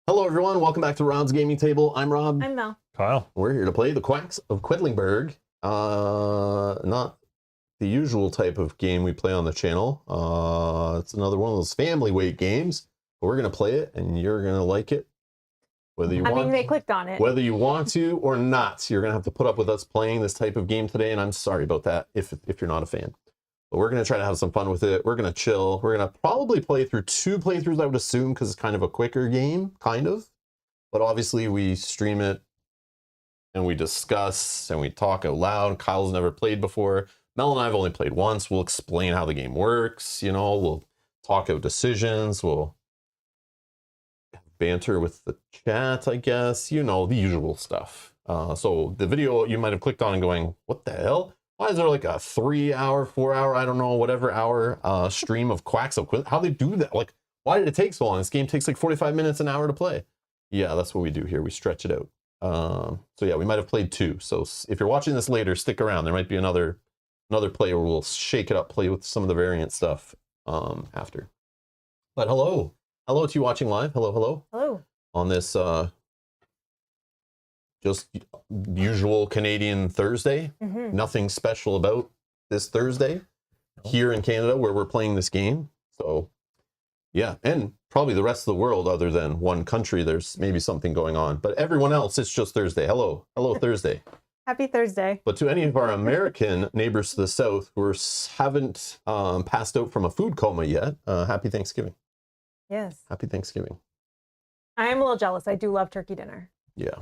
Hello everyone, welcome back to Rob's Gaming Table. I'm Rob. I'm Mel. Kyle. We're here to play the Quacks of Quedlinburg. Not the usual type of game we play on the channel. It's another one of those family weight games. But we're gonna play it and you're gonna like it. Whether you want they clicked on it. Whether you want to or not, you're gonna have to put up with us playing this type of game today, and I'm sorry about that if you're not a fan. But we're gonna try to have some fun with it. We're gonna chill. We're gonna probably play through 2 playthroughs, I would assume, because it's kind of a quicker game, kind of. But obviously we stream it and we discuss and we talk out loud. Kyle's never played before. Mel and I have only played once. We'll explain how the game works, you know, we'll talk out decisions, we'll banter with the chat, I guess, you know, the usual stuff. So the video you might have clicked on and going, what the hell? Why is there like a 3-hour, 4-hour, I don't know, whatever hour stream of Quacks of Quedlinburg? How they do that? Like, why did it take so long? This game takes like 45 minutes, an hour to play. Yeah, that's what we do here. We stretch it out. So yeah, we might have played 2. So if you're watching this later, stick around. There might be another play where we'll shake it up, play with some of the variant stuff after. But hello to you watching live. Hello. On this just usual Canadian Thursday. Nothing special about this Thursday here in Canada where we're playing this game. So yeah, and probably the rest of the world other than one country, there's maybe something going on. But everyone else, it's just Thursday. Hello Thursday. Happy Thursday. But to any of our American neighbors to the south who haven't passed out from a food coma yet, happy Thanksgiving. Yes. Happy Thanksgiving. I am a little jealous. I do love turkey dinner. Yeah.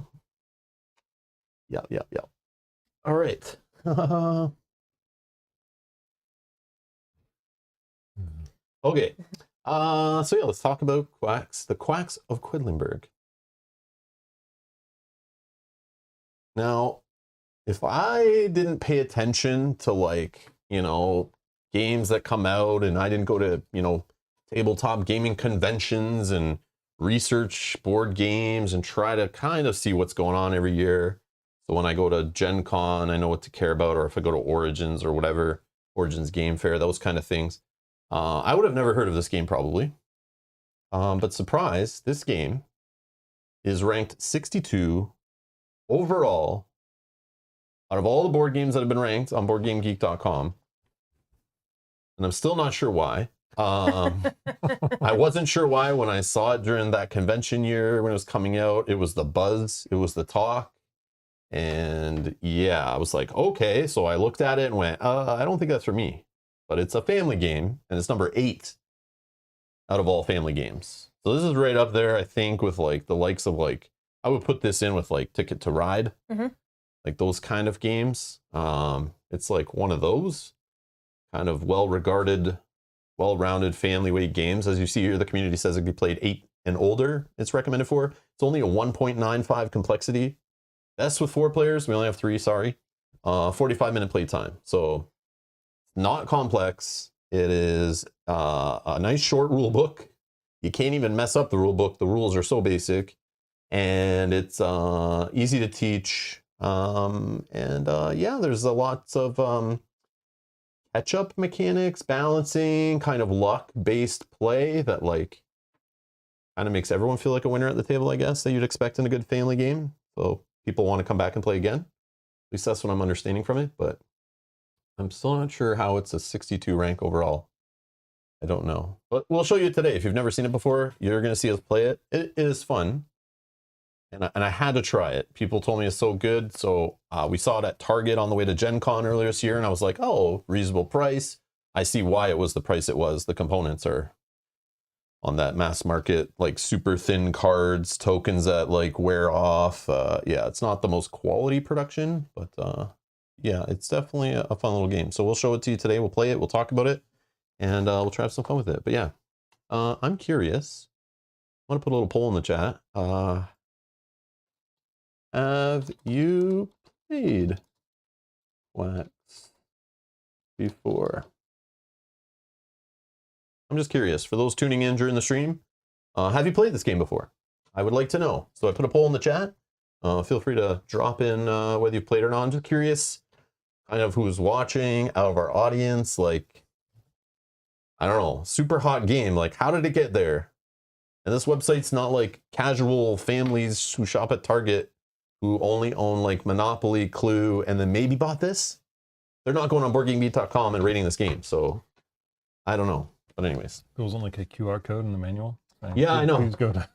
All right. Okay. So yeah, let's talk about the Quacks of Quedlinburg. Now, if I didn't pay attention to, like, you know, games that come out, and I didn't go to, you know, tabletop gaming conventions and research board games and try to kind of see what's going on every year. So when I go to Gen Con, I know what to care about, or if I go to Origins or whatever, Origins Game Fair, those kind of things. I would have never heard of this game probably. But surprise, this game is ranked 62 overall out of all the board games that have been ranked on BoardGameGeek.com. And I'm still not sure why. I wasn't sure why when I saw it during that convention year when it was coming out. It was the buzz, it was the talk. And yeah, I was like, okay. So I looked at it and went, I don't think that's for me. But it's a family game, and it's number 8 out of all family games. So this is right up there, I think, with like the likes of, like, I would put this in with like Ticket to Ride, like those kind of games. It's like one of those kind of well-regarded, well-rounded family weight games. As you see here, the community says it can be played 8 and older. It's recommended for. It's only a 1.95 complexity. Best with 4 players. We only have 3. Sorry. 45-minute play time. So not complex. It is a nice short rule book. You can't even mess up the rule book. The rules are so basic, and it's easy to teach. Yeah, there's a lots of catch-up mechanics, balancing, kind of luck-based play that, like, kind of makes everyone feel like a winner at the table, I guess, that you'd expect in a good family game. So people want to come back and play again. At least that's what I'm understanding from it, but I'm still not sure how it's a 62 rank overall. I don't know. But we'll show you today. If you've never seen it before, you're going to see us play it. It is fun. And I had to try it. People told me it's so good. So we saw it at Target on the way to Gen Con earlier this year. And I was like, oh, reasonable price. I see why it was the price it was. The components are on that mass market, like super thin cards, tokens that like wear off. Yeah, it's not the most quality production, but yeah, it's definitely a fun little game. So we'll show it to you today. We'll play it. We'll talk about it. And we'll try to have some fun with it. But yeah, I'm curious. I want to put a little poll in the chat. Have you played Quacks before? I'm just curious. For those tuning in during the stream, have you played this game before? I would like to know. So I put a poll in the chat. Feel free to drop in whether you've played or not. I'm just curious kind of who's watching out of our audience. Like, I don't know, super hot game. Like, how did it get there? And this website's not like casual families who shop at Target who only own like Monopoly, Clue, and then maybe bought this. They're not going on BoardGameGeek.com and rating this game, so I don't know. But anyways. There wasn't like a QR code in the manual? Yeah, I know. Please go to...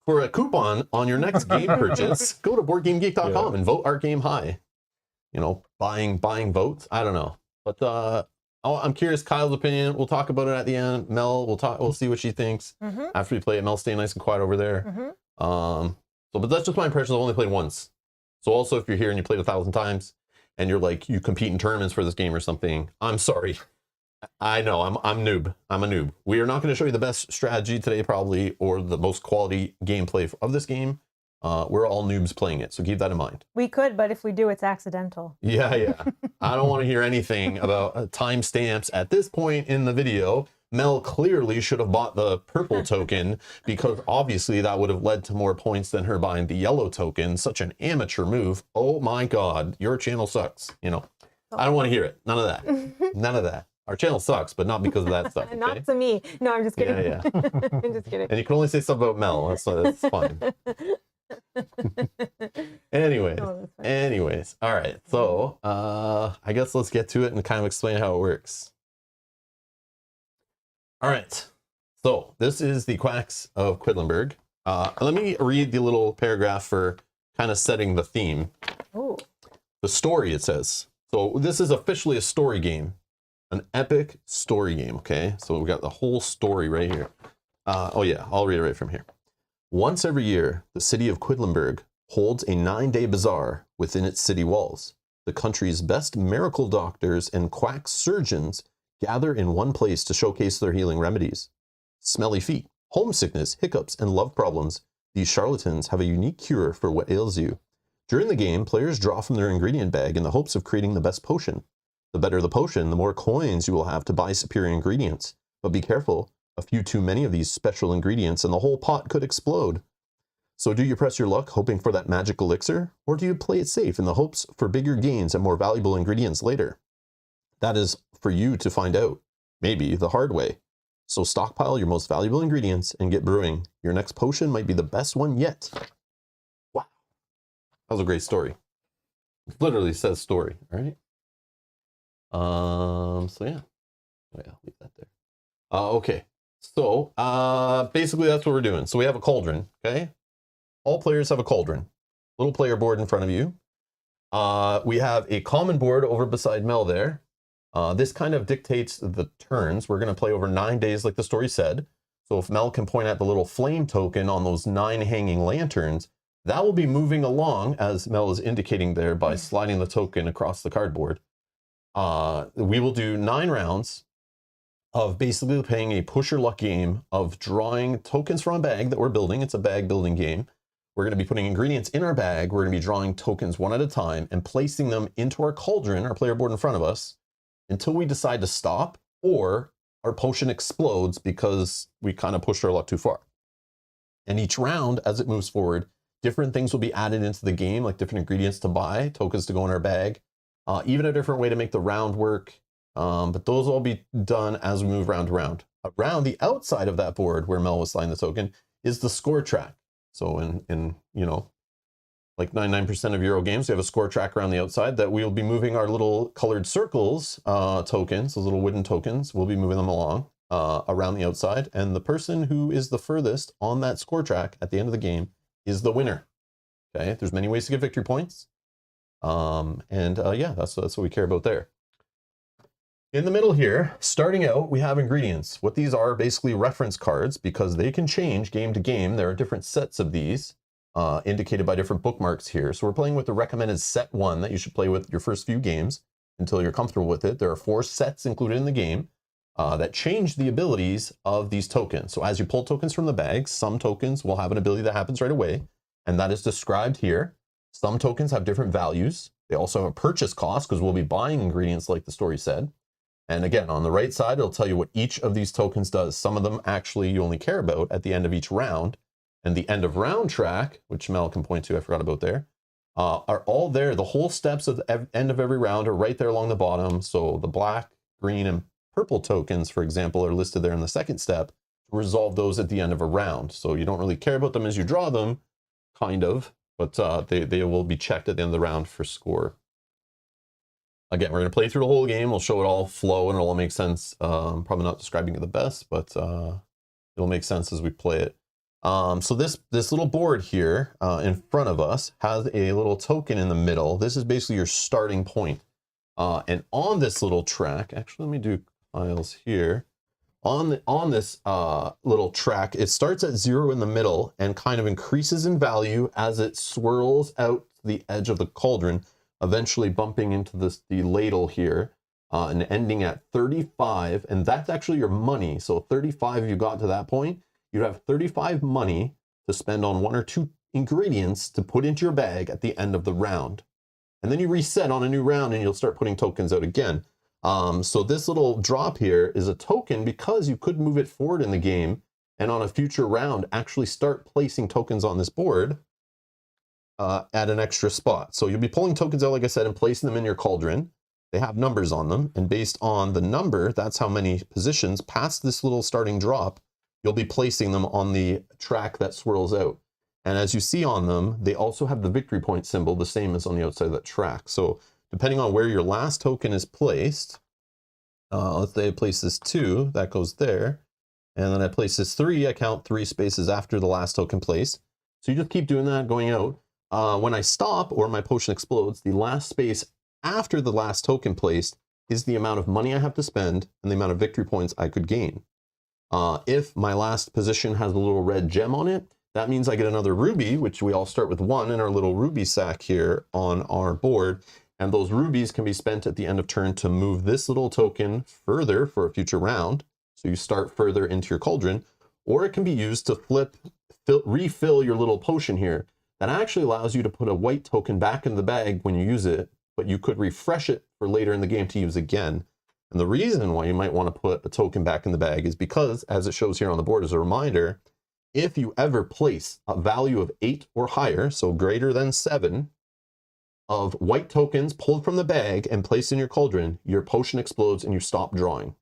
For a coupon on your next game purchase, go to BoardGameGeek.com and vote our game high. You know, buying votes. I don't know. But I'm curious Kyle's opinion. We'll talk about it at the end. Mel, we'll see what she thinks after we play it. Mel, stay nice and quiet over there. But that's just my impression. I've only played once. So also, if you're here and you played 1,000 times and you're like, you compete in tournaments for this game or something, I'm sorry. I know, I'm noob. I'm a noob. We are not going to show you the best strategy today, probably, or the most quality gameplay of this game. We're all noobs playing it, so keep that in mind. We could, but if we do, it's accidental. Yeah. I don't want to hear anything about timestamps at this point in the video. Mel clearly should have bought the purple token because obviously that would have led to more points than her buying the yellow token. Such an amateur move. Oh my God, your channel sucks. You know, I don't want to hear it. None of that. None of that. Our channel sucks, but not because of that stuff. Okay? Not to me. No, I'm just kidding. Yeah. I'm just kidding. And you can only say stuff about Mel. That's fine. Anyways. All right. So I guess let's get to it and kind of explain how it works. All right. So this is the Quacks of Quedlinburg. Let me read the little paragraph for kind of setting the theme. Ooh. The story, it says. So this is officially a story game. An epic story game, okay? So we got the whole story right here. Oh yeah, I'll read it right from here. Once every year, the city of Quedlinburg holds a 9-day bazaar within its city walls. The country's best miracle doctors and quack surgeons gather in one place to showcase their healing remedies. Smelly feet, homesickness, hiccups, and love problems. These charlatans have a unique cure for what ails you. During the game, players draw from their ingredient bag in the hopes of creating the best potion. The better the potion, the more coins you will have to buy superior ingredients. But be careful, a few too many of these special ingredients and the whole pot could explode. So do you press your luck hoping for that magic elixir? Or do you play it safe in the hopes for bigger gains and more valuable ingredients later? That is for you to find out, maybe the hard way. So stockpile your most valuable ingredients and get brewing. Your next potion might be the best one yet. Wow. That was a great story. It literally says story, all right? So yeah. Oh yeah, leave that there. Okay. So, basically that's what we're doing. So we have a cauldron, okay? All players have a cauldron. Little player board in front of you. We have a common board over beside Mel there. This kind of dictates the turns. We're going to play over 9 days like the story said. So if Mel can point at the little flame token on those 9 hanging lanterns, that will be moving along, as Mel is indicating there, by sliding the token across the cardboard. We will do 9 rounds of basically playing a push your luck game of drawing tokens from a bag that we're building. It's a bag building game. We're going to be putting ingredients in our bag. We're going to be drawing tokens one at a time and placing them into our cauldron, our player board in front of us, until we decide to stop or our potion explodes because we kind of pushed our luck too far. And each round, as it moves forward, different things will be added into the game, like different ingredients to buy, tokens to go in our bag, even a different way to make the round work. But those will all be done as we move round to round. Around the outside of that board where Mel was sliding the token is the score track. So in you know, like 99% of Euro games, we have a score track around the outside that we'll be moving our little colored circles, tokens, those little wooden tokens, we'll be moving them along around the outside. And the person who is the furthest on that score track at the end of the game is the winner. Okay, there's many ways to get victory points. Yeah, that's what we care about there. In the middle here, starting out, we have ingredients. What these are basically reference cards because they can change game to game. There are different sets of these indicated by different bookmarks here. So we're playing with the recommended set 1 that you should play with your first few games until you're comfortable with it. There are 4 sets included in the game that change the abilities of these tokens. So as you pull tokens from the bag, some tokens will have an ability that happens right away, and that is described here. Some tokens have different values. They also have a purchase cost because we'll be buying ingredients like the story said. And again, on the right side, it'll tell you what each of these tokens does. Some of them actually you only care about at the end of each round. And the end of round track, which Mel can point to, I forgot about there, are all there. The whole steps of the end of every round are right there along the bottom. So the black, green, and purple tokens, for example, are listed there in the second step to resolve those at the end of a round. So you don't really care about them as you draw them, kind of, but they will be checked at the end of the round for score. Again, we're going to play through the whole game. We'll show it all flow and it'll all make sense. Probably not describing it the best, but it'll make sense as we play it. So this little board here in front of us has a little token in the middle. This is basically your starting point. And on this little track, actually, let me do files here. On this little track, it starts at 0 in the middle and kind of increases in value as it swirls out the edge of the cauldron, eventually bumping into the ladle here and ending at 35. And that's actually your money. So 35, you got to that point, you'd have 35 money to spend on 1 or 2 ingredients to put into your bag at the end of the round. And then you reset on a new round and you'll start putting tokens out again. So this little drop here is a token because you could move it forward in the game and on a future round actually start placing tokens on this board at an extra spot. So you'll be pulling tokens out, like I said, and placing them in your cauldron. They have numbers on them, and based on the number, that's how many positions past this little starting drop, you'll be placing them on the track that swirls out. And as you see on them, they also have the victory point symbol, the same as on the outside of that track. So depending on where your last token is placed, let's say I place this 2, that goes there. And then I place this 3, I count 3 spaces after the last token placed. So you just keep doing that going out. When I stop or my potion explodes, the last space after the last token placed is the amount of money I have to spend and the amount of victory points I could gain. If my last position has a little red gem on it, that means I get another ruby, which we all start with 1 in our little ruby sack here on our board. And those rubies can be spent at the end of turn to move this little token further for a future round. So you start further into your cauldron, or it can be used to refill your little potion here. That actually allows you to put a white token back in the bag when you use it, but you could refresh it for later in the game to use again. And the reason why you might want to put a token back in the bag is because, as it shows here on the board as a reminder, if you ever place a value of 8 or higher, so greater than 7, of white tokens pulled from the bag and placed in your cauldron, your potion explodes and you stop drawing.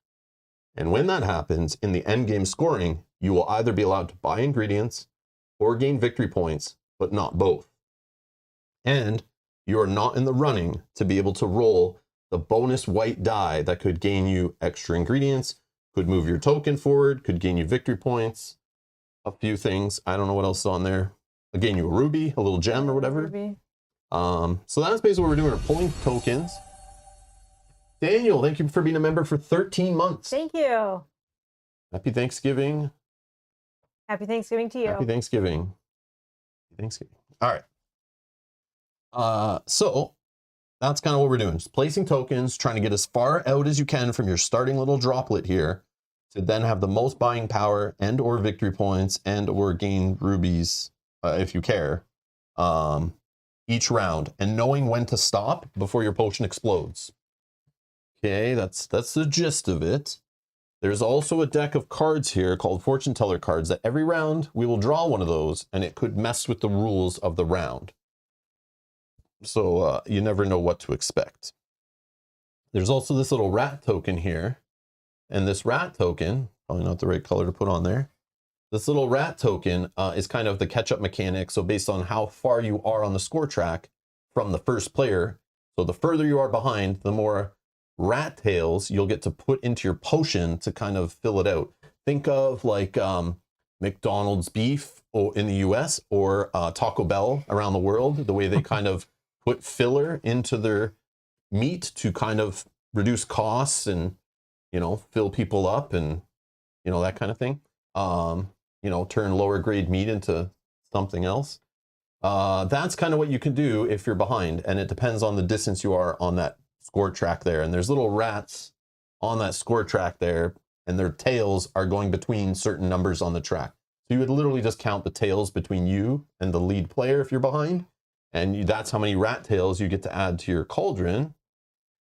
And when that happens, in the end game scoring, you will either be allowed to buy ingredients or gain victory points, but not both. And you are not in the running to be able to roll the bonus white die that could gain you extra ingredients, could move your token forward, could gain you victory points, a few things. I don't know what else is on there. Gain you a ruby, a little gem or whatever. Ruby. So that's basically what we're doing. We're pulling tokens. Daniel, thank you for being a member for 13 months. Thank you. Happy Thanksgiving. Happy Thanksgiving to you. Happy Thanksgiving. Happy Thanksgiving. All right. So that's kind of what we're doing. Just placing tokens, trying to get as far out as you can from your starting little droplet here to then have the most buying power and or victory points and or gain rubies if you care each round, and knowing when to stop before your potion explodes. Okay, that's the gist of it. There's also a deck of cards here called Fortune Teller cards that every round we will draw one of those and it could mess with the rules of the round. So you never know what to expect. There's also this little rat token here. And this rat token, probably not the right color to put on there. This little rat token is kind of the catch-up mechanic. So based on how far you are on the score track from the first player, so the further you are behind, the more rat tails you'll get to put into your potion to kind of fill it out. Think of like McDonald's beef in the US or Taco Bell around the world, the way they kind of put filler into their meat to kind of reduce costs and, you know, fill people up and, you know, that kind of thing. You know, turn lower grade meat into something else. That's kind of what you can do if you're behind, and it depends on the distance you are on that score track there. And there's little rats on that score track there, and their tails are going between certain numbers on the track. So you would literally just count the tails between you and the lead player if you're behind, and that's how many rat tails you get to add to your cauldron.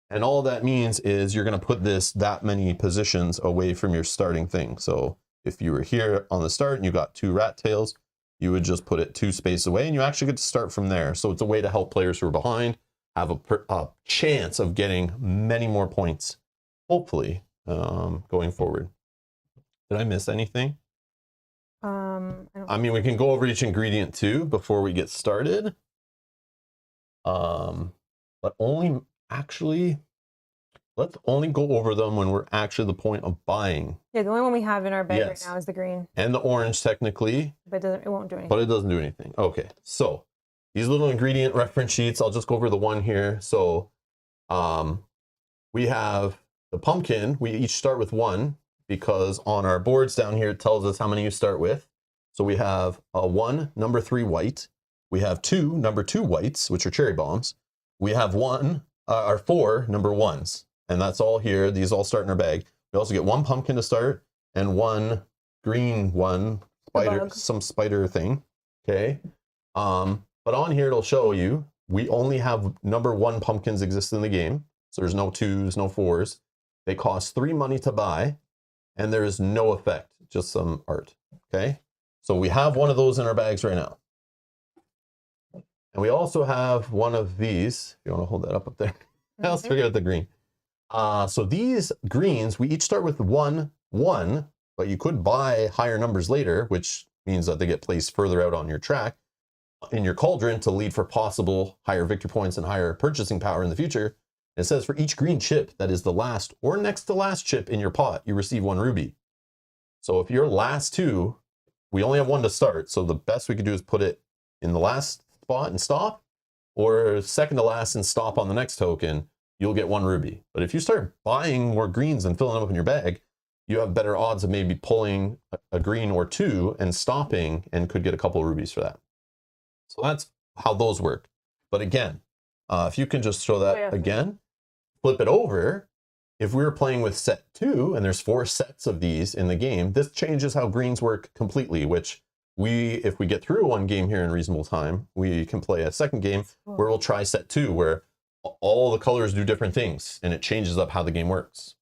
And all that means is you're going to put this that many positions away from your starting thing. So if you were here on the start and you got 2 rat tails, you would just put it 2 spaces away and you actually get to start from there. So it's a way to help players who are behind have a chance of getting many more points, hopefully, going forward. Did I miss anything? I mean, we can go over each ingredient too before we get started. But only actually, let's only go over them when we're actually the point of buying. Yeah, the only one we have in our bag right Yes. now is the green, And the orange technically, but it won't do anything. but it doesn't do anything. Okay, so these little ingredient reference sheets, I'll just go over the one here. So we have the pumpkin. We each start with one because on our boards down here, it tells us how many you start with. So we have a 1, number 3 white. We have 2, number 2 whites, which are cherry bombs. We have 4 number 1s, and that's all here. These all start in our bag. We also get 1 pumpkin to start and 1 green one, some spider thing. Okay. But on here, it'll show you, we only have number 1 pumpkins exist in the game. So there's no 2s, no 4s. They cost 3 money to buy, and there is no effect, just some art. Okay. So we have one of those in our bags right now. And we also have one of these. If you want to hold that up there. Let's forget the green. So these greens, we each start with 1, 1, but you could buy higher numbers later, which means that they get placed further out on your track in your cauldron to lead for possible higher victory points and higher purchasing power in the future. It says for each green chip that is the last or next to last chip in your pot, you receive 1 ruby. So if your last 2, we only have 1 to start. So the best we could do is put it in the last spot and stop, or second to last and stop on the next token. You'll get 1 ruby. But if you start buying more greens and filling them up in your bag, you have better odds of maybe pulling a green or 2 and stopping, and could get a couple of rubies for that. So that's how those work. But again, if you can just show that again, flip it over. If we were playing with set 2, and there's 4 sets of these in the game, this changes how greens work completely, which if we get through one game here in reasonable time, we can play a second game where we'll try set 2, where all the colors do different things, and it changes up how the game works.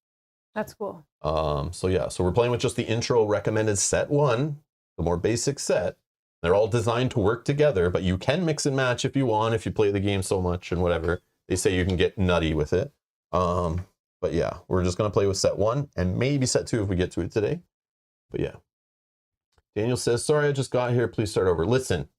That's cool. So yeah, so we're playing with just the intro recommended set 1, the more basic set. They're all designed to work together, but you can mix and match if you want, if you play the game so much and whatever. They say you can get nutty with it. But yeah, we're just going to play with set 1 and maybe set 2 if we get to it today. But yeah. Daniel says, sorry, I just got here. Please start over. Listen,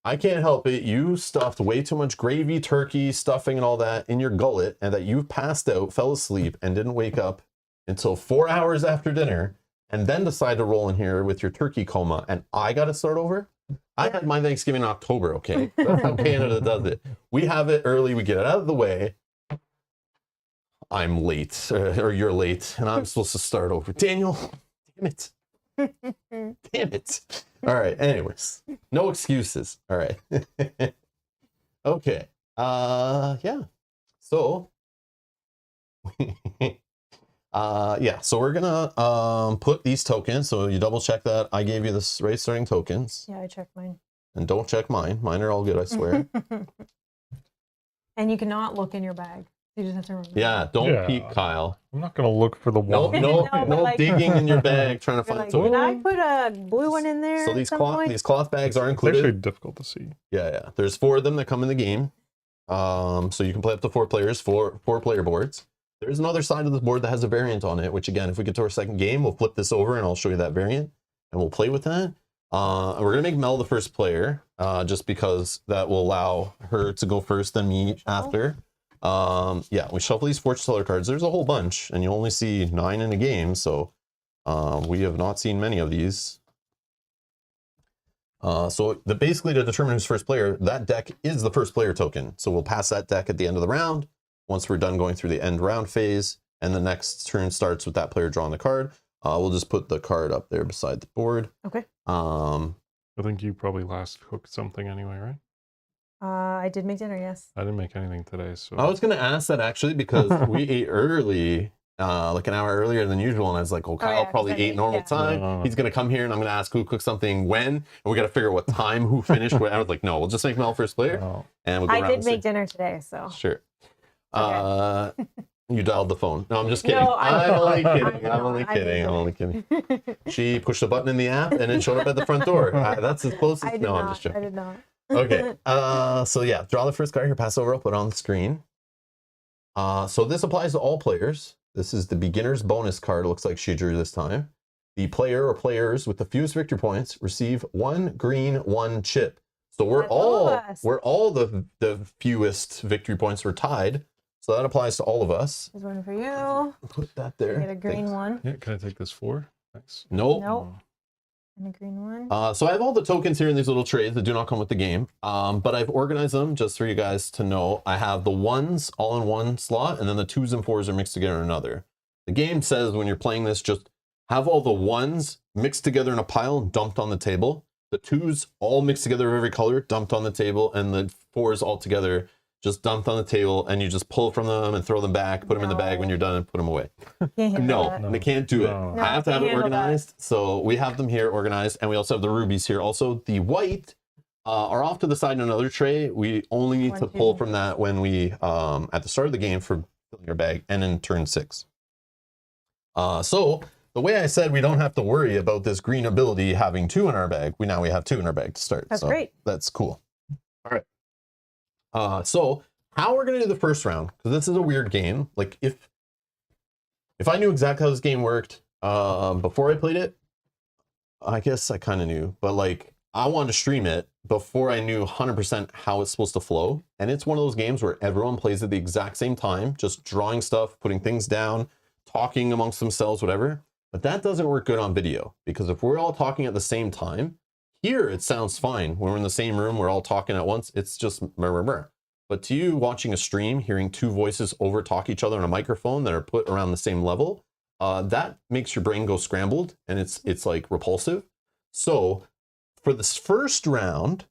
I can't help it. You stuffed way too much gravy, turkey, stuffing, and all that in your gullet, and that you passed out, fell asleep, and didn't wake up until 4 hours after dinner, and then decide to roll in here with your turkey coma, and I got to start over? I had my Thanksgiving in October, okay? That's how Canada does it. We have it early. We get it out of the way. I'm late, or you're late, and I'm supposed to start over. Daniel, damn it. Damn it. All right, anyways, no excuses. All right. Okay. Yeah. So, yeah, so we're gonna put these tokens. So you double check that I gave you the right starting tokens. Yeah, I checked mine. And don't check mine. Mine are all good, I swear. And you cannot look in your bag. You just have to remember. Yeah, don't peek, Kyle. I'm not gonna look for the one. No like, digging in your bag trying to find like, something. did I put a blue one in there? So these cloth bags are It's included. actually difficult to see. Yeah. There's 4 of them that come in the game. So you can play up to 4 players, 4 player boards. There's another side of the board that has a variant on it, which again, if we get to our second game, we'll flip this over and I'll show you that variant and we'll play with that. And we're gonna make Mel the first player, just because that will allow her to go first, then me after. Yeah, we shuffle these fortune teller cards. There's a whole bunch, and you only see 9 in a game, so we have not seen many of these. So basically to determine who's first player, that deck is the first player token. So we'll pass that deck at the end of the round once we're done going through the end round phase, and the next turn starts with that player drawing the card. We'll just put the card up there beside the board. Okay. I think you probably last cooked something anyway, right? I did make dinner, yes. I didn't make anything today, so I was going to ask that actually because we ate early, like an hour earlier than usual, and I was like, oh, Kyle yeah, probably ate normal time. No. He's going to come here, and I'm going to ask who cooked something when, and we got to figure out what time, who finished. I was like, no, we'll just make Mel first player, and we'll go I around did and make see. dinner today, so. Sure. Okay. You dialed the phone. No, I'm just kidding. No, I'm only kidding. I I'm only know, I kidding. did. I'm only kidding. She pushed a button in the app, and it showed up at the front door. That's as close as. No, I'm just joking. I did not. Okay, so yeah, draw the first card here, pass over, I'll put it on the screen. So this applies to all players. This is the beginner's bonus card, looks like she drew this time. The player or players with the fewest victory points receive 1 green, 1 chip. So we're That's all of us. all the fewest victory points were tied. So that applies to all of us. There's one for you. Put that there. Get a green Thanks. one. Yeah, can I take this 4? Thanks. Nope. Nope. And a green one. So I have all the tokens here in these little trays that do not come with the game. But I've organized them just for you guys to know. I have the 1s all in one slot, and then the 2s and 4s are mixed together in another. The game says when you're playing this, just have all the 1s mixed together in a pile and dumped on the table. The 2s all mixed together of every color, dumped on the table, and the 4s all together just dumped on the table, and you just pull from them and throw them back, put them in the bag when you're done, and put them away. Can't handle No, that. they can't do it. No. No, I have to have can't it handle that. organized. So we have them here organized, and we also have the rubies here. Also, the white are off to the side in another tray. We only need to 1, 2. pull from that when we, at the start of the game for filling your bag, and in turn 6. So the way I said we don't have to worry about this green ability having 2 in our bag, we have 2 in our bag to start. That's so great. That's cool. All right. So how we're gonna do the first round, because this is a weird game. Like if I knew exactly how this game worked before I played it, I guess I kind of knew, but like I wanted to stream it before I knew 100% how it's supposed to flow. And it's one of those games where everyone plays at the exact same time, just drawing stuff, putting things down, talking amongst themselves, whatever. But that doesn't work good on video, because if we're all talking at the same time, here it sounds fine. When we're in the same room, we're all talking at once. It's just murmur. But to you watching a stream, hearing 2 voices over talk each other on a microphone that are put around the same level, that makes your brain go scrambled, and it's like repulsive. So for this first round,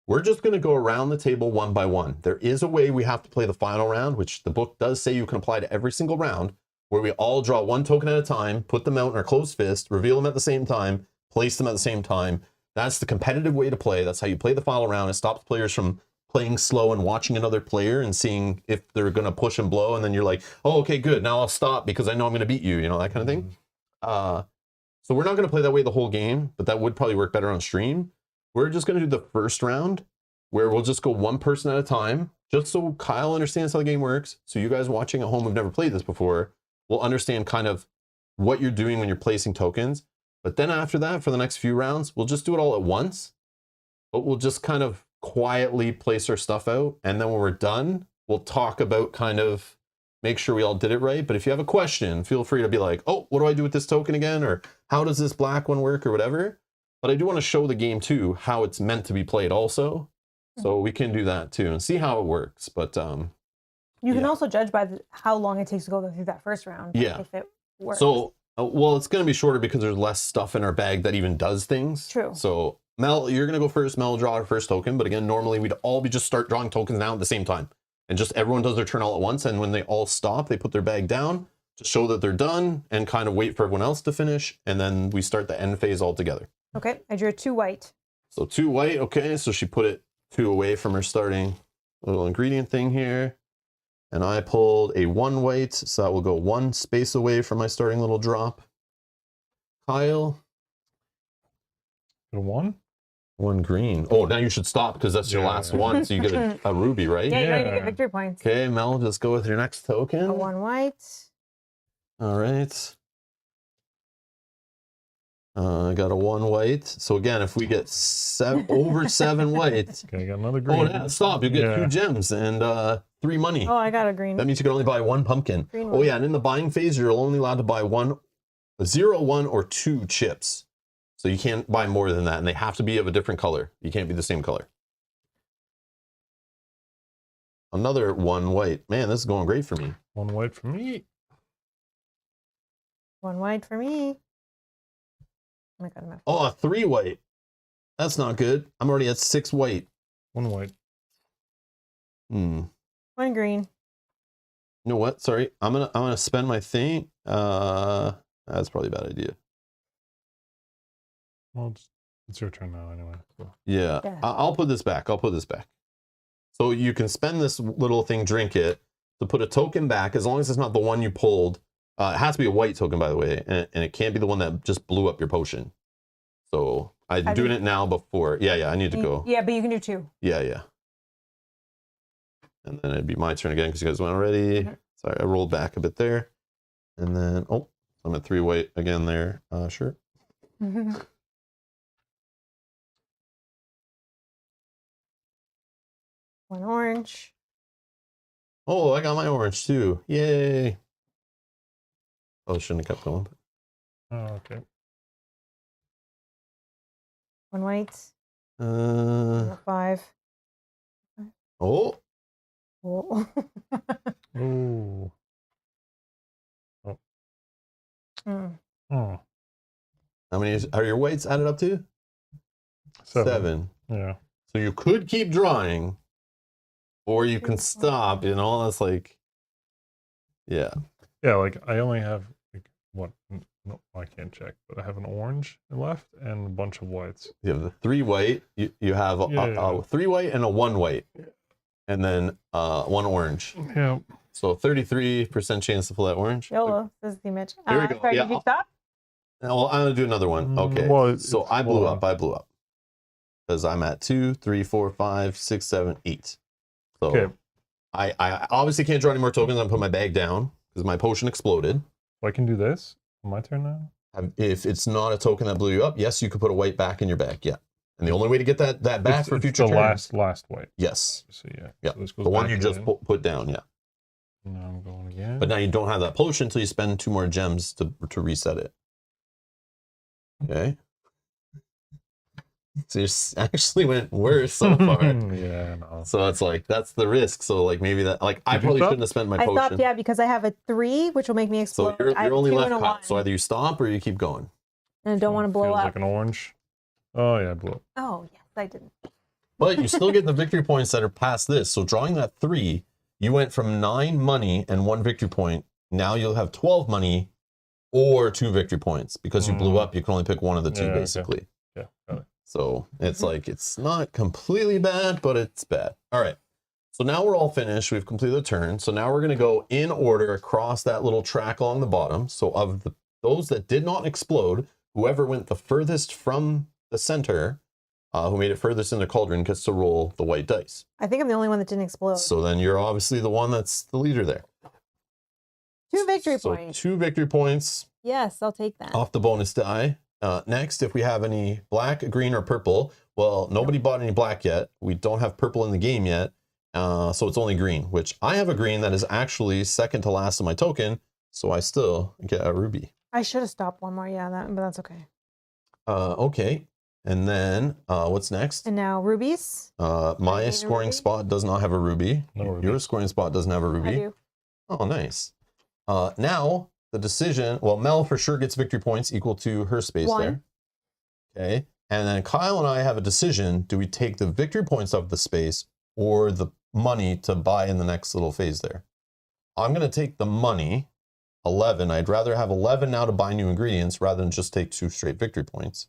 we're just going to go around the table one by one. There is a way we have to play the final round, which the book does say you can apply to every single round, where we all draw 1 token at a time, put them out in our closed fist, reveal them at the same time, place them at the same time. That's the competitive way to play. That's how you play the final round. It stops players from playing slow and watching another player and seeing if they're going to push and blow. And then you're like, oh, okay, good. Now I'll stop because I know I'm going to beat you, that kind of thing. So we're not going to play that way the whole game, but that would probably work better on stream. We're just going to do the first round where we'll just go 1 person at a time, just so Kyle understands how the game works. So you guys watching at home who've never played this before will understand kind of what you're doing when you're placing tokens. But then after that, for the next few rounds, we'll just do it all at once, but we'll just kind of quietly place our stuff out. And then when we're done, we'll talk about kind of make sure we all did it right. But if you have a question, feel free to be like, oh, what do I do with this token again? Or how does this black one work or whatever? But I do want to show the game too, how it's meant to be played also. So we can do that too and see how it works. But You can yeah. also judge by how long it takes to go through that first round. Yeah. If it works. so, well, it's going to be shorter because there's less stuff in our bag that even does things. True. So Mel, you're going to go first. Mel will draw our first token. But again, normally we'd all just start drawing tokens now at the same time. And just everyone does their turn all at once. And when they all stop, they put their bag down to show that they're done and kind of wait for everyone else to finish. And then we start the end phase all together. Okay, I drew 2 white. So 2 white. Okay, so she put it 2 away from her starting little ingredient thing here. And I pulled a 1 white, so that will go 1 space away from my starting little drop. Kyle. A 1? 1 green. Oh, now you should stop because that's your Yeah. last one, so you get a ruby, right? Yeah, you already Yeah. get victory points. Okay, Mel, just go with your next token. A 1 white. All right. I got a 1 white. So again, if we get over 7 white, Okay, I got another green. oh, yeah, stop. You get Yeah. 2 gems and 3 money. Oh, I got a green. That means you can only buy 1 pumpkin. Green Oh one. yeah, and in the buying phase, you're only allowed to buy 0, 1, or 2 chips. So you can't buy more than that, and they have to be of a different color. You can't be the same color. Another 1 white. Man, this is going great for me. 1 white for me. 1 white for me. Oh my God, I'm at Oh, a 3 white. That's not good. I'm already at 6 white. 1 white. 1 green. You know what? Sorry, I'm gonna spend my thing. That's probably a bad idea. Well, it's your turn now anyway. So. Yeah, Yeah. I'll put this back. I'll put this back. So you can spend this little thing, drink it, to put a token back, as long as it's not the one you pulled. It has to be a white token, by the way, and it can't be the one that just blew up your potion. So I'm doing it now before. Yeah, I need to go. Yeah, but you can do 2. Yeah. And then it'd be my turn again because you guys went already. Mhm. Sorry, I rolled back a bit there. And then, oh, I'm at 3 white again there. Sure. One orange. Oh, I got my orange too. Yay. Oh, shouldn't have kept going. Oh, okay. One white. And a 5. Oh, Oh. Ooh. Mm. Oh, how many are your whites added up to? 7. Yeah. So you could keep drawing, or you can 3, 4. stop. You know, that's like, yeah. Yeah, like I only have like what? No, I can't check, but I have an orange left and a bunch of whites. You have the 3 white. You have a 3 white and a 1 white, and then 1 orange. Yeah. So 33% chance to pull that orange. YOLO, says the image. Here we go. Sorry, Yeah, did you stop? Well, I'm gonna do another one. Okay. Well, so I blew up. Because I'm at 2, 3, 4, 5, 6, 7, 8. So Okay. I obviously can't draw any more tokens. I'm put my bag down because my potion exploded. I can do this. My turn now. If it's not a token that blew you up, yes, you could put a white back in your bag. Yeah. And the only way to get that back for future the turns. last white. Yes. So yeah. Yeah. So this goes The one back you just in. put down. Yeah. Now I'm going again. But now you don't have that potion until you spend 2 more gems to reset it. Okay. So you actually went worse so far. Yeah, no. So it's like, that's the risk. So like maybe that, like I Did you probably stop? shouldn't have spent my I potion. stopped, yeah, because I have a 3, which will make me So explode. I have you're only 2 left and a cut. 1. So either you stop or you keep going. And I don't want to blow Feels up. like an orange. Oh yeah, I blew up. Oh, yes, I didn't. But you still get the victory points that are past this. So drawing that 3, you went from 9 money and 1 victory point. Now you'll have 12 money or 2 victory points. Because you blew up, you can only pick one of the 2 Yeah, okay. basically. Yeah, got it. So it's like, it's not completely bad, but it's bad. All right. So now we're all finished. We've completed the turn. So now we're going to go in order across that little track along the bottom. So of those that did not explode, whoever went the furthest from the center, who made it furthest in the cauldron, gets to roll the white dice. I think I'm the only one that didn't explode. So then you're obviously the one that's the leader there. 2 victory So points. 2 victory points Yes, I'll take that. off the bonus die. Next, if we have any black, green, or purple, well, nobody bought any black yet. We don't have purple in the game yet. So it's only green, which I have a green that is actually second to last in my token. So I still get a ruby. I should have stopped one more, yeah, but that's okay. Okay. And then what's next? And now rubies. My a scoring ruby? spot does not have a ruby. No ruby. Your scoring spot doesn't have a I ruby. do. Oh, nice. Now the decision, well, Mel for sure gets victory points equal to her space 1. there. Okay. And then Kyle and I have a decision. Do we take the victory points of the space or the money to buy in the next little phase there? I'm going to take the money, 11. I'd rather have 11 now to buy new ingredients rather than just take 2 straight victory points.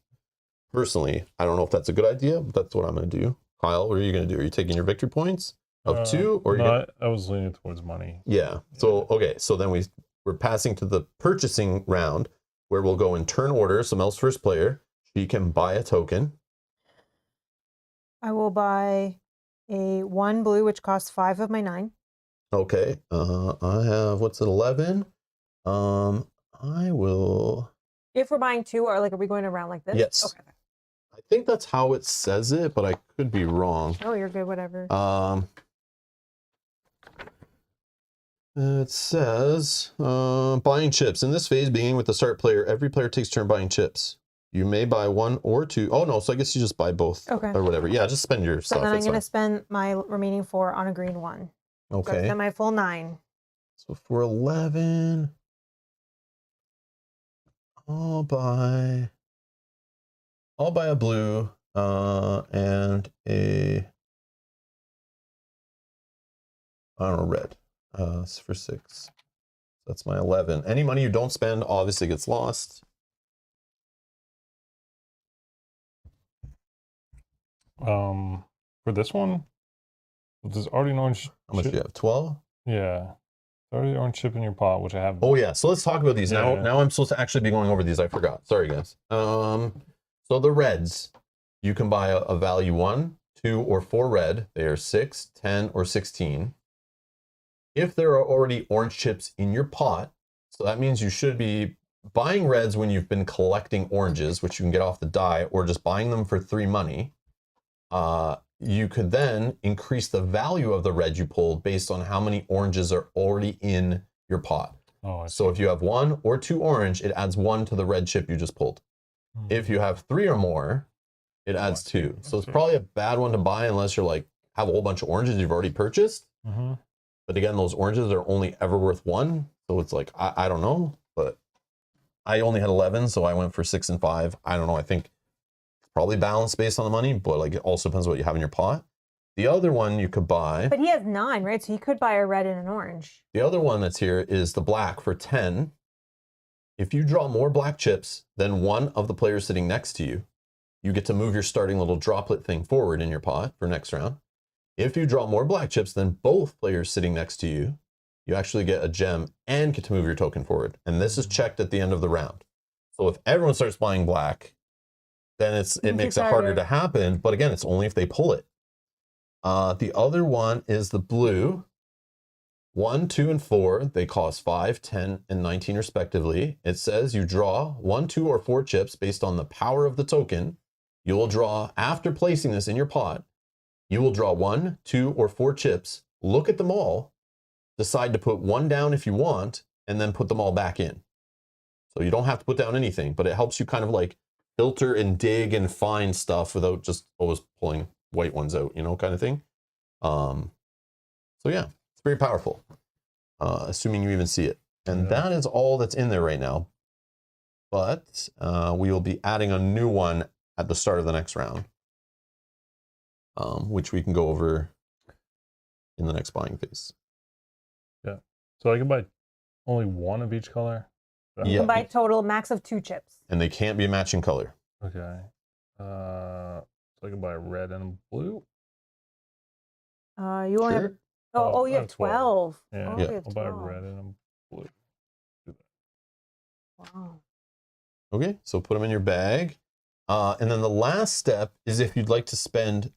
Personally, I don't know if that's a good idea, but that's what I'm going to do. Kyle, what are you going to do? Are you taking your victory points of 2? Or no, I was leaning towards money. Yeah. So, okay. So then we're passing to the purchasing round where we'll go in turn order. So Mel's first player. She can buy a token. I will buy a 1 blue, which costs 5 of my 9. Okay. I have, what's it, 11? I will. If we're buying 2, or like, are we going around like this? Yes. Okay. I think that's how it says it, but I could be wrong. Oh, you're good, whatever. It says buying chips. In this phase, beginning with the start player, every player takes turn buying chips. You may buy 1 or 2. Oh, no. So I guess you just buy both. Okay. Or whatever. Yeah, just spend your So stuff. then I'm It's going to fine. spend my remaining 4 on a green one. So Okay. I spend my full 9. So for 11, I'll buy a blue and a, I don't know, red. It's for 6. That's my 11. Any money you don't spend obviously gets lost. For this one, there's already an orange. How much do you have? 12? Yeah. There's already an orange chip in your pot, which I have. Oh yeah. So let's talk about these now. Yeah. Now I'm supposed to actually be going over these. I forgot. Sorry guys. So the reds, you can buy a value 1, 2, or 4 red. They are 6, 10, or 16. If there are already orange chips in your pot, so that means you should be buying reds when you've been collecting oranges, which you can get off the die, or just buying them for 3 money, you could then increase the value of the red you pulled based on how many oranges are already in your pot. Oh, I see. So if you have 1 or 2 orange, it adds 1 to the red chip you just pulled. If you have 3 or more, it adds 2. So it's probably a bad one to buy unless you're like have a whole bunch of oranges you've already purchased. But again, those oranges are only ever worth 1. So it's like, I don't know, but I only had 11, so I went for 6 and 5. I don't know. I think it's probably balanced based on the money, but like it also depends what you have in your pot. The other one you could buy. But he has 9, right? So he could buy a red and an orange. The other one that's here is the black for 10. If you draw more black chips than one of the players sitting next to you, you get to move your starting little droplet thing forward in your pot for next round. If you draw more black chips than both players sitting next to you, you actually get a gem and get to move your token forward. And this is checked at the end of the round. So if everyone starts buying black, then it makes it harder to happen. But again, it's only if they pull it. The other one is the blue. 1, 2, and 4, they cost 5, 10, and 19 respectively. It says you draw 1, 2, or 4 chips based on the power of the token. You will draw, after placing this in your pot, you will draw 1, 2, or 4 chips, look at them all, decide to put 1 down if you want, and then put them all back in. So you don't have to put down anything, but it helps you kind of like filter and dig and find stuff without just always pulling white ones out, you know, kind of thing. So yeah, it's very powerful, assuming you even see it. And that is all that's in there right now. But we will be adding a new one at the start of the next round, which we can go over in the next buying phase. Yeah. So I can buy only 1 of each color? You can buy total max of 2 chips. And they can't be a matching color. Okay. So I can buy red and blue? You only have... Oh, you have 12. Yeah, oh, I'll buy red and blue. Do that. Wow. Okay, so put them in your bag. And then the last step is if you'd like to spend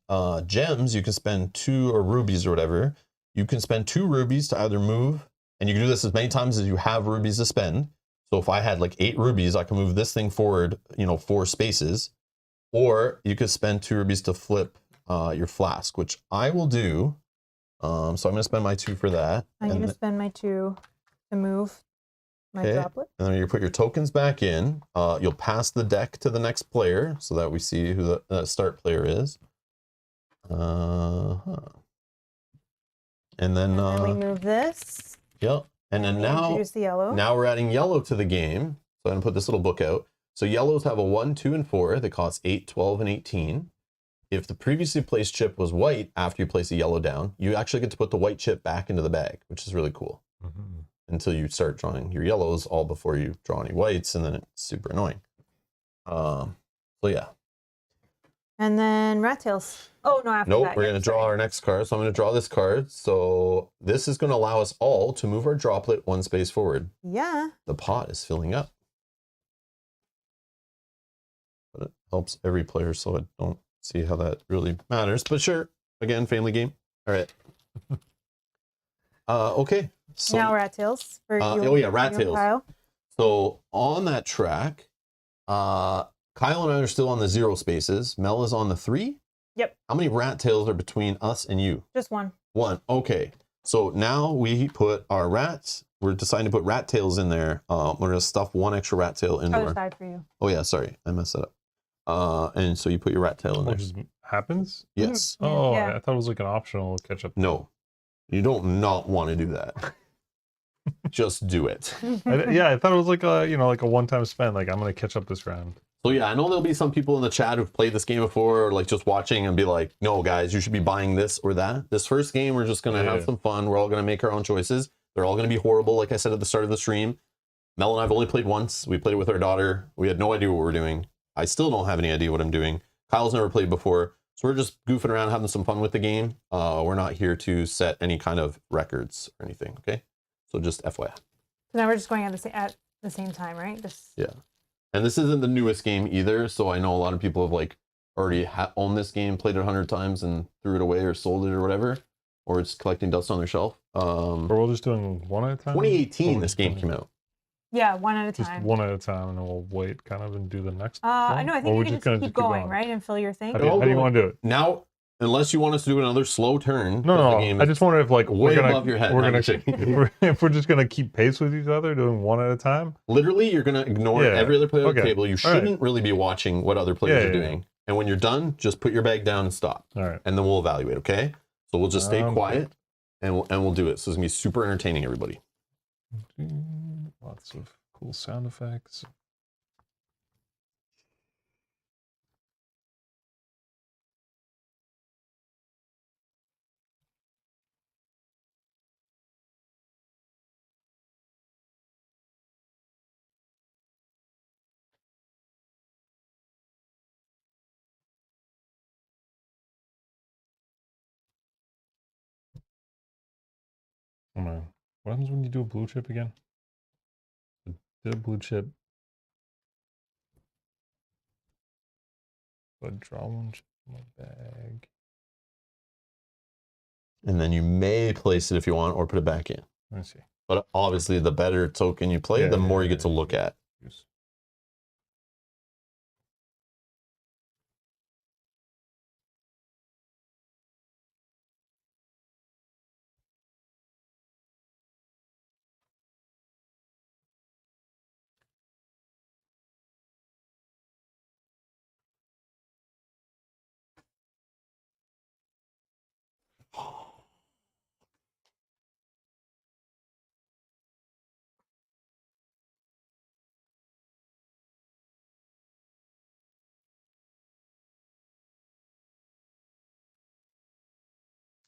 gems, you can spend 2 or rubies or whatever. You can spend 2 rubies to either move, and you can do this as many times as you have rubies to spend. So if I had like 8 rubies, I can move this thing forward, 4 spaces. Or you could spend 2 rubies to flip your flask, which I will do. So I'm going to spend my 2 for that. I'm going to spend my 2 to move my droplet. And then you put your tokens back in. You'll pass the deck to the next player so that we see who the start player is. And then we move this. Yep. And then now, introduce the yellow. Now we're adding yellow to the game. So I'm going to put this little book out. So yellows have a 1, 2, and 4 that cost 8, 12, and 18. If the previously placed chip was white after you place a yellow down, you actually get to put the white chip back into the bag, which is really cool. Until you start drawing your yellows all before you draw any whites, and then it's super annoying. So yeah. And then rat tails. Oh, no, after nope, that. We're going to draw our next card. So I'm going to draw this card. So this is going to allow us all to move our droplet 1 space forward. Yeah. The pot is filling up. But it helps every player, so I don't see how that really matters. But sure, again, family game. All right. Okay. So now rat tails. For you, oh yeah, rat tails. Kyle. So on that track, Kyle and I are still on the 0 spaces. Mel is on the 3. Yep. How many rat tails are between us and you? Just 1. 1. Okay. So now we put our rats. We're deciding to put rat tails in there. We're going to stuff 1 extra rat tail into Other side for you. Oh yeah, sorry, I messed that up. And so you put your rat tail in there. Just happens? Yes. Oh, Yeah. I thought it was like an optional catch up. No, you don't not want to do that. Just do it. I thought it was like a like a one-time spend. Like I'm gonna catch up this round. So yeah, I know there'll be some people in the chat who've played this game before, or like just watching and be like, "No, guys, you should be buying this or that." This first game, we're just gonna have some fun. We're all gonna make our own choices. They're all gonna be horrible, like I said at the start of the stream. Mel and I've only played once. We played it with our daughter. We had no idea what we were doing. I still don't have any idea what I'm doing. Kyle's never played before, so we're just goofing around, having some fun with the game. We're not here to set any kind of records or anything. Okay, so just FYI. So now we're just going at the same time, right? Yeah. And this isn't the newest game either, so I know a lot of people have like already owned this game, played it 100 times, and threw it away or sold it or whatever, or it's collecting dust on their shelf. Or we're just doing one at a time. 2018, this game came out. Yeah, one at a Just time. one at a time, and then we'll wait kind of and do the next I one? know. I Or think we're you can just gonna keep going, right, and fill your thing. How do you want to do it? Now, unless you want us to do another slow turn. No, 'cause the no. game I is just wonder if like way above your head. we're No, I'm gonna kidding. if we're just gonna keep pace with each other, doing one at a time. Literally, you're going to ignore Yeah, every other player at the okay. table. You All right. shouldn't really be watching what other players Yeah, are yeah, doing. And when you're done, just put your bag down and stop. All right. And then we'll evaluate, okay? So we'll just stay Okay. quiet and we'll do it. So it's going to be super entertaining, everybody. Lots of cool sound effects. Oh man, what happens when you do a blue chip again? Did a blue chip, but draw one chip in my bag. And then you may place it if you want or put it back in. Let me see. But obviously, the better token you play, Yeah, the more you yeah, get to look at. Use.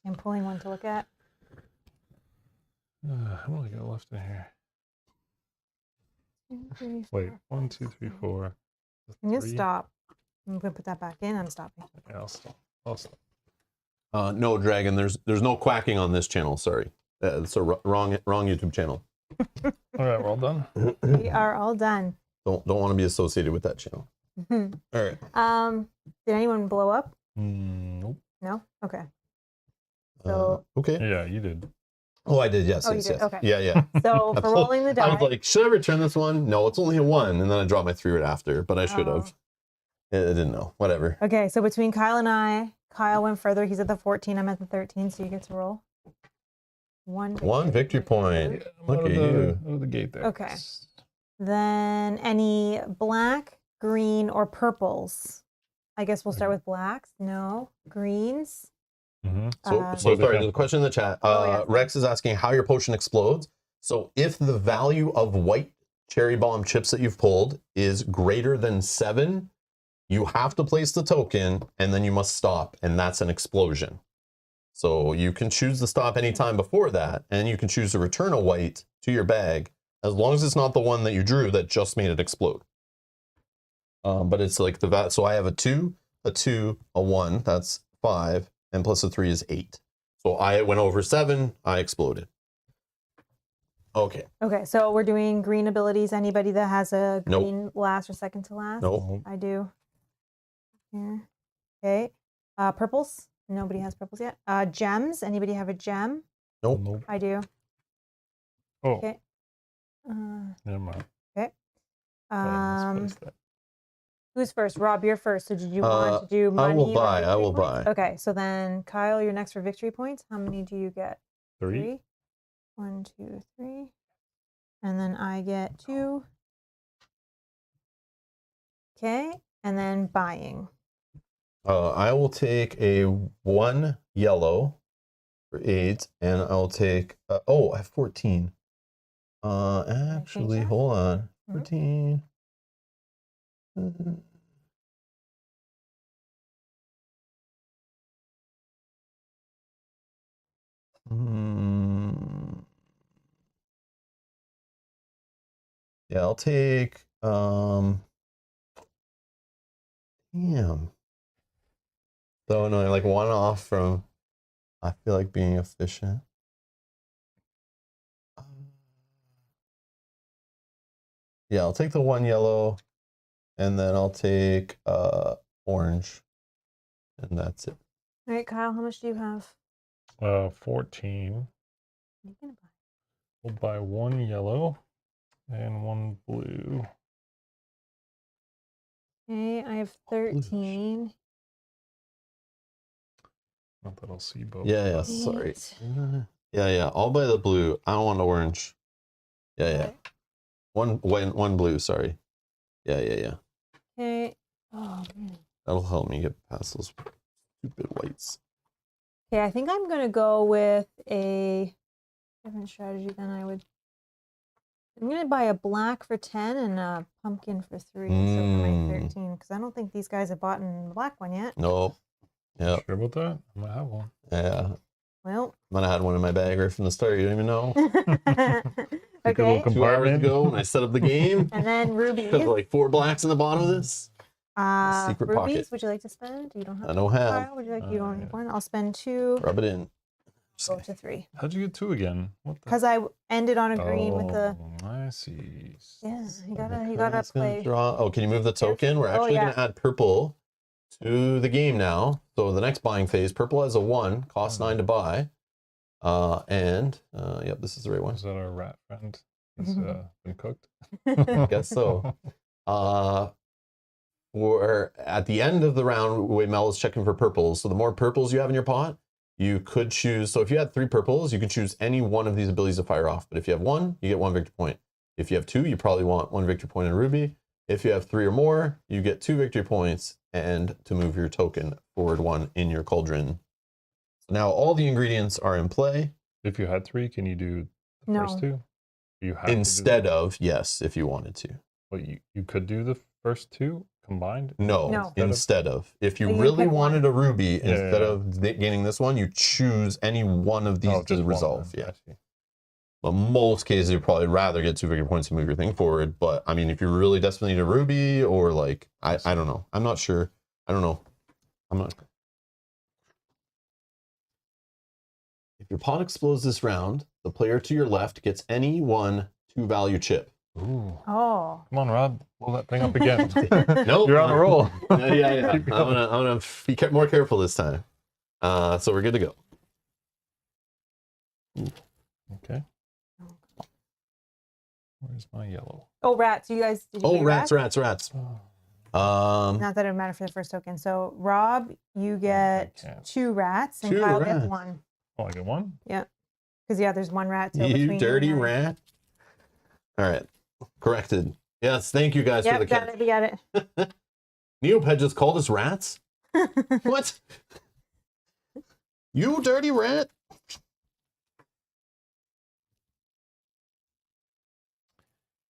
I'm pulling one to look at. How many got left in here? 2, 3, Wait, 4, 1, 5, 2, 3, 6, 4. Can you 3. stop? I'm gonna put that back in. I'm stopping. Yeah, I'll stop. I'll stop. No, Dragon, there's no quacking on this channel. Sorry. It's a wrong YouTube channel. All right, we're all done. We are all done. Don't want to be associated with that channel. All right. Did anyone blow up? Nope. No. Okay. So Okay. Yeah, you did. Oh, I did. Yes. Oh, you yes. did? Yes. Okay. Yeah. so for rolling the die. I was like, should I return this one? No, it's only a 1, and then I dropped my 3 right after. But I should have. I didn't know. Whatever. Okay, so between Kyle and I, Kyle went further. He's at the 14. I'm at the 13. So you get to roll. One victory point. Look at you. Out of the gate there. Okay. Then any black, green, or purples? I guess we'll start with blacks. No. Greens. Mm-hmm. So sorry, there's a question in the chat. Rex is asking how your potion explodes. So if the value of white cherry bomb chips that you've pulled is greater than 7, you have to place the token and then you must stop, and that's an explosion. So you can choose to stop anytime before that, and you can choose to return a white to your bag as long as it's not the one that you drew that just made it explode. But it's like so I have a 2, a 1, that's 5, and plus a 3 is 8. So I went over 7, I exploded. Okay. Okay, so we're doing green abilities. Anybody that has a Nope. green last or second to last? Nope. I do. Here. Okay. Purples? Nobody has purples yet. Gems? Anybody have a gem? Nope. I do. Oh. Okay. Never mind. Okay. I misplaced that. Who's first? Rob, you're first. So did you want to do money? I will or buy. victory I will points? buy. Okay, so then Kyle, you're next for victory points. How many do you get? 3. 1, 2, 3. And then I get 2. Okay, and then buying. I will take a 1 yellow for 8, and I'll take. I have 14. Actually, that? hold on. Mhm. 14. Yeah, I'll take. Damn. So annoying. Like 1 off from. I feel like being efficient. Yeah, I'll take the 1 yellow, and then I'll take orange, and that's it. All right, Kyle, how much do you have? 14. What are you gonna buy? We'll buy 1 yellow. And 1 blue. Okay, I have 13. Not that I'll see both. Yeah, sorry. Eight. Yeah. All by the blue. I don't want orange. Yeah. What? One blue, sorry. Yeah. Okay. Oh, man. That'll help me get past those stupid whites. Okay, I think I'm going to go with a different strategy than I would. I'm going to buy a black for 10 and a pumpkin for 3. So for my 13, because I don't think these guys have bought a black one yet. Nope. Yeah. Sure about that? I might have one. Yeah. Well. Might have had one in my bag right from the start. You don't even know. Okay. 2 hours ago when I set up the game. And then rubies. There's like 4 blacks in the bottom of this. Secret rubies, pocket. would you like to spend? You don't have. I don't have. Kyle, would you like? You don't have one. I'll spend 2. Rub it in. Go to 3. How'd you get 2 again? What the? Because I ended on a green with the. I see. Yeah, you gotta play. Draw. Oh, can you move the token? We're actually going to add purple to the game now. So the next buying phase, purple has a 1, costs 9 to buy. Yep, this is the right one. Is that our rat friend? He's been cooked. I guess so. We're at the end of the round, Mel is checking for purples. So the more purples you have in your pot, you could choose. So if you had 3 purples, you can choose any one of these abilities to fire off. But if you have 1, you get 1 victory point. If you have 2, you probably want 1 victory point in ruby. If you have 3 or more, you get 2 victory points and to move your token forward 1 in your cauldron. So now all the ingredients are in play. If you had 3, can you do the first 2? You have instead of, yes, if you wanted to. Well, you could do the first 2 combined? No. Instead of. If you really wanted a ruby, instead of gaining this one, you choose any one of these to resolve. Yeah. But most cases, you'd probably rather get 2 victory points to move your thing forward. But I mean, if you really desperately need a ruby or like, I don't know. I'm not sure. I don't know. I'm not. If your pot explodes this round, the player to your left gets any 1 2-value chip. Ooh. Oh. Come on, Rob. Blow that thing up again. Nope. You're on a roll. Yeah. I'm gonna be more careful this time. So we're good to go. Okay. Where's my yellow? Oh, rats. You guys. Did you Oh, get rats. Not that it would matter for the first token. So Rob, you get 2 rats, and 2 Kyle rats. gets 1. Oh, I get 1? Yeah. Because there's 1 rat. You dirty rat. All right. Corrected. Yes, thank you guys for the catch. We got it. Neopet just called us rats? What? You dirty rat?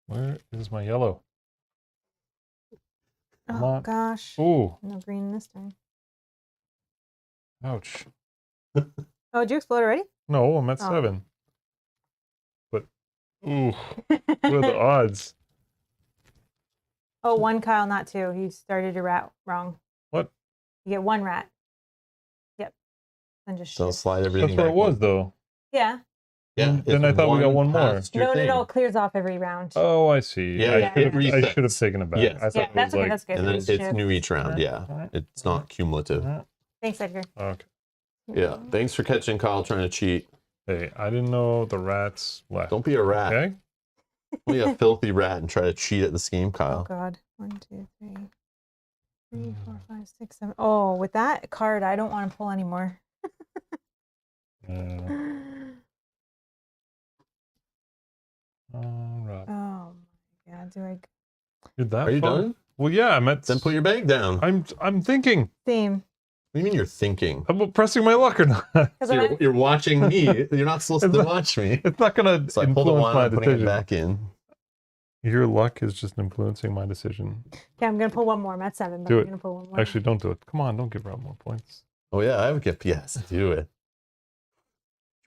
Where is my yellow? Come Oh on. gosh. Ooh. No green this time. Ouch. Oh, did you explode already? No, I'm at 7. But, ooh. What are the odds? Oh, 1 Kyle, not 2. You started your rat wrong. What? You get 1 rat. Yep. And just So shift. slide everything That's where back it was, one. though. Yeah. Yeah. Then I thought we got 1 more. No, it clears off every round. Oh, I see. Yeah, I it should have resets. taken it back. Yes. I thought Yeah, it was that's okay. like, That's good. And then Just it's shift. new each round. Yeah. Alright. It's not cumulative. Thanks, Edgar. Okay. Yeah. Thanks for catching Kyle trying to cheat. Hey, I didn't know the rats left. Don't be a rat. Okay. Don't be a filthy rat and try to cheat at this game, Oh Kyle. God. 1, 2, 3, 3, 4, 5, 6, 7. Oh, with that card, I don't want to pull anymore. All right. Oh my God. Do I You're that Are you far? done? Well, yeah, I'm at. Then put your bag down. What I'm thinking. theme? do you mean you're thinking? About pressing my luck or not. Because So you're watching me. You're not supposed to watch me. It's not gonna So I pulled the influence one my and putting it decision. back in. Your luck is just influencing my decision. Okay, I'm gonna pull 1 more. I'm at 7, but Do I'm it. gonna pull 1 more. Actually, don't do it. Come on, don't give Rob more points. Oh yeah, I would get yes. Do it.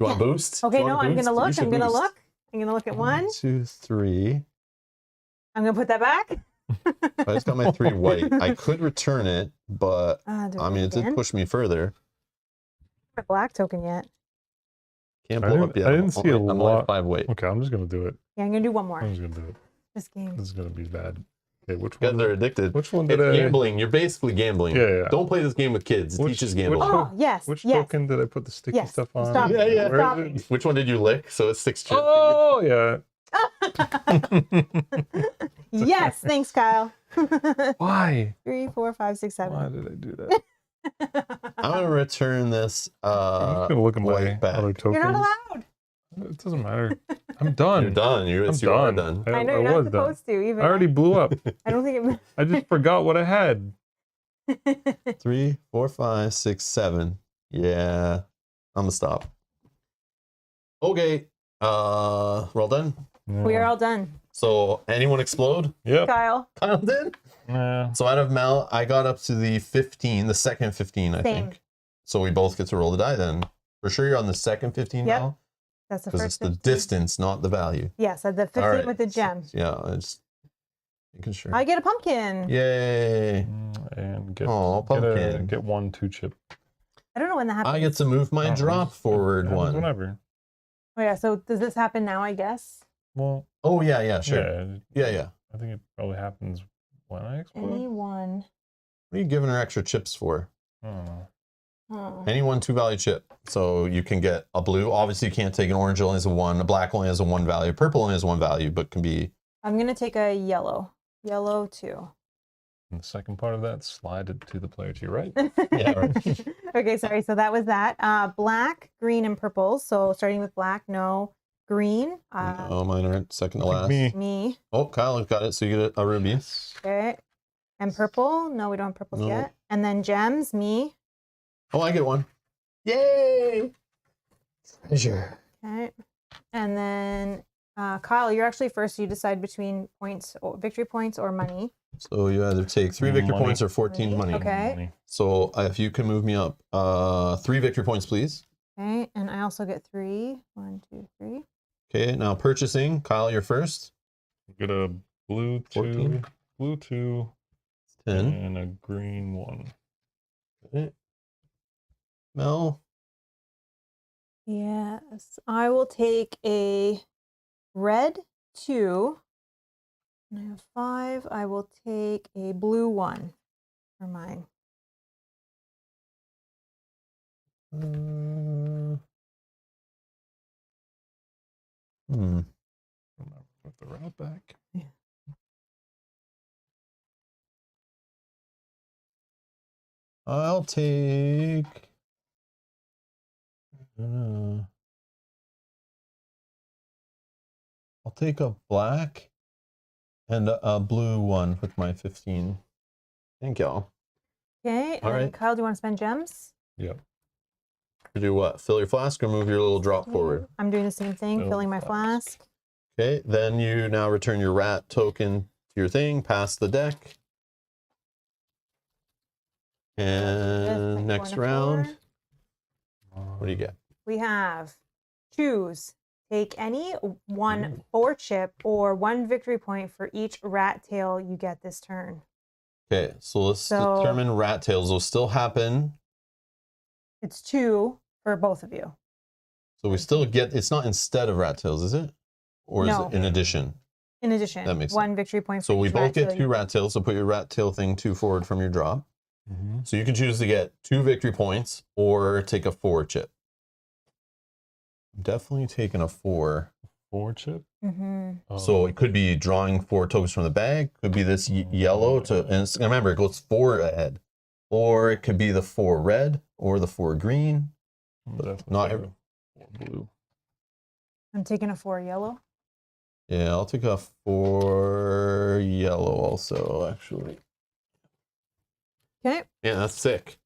You want a boost? Okay, Do you no, want a I'm boost? gonna You look. should I'm gonna boost. look. I'm gonna look at 1. 1, 2, 3. I'm gonna put that back. I just got my 3 white. I could return it, but Do I mean, it did again? push me further. A black token yet. Can't I blow didn't- up yet. I didn't see a I'm only lot. at 5 weight. Okay, I'm just gonna do it. Yeah, I'm gonna do 1 more. I'm just gonna do it. This game. This is gonna be bad. Okay, which You guys one? are addicted. Which one It's did I? gambling. You're basically gambling. Yeah. Don't play this game with kids. It Which- teaches which gambling. one? Oh yes, Which yes. token did I put the sticky Yes, stuff on? stop. Yeah. Where Stop. is it? Which one did you lick? So it's 6 chips. Oh yeah. Yes, thanks, Kyle. Why? 3, 4, 5, 6, 7. Why did I do that? I'm gonna return this I'm just gonna look at my white back. other tokens. You're not allowed. It doesn't matter. I'm done. You're done. I'm You are done. done. I know I you're not was done. supposed to. Even I already blew up. I don't think I just forgot what I had. it. 3, 4, 5, 6, 7. Yeah. I'm gonna stop. Okay. We're all done. We are all done. So anyone explode? Yep. Kyle. Kyle did. Yeah. So out of Mel, I got up to the 15, the second 15, I Same. think. So we both get to roll the die then. For sure you're on the second 15 Yep. now? That's the Because first. it's the 15. distance, not the value. Yes, the 15 All right. with the gem. Yeah, I just making sure. I get a pumpkin. Yay. And get Aw, pumpkin. get 1 2-chip. I don't know when that happens. I get to move my drop forward Happens one. Whenever. Oh yeah. So does this happen now? I guess. Well. Oh yeah, sure. Yeah. I think it probably happens when I explode. Anyone. What are you giving her extra chips for? I don't know. Oh. Any 1 2 value chip. So you can get a blue. Obviously you can't take an orange, only has a 1. A black only has a 1 value. Purple only has 1 value, but can be. I'm gonna take a yellow. Yellow 2. And the second part of that, slide it to the player to your right. Yeah, right. Okay, sorry. So that was that. Black, green, and purple. So starting with black, no. Green. Oh, mine are second to Look at last. me. Me. Oh, Kyle got it. So you get a ruby. Okay. And purple. No, we don't have purples No. yet. And then gems. Me. Oh, I get 1. Yay! Treasure. Okay. And then Kyle, you're actually first. You decide between points, or victory points, or money. So you either take 3 victory Money. points or 14 money. Okay. Money. So if you can move me up, 3 victory points, please. Okay. And I also get 3. 1, 2, 3. Okay, now purchasing. Kyle, you're first. Get a blue 14. 2, blue 2, 10. and a green 1. Okay. Mel. Yes. I will take a red 2. And I have 5. I will take a blue 1 for mine. Remember, put the route back. I'll take. I'll take a black and a blue 1 with my 15. Thank y'all. Okay. And All then right. Kyle, do you want to spend gems? Yep. To do what? Fill your flask or move your little drop forward? I'm doing the same thing, Fill filling my flask. flask. Okay, then you now return your rat token to your thing, pass the deck. And next round, what do you get? We have choose. Take any 1 4 chip or 1 victory point for each rat tail you get this turn. Okay, so let's So- determine rat tails will still happen. It's 2 for both of you. So we still get, it's not instead of rat tails, is it? Or is No. it in addition? In addition, That makes 1 victory point for So we each both rat get tail 2 you- rat tails, so put your rat tail thing 2 forward from your drop. Mm-hmm. So you can choose to get 2 victory points or take a 4 chip. I'm definitely taking a 4. 4 chip. Mhm. Oh. So it could be drawing 4 tokens from the bag, could be this yellow to, and remember it goes 4 ahead. Or it could be the 4 red or the 4 green. Definitely not take every- a 4 blue. I'm taking a 4 yellow. Yeah, I'll take a 4 yellow also, actually. Okay. Yeah, that's sick.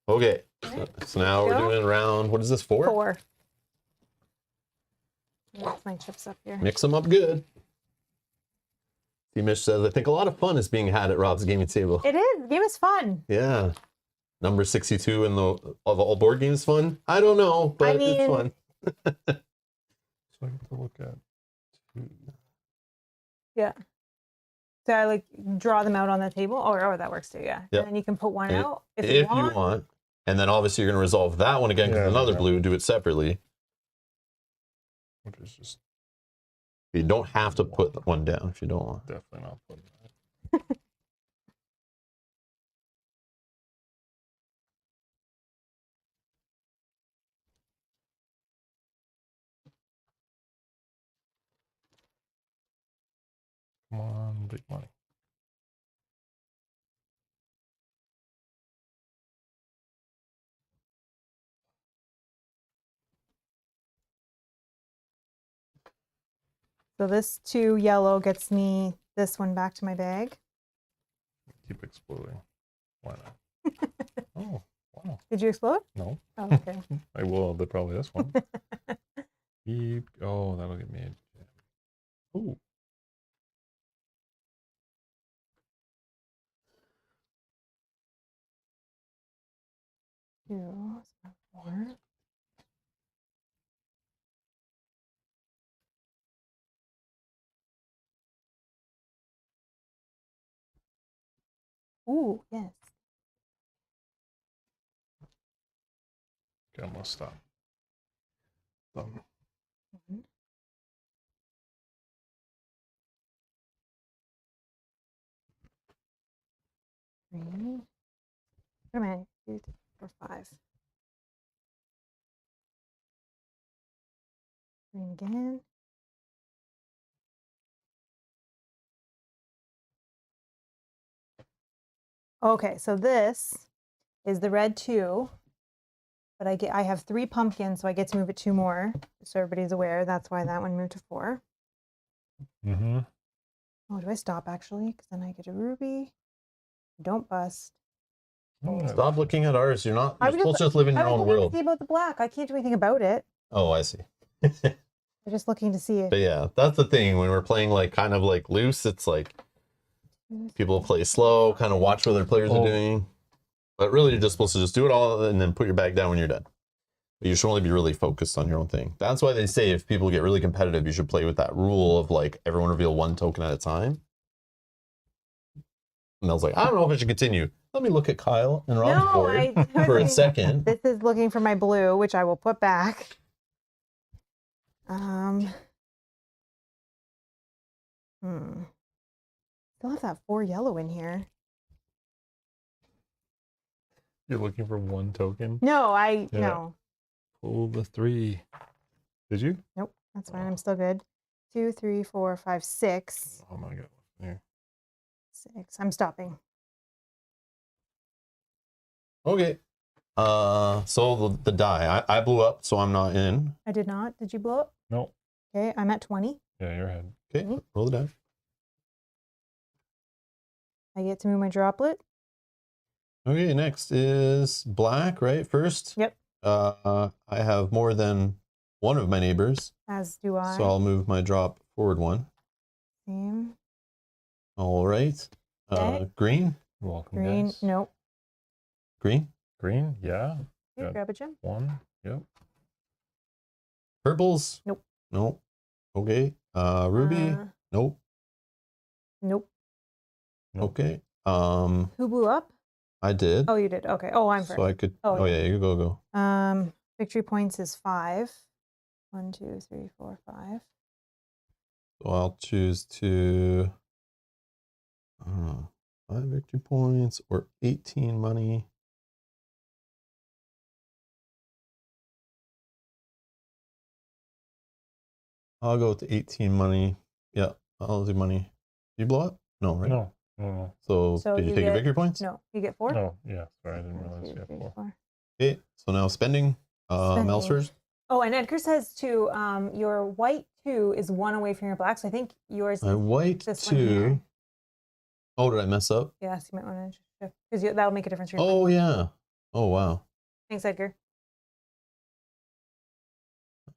Okay, so now we're Go. doing round, what is this, 4? 4. Mix my chips up here. Mix them up good. T-Mish says, I think a lot of fun is being had at Rob's gaming table. It is. The game is fun. Yeah. Number 62 in the of all board games fun? I don't know, but mean- it's fun. So I get to look at 2. Yeah. So I like draw them out on the table. Or that works too, yeah. Yep. And then you can put one And out if If you want. And then obviously you're going to resolve that one again because Yeah, another yeah. blue, do it separately. Which is just You don't have to put one down if you don't want. definitely not putting that. on big money. So this 2 yellow gets me this one back to my bag. Keep exploding. Why not? Oh, wow. Did you explode? No. Oh, okay. I will, but probably this one. Keep. Oh, that'll get me. Ooh. Two, so 4. Ooh, yes. Okay, I'm gonna stop. 1, 3. What am I? 2, 3, 4, 5. Green again. Okay, so this is the red 2, but I have 3 pumpkins, so I get to move it 2 more. So everybody's aware. That's why that one moved to 4. Mm-hmm. Oh, do I stop actually? Because then I get a ruby. Don't bust. Stop looking at ours. You're not. I You're was supposed to just live in I your was own looking to world. see about the black. I can't do anything about it. Oh, I see. I'm just looking to see if But yeah, that's the thing. When we're playing like kind of like loose, it's like people play slow, kind of watch what their players are doing. But really, you're just supposed to just do it all and then put your bag down when you're done. But you should only be really focused on your own thing. That's why they say if people get really competitive, you should play with that rule of like everyone reveal 1 token at a time. And Mel's like, I don't know if I should continue. Let me look at Kyle and Rob's No, board I for a mean, second. this is looking for my blue, which I will put back. Still have that 4 yellow in here. You're looking for 1 token? No, Yeah. no. Pull the 3. Did you? Nope, that's fine. I'm still good. 2, 3, 4, 5, 6. Oh my god. Here. 6. I'm stopping. Okay. So the die. I blew up, so I'm not in. I did not. Did you blow up? No. Okay, I'm at 20. Yeah, you're ahead. Okay, roll the die. I get to move my droplet. Okay, next is black, right? First. Yep. I have more than one of my neighbors. As do I. So I'll move my drop forward 1. Same. All right. Okay. Green. You're welcome, Green. guys. Nope. Green. Green? Yeah. Here, Good. grab a gem. 1. Yep. Purples. Nope. Nope. Okay. Ruby. Nope. Nope. Nope. Okay. Who blew up? I did. Oh, you did. Okay. Oh, I'm first. So I could. Oh, Oh yeah, you go. Victory points is 5. 1, 2, 3, 4, 5. So I'll choose to 5 victory points or 18 money. I'll go with the 18 money. Yeah, I'll do money. You blow up? No, right? No. No. So did you take your victory points? No, you get 4. No. Yeah. Sorry, I didn't 1, realize 2, you had 3, 4. 4. Okay, so now spending. Mel's Spending. first. Oh, and Edgar says too, your white 2 is 1 away from your black, so I think yours My is white this one here. 2. Oh, did I mess up? Yes, you might want to shift, because that'll make a difference for your Oh, yeah. Oh, wow. Thanks, Edgar.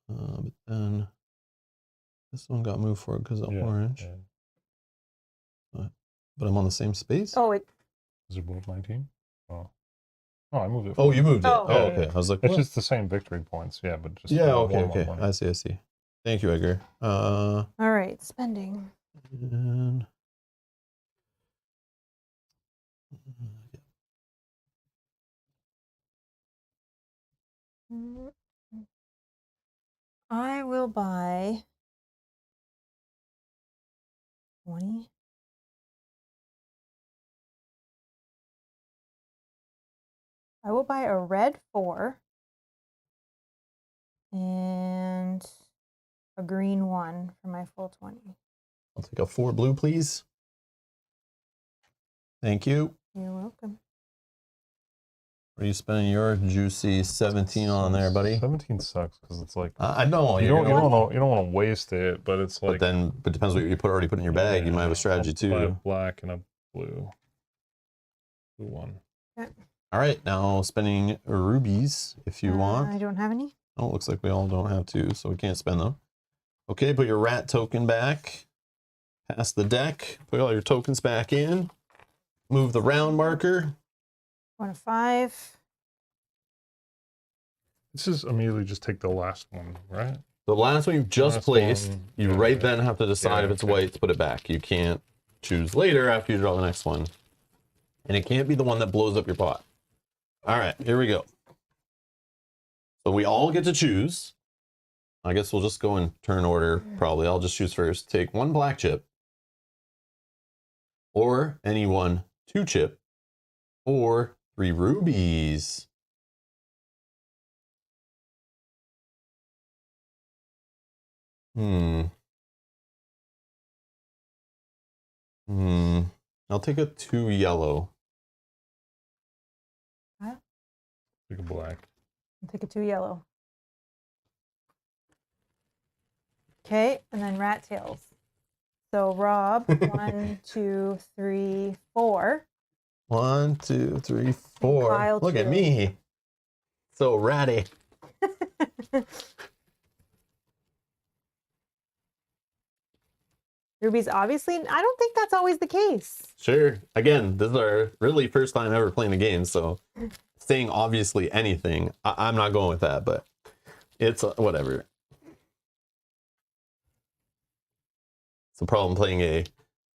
But then this one got moved forward because of orange. Yeah. But I'm on the same space? Oh, Is it both 19? Oh. Oh, I moved it. Oh, you moved it. Oh, Oh, yeah, okay. yeah. I was like, It's what? just the same victory points. Yeah, but just Yeah, one okay. more money. I see. Thank you, Edgar. All right, spending. And I will buy 20. I will buy a red 4 and a green 1 for my full 20. I'll take a 4 blue, please. Thank you. You're welcome. Are you spending your juicy 17 on there, buddy? 17 sucks because it's like I know. you you're don't gonna- want to waste it, but it's like. But it depends what you already put in your bag. You might have a strategy I'll buy a too. black and a blue. Blue one. Okay. All right, now spending rubies if you want. I don't have any. Oh, looks like we all don't have to, so we can't spend them. Okay, put your rat token back. Pass the deck. Put all your tokens back in. Move the round marker. 1 of 5. This is immediately just take the last one, right? The last one you just Last placed, one, you yeah, right yeah. then have to decide Yeah, if it's okay. white to put it back. You can't choose later after you draw the next one. And it can't be the one that blows up your pot. All right, here we go. So we all get to choose. I guess we'll just go in turn order, probably. I'll just choose first. Take 1 black chip. Or any 1 2 chip. Or 3 rubies. I'll take a 2 yellow. Take a black. I'll take a 2 yellow. Okay, and then rat tails. So Rob, 1, 2, 3, 4. 1 2 3 4. Kyle, Look at 2. me. So ratty. Rubies, obviously, I don't think that's always the case. Sure. Again, this is our really first time ever playing a game, so saying obviously anything, I'm not going with that, but it's whatever. It's a problem playing a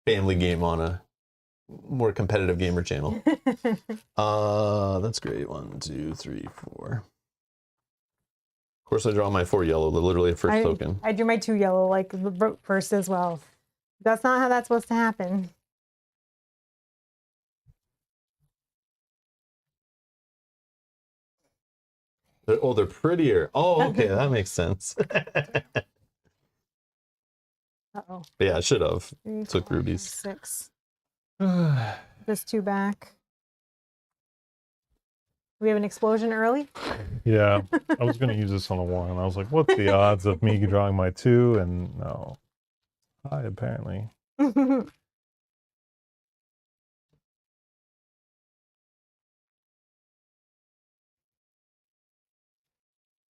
family game on a more competitive gamer channel. That's great. 1 2 3 4. Of course, I draw my 4 yellow, literally a first token. I drew my 2 yellow like first as well. That's not how that's supposed to happen. They're prettier. Oh, okay, that makes sense. Uh-oh. Yeah, I should have. 3, Took 4, rubies. 6. This 2 back. We have an explosion early. Yeah, I was going to use this on a 1. I was like, what's the odds of me drawing my 2? And no. High, apparently.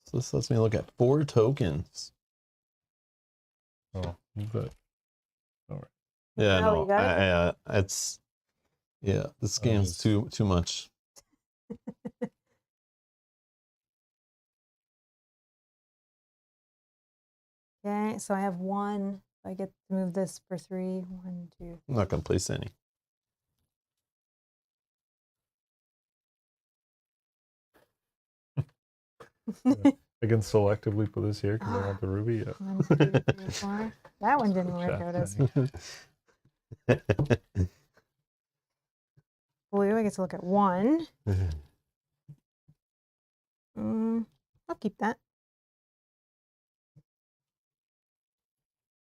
So this lets me look at 4 tokens. Oh, but all right. Yeah, Oh, no, you got it's this game's too much. Okay, so I have 1. I get to move this for 3. 1, 2. I'm not gonna place any. I can selectively put this here because I want the ruby. Yeah. 1, 2, 3, 4. That one didn't work out as blue. I get to look at 1. I'll keep that.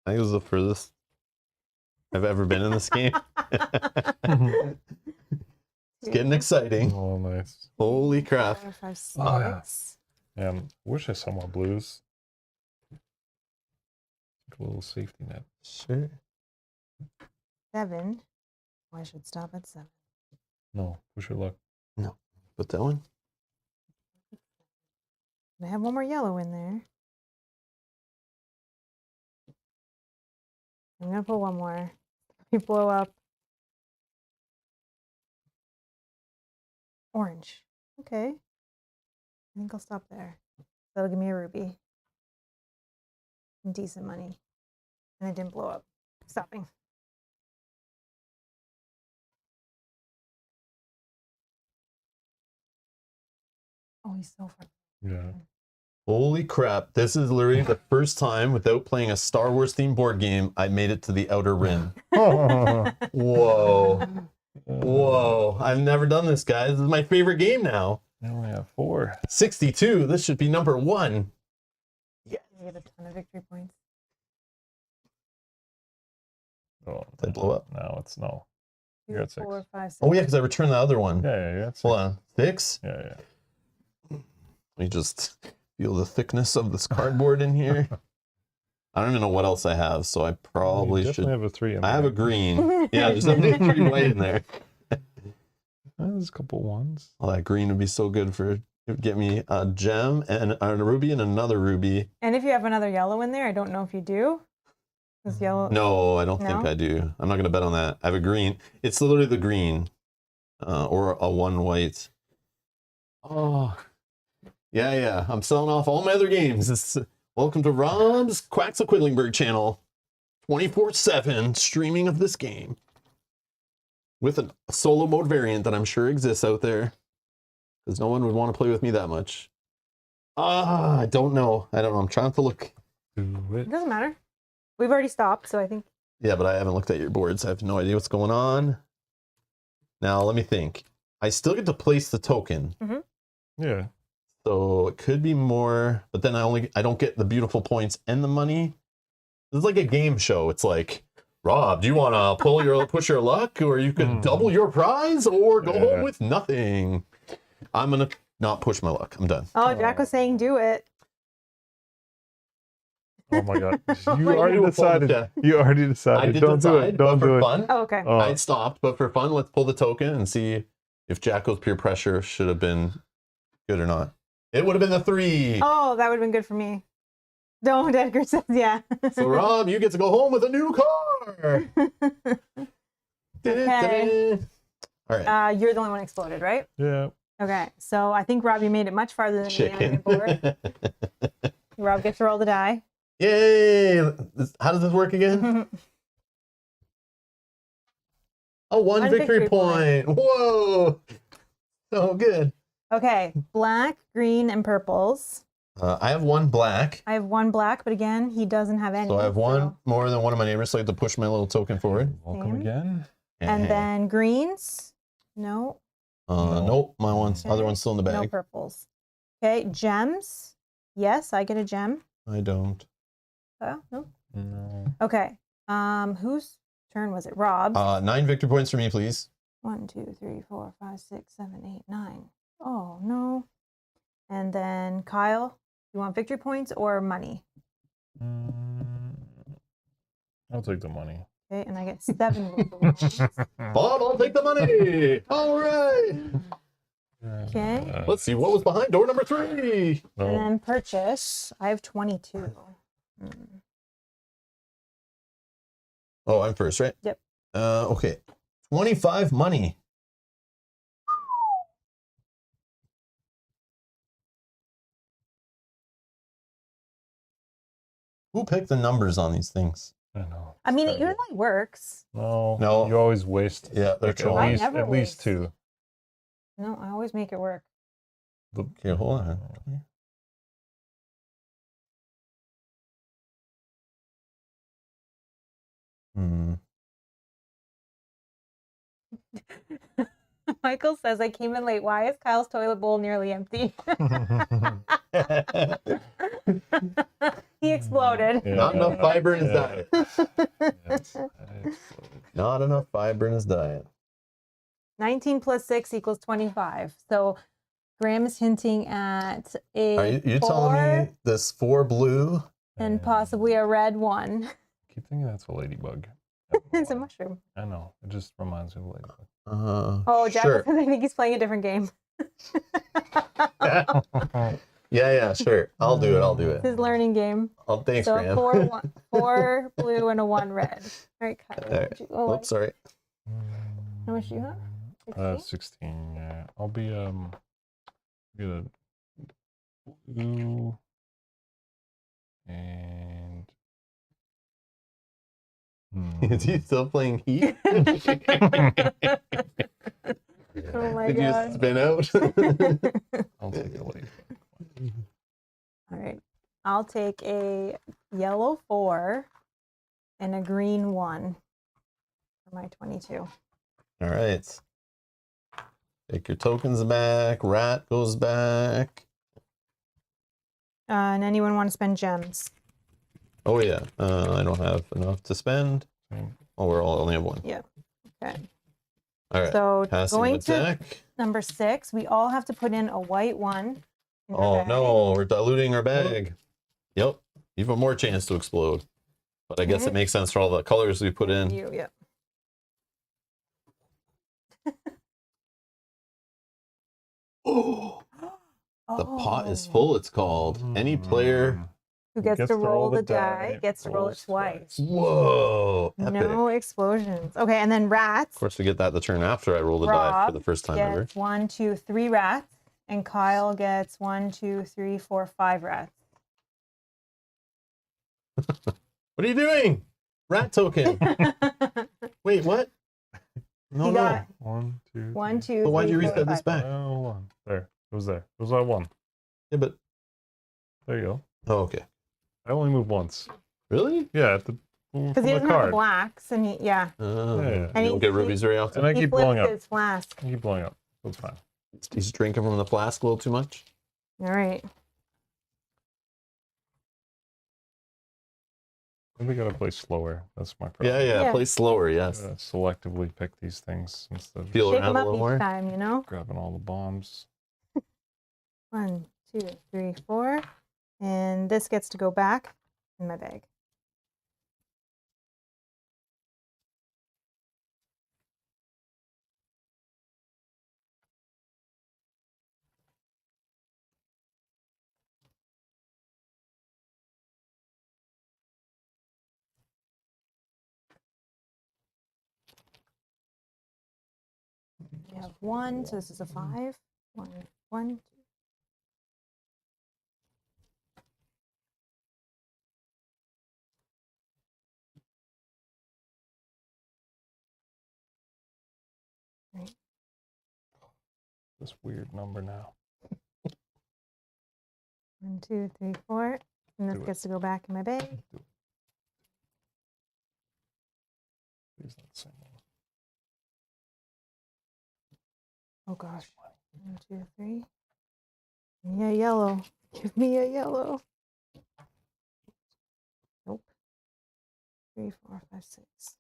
I think it was the furthest I've ever been in this game. It's getting exciting. Oh, nice. Holy crap. 4, 5, 6. Oh, yeah. I wish I saw more blues. Like a little safety net. Sure. 7. Oh, I should stop at 7. No, push your luck. Put that one. I have 1 more yellow in there. I'm gonna put 1 more. We blow up. Orange. Okay. I think I'll stop there. That'll give me a ruby. And decent money. And it didn't blow up. Stopping. Oh, he's so far. Yeah. Holy crap. This is literally the first time without playing a Star Wars themed board game I made it to the Outer Rim. Whoa. Whoa. I've never done this, guys. This is my favorite game now. I only have 4. 62. This should be number 1. You get a ton of victory points. Oh, Did I blow up? No, it's no. You're at 6. 4, 5, 6. Oh yeah, because I returned the other one. Yeah, you're at 6. Hold on. 6? Yeah. Let me just feel the thickness of this cardboard in here. I don't even know what else I have, so I probably you should. definitely have a 3 in I there. have a green. Yeah, there's definitely 3 white in there. There's a couple ones. Oh, that green would be so good for it would get me a gem and a ruby and another ruby. And if you have another yellow in there, I don't know if you do. This yellow. No, I don't think No? I do. I'm not going to bet on that. I have a green. It's literally the green or a 1 white. Oh, yeah. I'm selling off all my other games. Welcome to Rob's Quacks of Quedlinburg channel. 24/7 streaming of this game. With a solo mode variant that I'm sure exists out there. Because no one would want to play with me that much. I don't know. I'm trying to look. Do It it. doesn't matter. We've already stopped, so I think. Yeah, but I haven't looked at your boards. I have no idea what's going on. Now, let me think. I still get to place the token. Yeah. So it could be more, but then I don't get the beautiful points and the money. This is like a game show. It's like, Rob, do you want to push your luck, or you could double your prize, or go home with nothing? I'm gonna not push my luck. I'm done. Oh, Jack was saying do it. Oh my god. Oh You my already God. decided. You already decided. I did Don't do decide, it. Don't but do for it. fun, Oh, okay. Oh, I stopped. But for fun, let's pull the token and see if Jacko's peer pressure should have been good or not. It would have been the 3. Oh, that would have been good for me. Don't, Edgar says, yeah. So Rob, you get to go home with a new car. Okay. All right. You're the only one exploded, right? yeah. Okay, so I think Rob, you made it much farther than me on your Chicken. board. Rob gets to roll the die. Yay! How does this work again? Oh, one One victory victory point. point. Whoa! So good. Okay, black, green, and purples. I have 1 black. I have 1 black, but again, he doesn't have any. So I have 1 more than one of my neighbors, so I have to push my little token forward. Welcome Same. again. And then greens. No, Nope, my Okay. other one's still in the no bag. purples. Okay, gems. Yes, I get a gem. I don't. Oh, no. No. Okay. Whose turn was it? Rob's. 9 victory points for me, please. 1, 2, 3, 4, 5, 6, 7, 8, 9. Oh no. And then Kyle, you want victory points or money? I'll take the money. Okay, and I get 7 victory points. Bob, I'll take the money. All right. Okay. Let's see what was behind door number 3. No. And then purchase, I have 22. Oh, I'm first, right? Yep. Okay. 25 money. Who picked the numbers on these things? I know. I mean, it It's terrible. usually works. No. No. You always waste. Yeah, they're Like, trolling. I never at least waste. 2. No, I always make it work. Okay, hold on. Michael says, I came in late. Why is Kyle's toilet bowl nearly empty? He exploded. Yeah. Not enough fiber in his Yeah. diet. Yes. Not enough fiber in his diet. 19 plus 6 equals 25. So Graham is hinting at a Are you 4 telling me this 4 blue? and possibly a red 1. I keep thinking that's a ladybug. It's a mushroom. I know. It just reminds me of a ladybug. Oh, Jack sure. says I think he's playing a different game. Yeah, sure. I'll do it. It's his learning game. Oh, thanks, So Graham. 4 blue and a 1 red. All right, Kyle. All right. Oh, Oops, sorry. how much do you have? 16? 16. Yeah. I'll be get a blue and Is he still playing Heat? Oh my Did you god. spin out? I'll take it away. All right. I'll take a yellow 4 and a green 1 for my 22. All right. Take your tokens back. Rat goes back. And anyone want to spend gems? Oh, yeah. I don't have enough to spend. Same. Oh, we're all only have 1. Yeah. Okay. All right. So Passing going the to deck. number 6, we all have to put in a white one. in our Oh bag. no, we're diluting our bag. Yep. Even more chance to explode. But I guess it Okay. makes sense for all the colors we put in. Yep. Oh, the pot is Oh. full, it's called. Any player. Who gets to roll the die gets to roll it twice. Whoa. Epic. No explosions. Okay, and then rats. Of course, we get that the turn after I roll the die for the first time ever. Gets 1, 2, 3 rats, and Kyle gets 1, 2, 3, 4, 5 rats. What are you doing? Rat token. Wait, what? No, You no. got 1, 2. 1, 2, But why'd 3, you 4, reset this 5. back? Hold on. There. It was there. It was that one. Yeah, but. There you go. Oh, okay. I only moved once. Really? Yeah, at the Because he doesn't have the blacks, and he, yeah. Oh, Yeah. And you don't get rubies very often. And I He keep blowing flipped up. his flask. I keep blowing up. That's fine. He's drinking from the flask a little too much. All right. We gotta play slower. That's my problem. Yeah. Play slower, yes. Selectively pick these things instead of Feel Shake around them a up little each more. time, you know? grabbing all the bombs. 1, 2, 3, 4. And this gets to go back in my bag. We have 1, so this is a 5. 1, 1, 2. This weird number now. 1, 2, 3, 4. And this Do it. gets to go back in my bag. Please not the same one. Oh gosh. 1, 2, 3. Give me a yellow. Give me a yellow. Nope. 3, 4, 5, 6.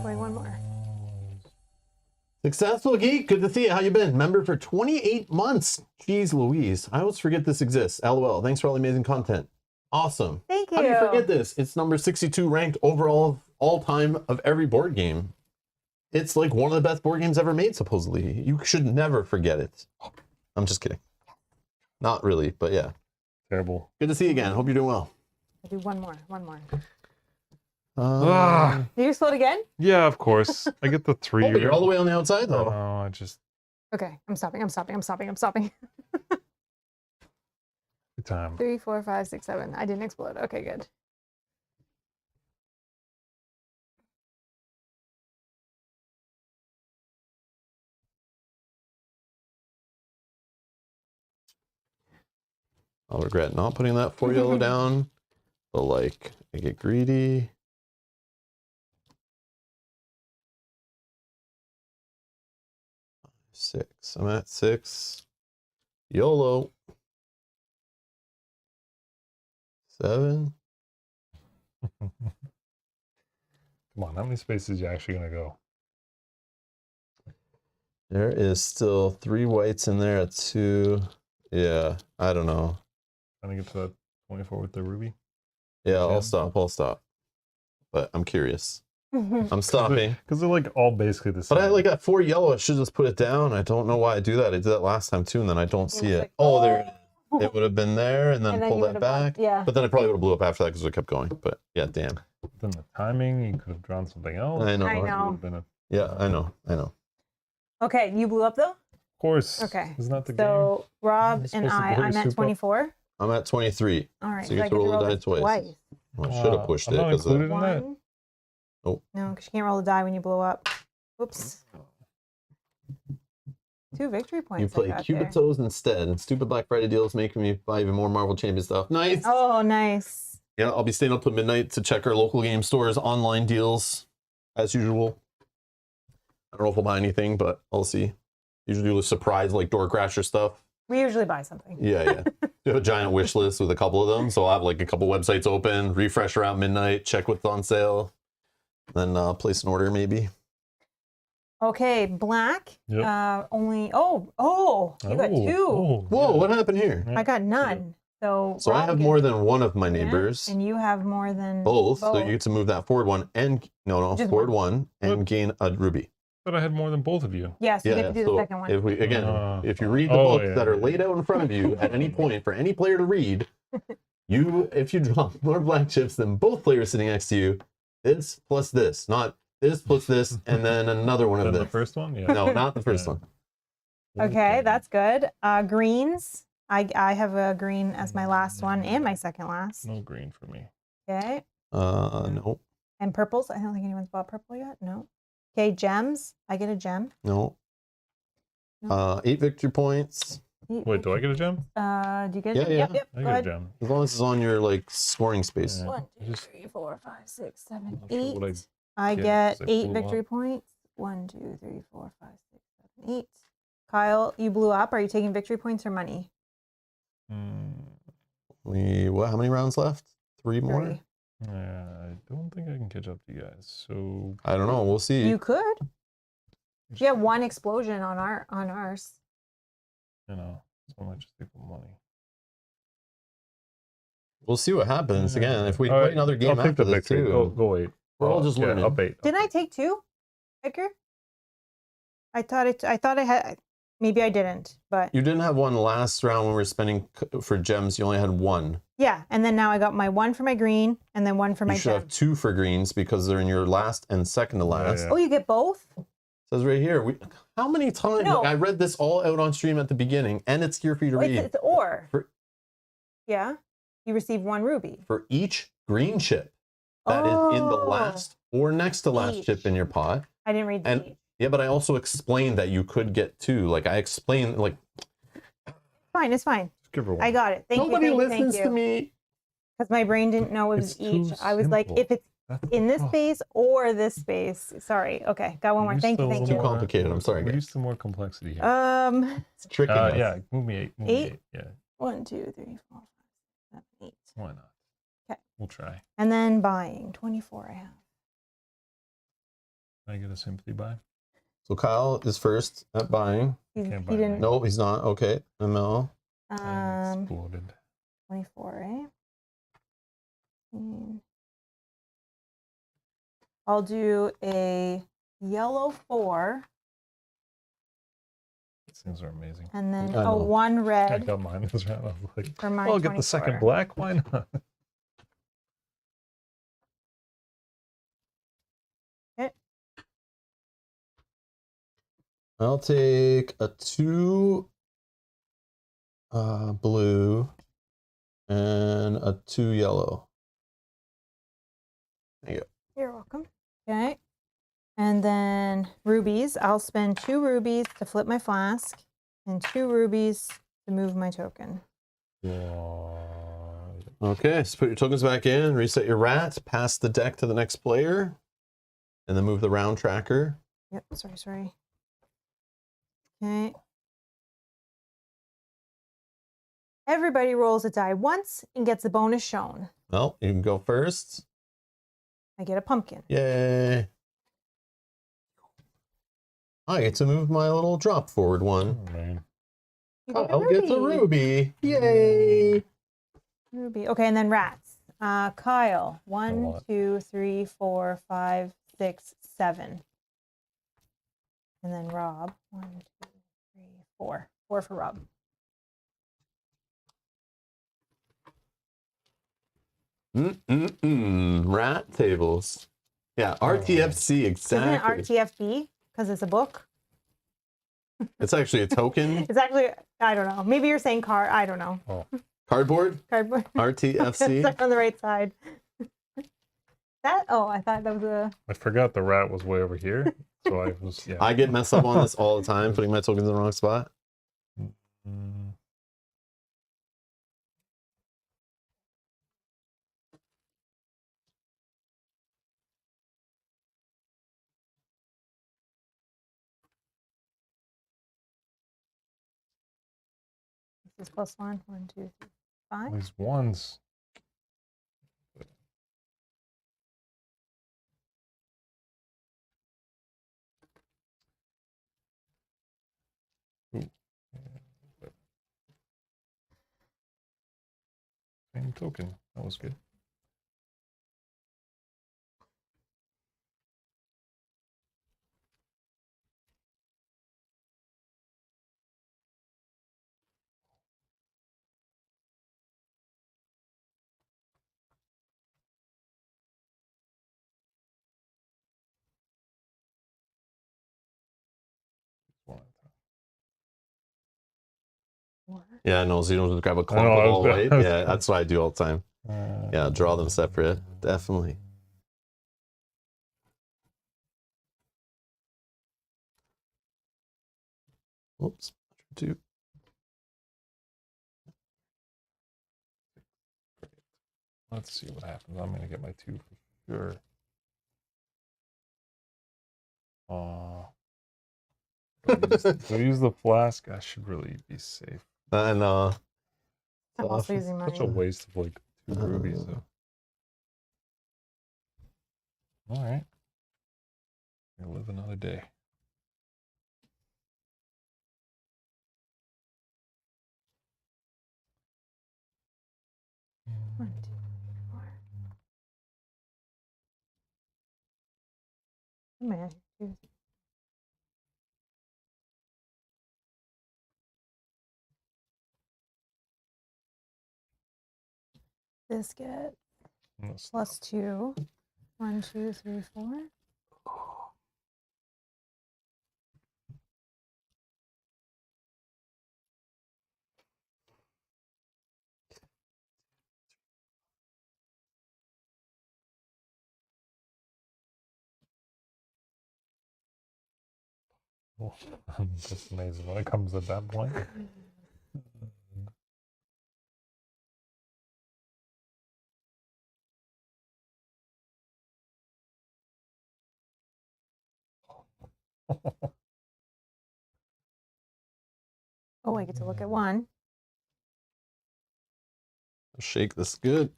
Wait, one more. Successful Geek, good to see you. How you been? Member for 28 months. Jeez Louise. I always forget this exists. LOL. Thanks for all the amazing content. Awesome. Thank you. How do you forget this? It's number 62 ranked overall all time of every board game. It's like one of the best board games ever made, supposedly. You should never forget it. I'm just kidding. Not really, but yeah. Terrible. Good to see you again. Hope you're doing well. I'll do one more. One more. Ah, Did you explode again? yeah, of course. I get the 3. Oh, but you're all the way on the outside, though. No, I just Okay, I'm stopping. I'm stopping. I'm stopping. I'm stopping. good time. 3, 4, 5, 6, 7. I didn't explode. Okay, good. I'll regret not putting that 4 yellow down. But like, I get greedy. Six. I'm at 6. YOLO. 7. Come on, how many spaces you actually gonna go? There is still 3 whites in there at 2. Yeah, I don't know. Trying to get to that 24 with the ruby. Yeah, I'll Yeah. stop. I'll stop. But I'm curious. I'm stopping. Because they're like all basically the same. But I like got 4 yellow. I should just put it down. I don't know why I do that. I did that last time too, and then I don't see it. like, Oh, there it is. It would have been there, and then And then pull you that would've back. Yeah. But then I probably would have blew up after that because it kept going. But yeah, damn. Then the timing, you could have drawn something else. I know. I It would know. have been Yeah, I know. I know. Okay, you blew up though? of course. Okay. Isn't that the game? So Rob You're and supposed to I'm blow at your soup up? 24. I'm at 23. All right. So you I get to roll the die this twice. Well, I should have pushed I'm it not because included in that. One. Nope. No, because you can't roll the die when you blow up. Oops. 2 victory points. you I play got Cupid there. Toes instead. And stupid Black Friday deals making me buy even more Marvel Champion stuff. Nice. Oh, nice. Yeah, I'll be staying up till midnight to check our local game stores online deals as usual. I don't know if I'll buy anything, but I'll see. Usually do a surprise like door crasher stuff. We usually buy something. Yeah. We have a giant wish list with a couple of them, so I'll have like a couple websites open, refresh around midnight, check what's on sale, then place an order maybe. Okay, black. Yep. Only. Oh, you got two. Whoa, yeah. what happened here? I got none. So I Rob have gets more than one of my yeah, neighbors. and you have more than Both. So you get to move that forward one and Just forward one and gain a ruby. But I had more than both of you. Yes, you get to do the so second one. if you read the books that are laid out in front of you at any point for any player to read, if you drop more black chips than both players sitting next to you, this plus this, not this plus this, and then another one of this. The first one? Yeah. No, not the first one. Okay, that's good. Greens. I have a green as my last one and my second last. No green for me. Okay. No. And purples. I don't think anyone's bought purple yet. No. Okay, gems. I get a gem. No. No. 8 victory points. Wait, do I get a gem? Do you get a gem? Yeah. Yep. I Go get a ahead. gem. As long as it's on your like scoring space. Yeah. 1, 2, Just- 3, 4, 5, 6, 7, not sure 8. what I get, get 'cause I 8 blew victory up. points. 1, 2, 3, 4, 5, 6, 7, 8. Kyle, you blew up. Are you taking victory points or money? How many rounds left? 3 more? 3. I don't think I can catch up to you guys. So I don't know. We'll see. You could. You have 1 explosion on ours. so I might just take the money. We'll see what happens. Yeah. Again, if we All play right, another game I'll take after the this victory. too, Go 8. we're all just learning. Up 8. Didn't I take 2, Edgar? I thought I had. Maybe I didn't, but You didn't have one last round when we were spending for gems. You only had 1. yeah. And then now I got my 1 for my green, and then 1 for You my should gem. have 2 for greens because they're in your last and second to last. yeah. Oh, you get both? Says right here. How many times? No. I read this all out on stream at the beginning, and it's here for you to Oh, read. it's or. For- Yeah. You receive 1 ruby. For each green chip that is in the last or next to last Each. chip in your pot. I didn't read the And- each. Yeah, but I also explained that you could get 2. Like I explained, like Fine, it's fine. Just give her one. I got it. Thank nobody you. listens to me. Because my brain didn't know it was It's too each. I was like, simple. if it's That's in this oh, space or this space. Sorry. Okay, got one more. we're Thank you. used to a Thank little you. Too complicated, I'm sorry, We're guys. used to more complexity here. It's tricking us. Yeah, move me 8. Move me 8? 8. Yeah, 1, 2, 3, 4, 5, 7, 8. why not? 'Kay. We'll try. And then buying 24. I have. Can I get a sympathy buy? So Kyle is first at buying. He Can't buy didn't. No, he's not. Okay, ML. I exploded. 24. I'll do a yellow 4, These things are amazing. and then I know. 1 I red got mine this round. I was like, for my. oh, I'll get the second 24. black. Why not? I'll take a 2 blue and a 2 yellow. There you go. You're welcome. Okay. And then rubies. I'll spend 2 rubies to flip my flask and 2 rubies to move my token. Okay, so put your tokens back in, reset your rat, pass the deck to the next player, and then move the round tracker. Yep. Sorry. Okay. Everybody rolls a die once and gets a bonus shown. Well, you can go first. I get a pumpkin. Yay. I get to move my little drop forward one. Oh, man. You get a Kyle gets a ruby. Yay. Ruby. Okay, and then rats. Kyle. 1, lot. 2, 3, 4, 5, 6, 7. And then Rob. 1, 2, 3, 4. 4 for Rob. Rat tables. Yeah, RTFC, Isn't it exactly. RTFB? Because it's a book? It's actually a token. It's actually, I don't know. Maybe you're saying car. I don't know. Cardboard. Cardboard. RTFC. Stuck on the right side. I thought that was a. I forgot the rat was way over here. So I was, yeah. I get messed up on this all the time, putting my tokens in the wrong spot. Mm, This +1. 1, 2, 3, 5. These ones. Ooh. Same token. That was good. One at a time. Yeah, no, so you don't just grab a I clump know, of I all was- white. I was Yeah, gonna- that's what I do all the time. Yeah, draw them separate. Definitely. Oops. 2. Let's see what happens. I'm gonna get my 2 for sure. Do I use the flask? I should really be safe. And I'm also tough. using Such a mine. waste of like 2 rubies. Though. All right, gonna live another day. One, 2, 4. Oh, man. 2, this get Let's- +2. 1, 2, 3, 4. Oh, that's amazing when it comes at that point. Oh, I get to look at 1. shake this good.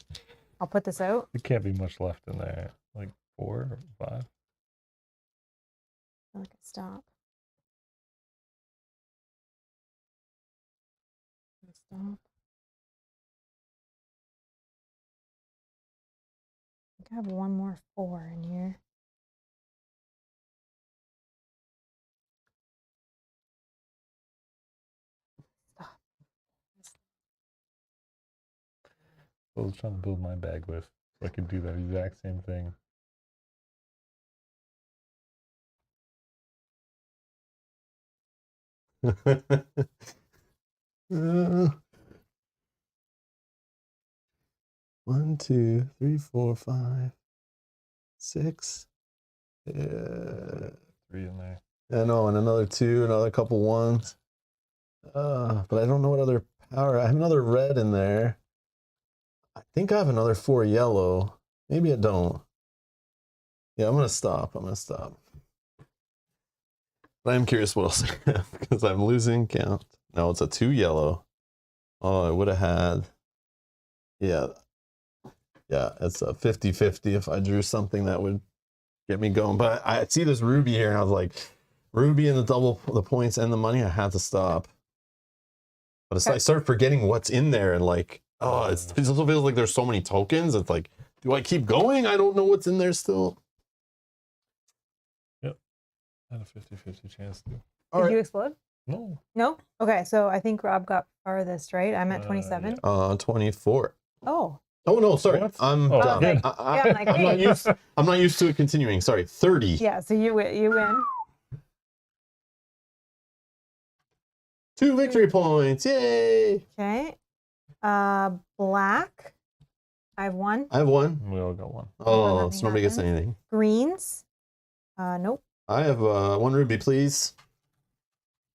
I'll put this out. There can't be much left in there. Like 4 or 5. I feel like I stop. Stop. I think I have 1 more 4 in here. Stop. I was trying to build my bag with, so I could do that exact same thing. Uh, 1, 2, 3, 4, 5, 6. Yeah. 3 in there. I know, and another 2, another couple 1s. But I don't know what other power. I have another red in there. I think I have another 4 yellow. Maybe I don't. Yeah, I'm gonna stop. But I'm curious what else I have because I'm losing count. No, it's a 2 yellow. Oh, I would have had. Yeah, it's a 50-50 if I drew something that would get me going. But I see this ruby here, and I was like, ruby and the points and the money. I had to stop. But it's like, I start forgetting what's in there, and like, oh, it also feels like there's so many tokens. It's like, do I keep going? I don't know what's in there still. I had a 50-50 chance to. Did you explode? No. No? Okay, so I think Rob got farthest, right? I'm at 27. 24. Oh. Oh no, sorry. What? I'm Oh, done. good. I'm Yeah, I'm like, not used to it continuing. Sorry, 30. Yeah, so you win. 2 victory points. Yay! Okay. Black. I have 1. I have 1. We all got 1. Oh, nothing so nobody gets happens. anything. Greens. Nope. I have 1 ruby, please.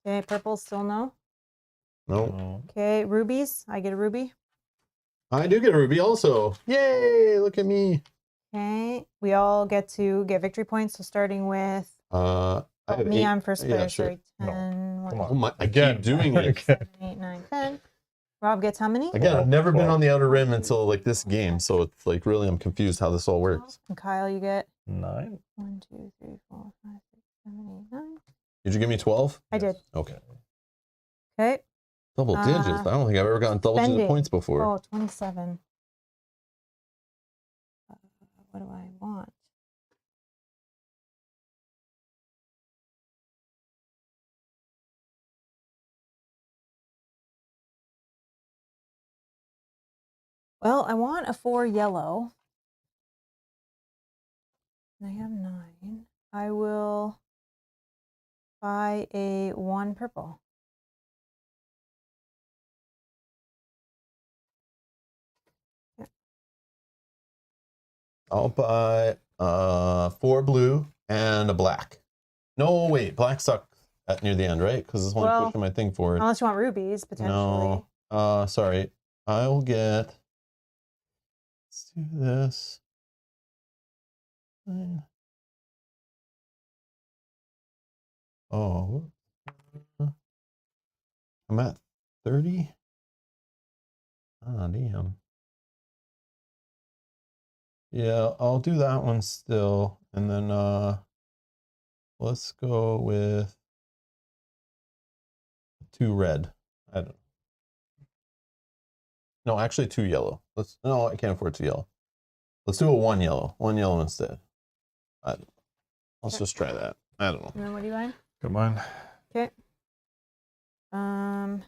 Okay, purple, still no. No. No. Okay, rubies. I get a ruby. I do get a ruby also. Yay! Look at me. Okay. We all get to get victory points. So starting with I have me, 8. I'm first Yeah, player. sure. Sorry. 10, Come Oh my, I Again. keep doing it. Okay. 7, 8, 9, 10. Rob gets how many? Again, I've never been 12. on the outer rim until like this game, so it's like really I'm confused how this all works. And Kyle, you get 9. 1, 2, 3, 4, 5, 6, 7, 8, 9. Did you give me 12? I did. Okay. Okay. Double digits. I don't think I've ever gotten double digit Spending. points before. Oh, 27. What do I want? Well, I want a 4 yellow. And I have 9. I will buy a 1 purple. I'll buy 4 blue and a black. No, wait, black sucks at near the end, right? Because it's only Well, pushing my thing forward. Unless you want rubies, potentially. No, sorry. I'll get. Let's do this. Oh, I'm at 30. Ah, damn. Yeah, I'll do that one still, and then let's go with 2 red. I don't. No, actually 2 yellow. No, I can't afford 2 yellow. Let's do a 1 yellow. 1 yellow instead. Let's just try that. I don't know. And then what do you buy? Got mine. Okay. And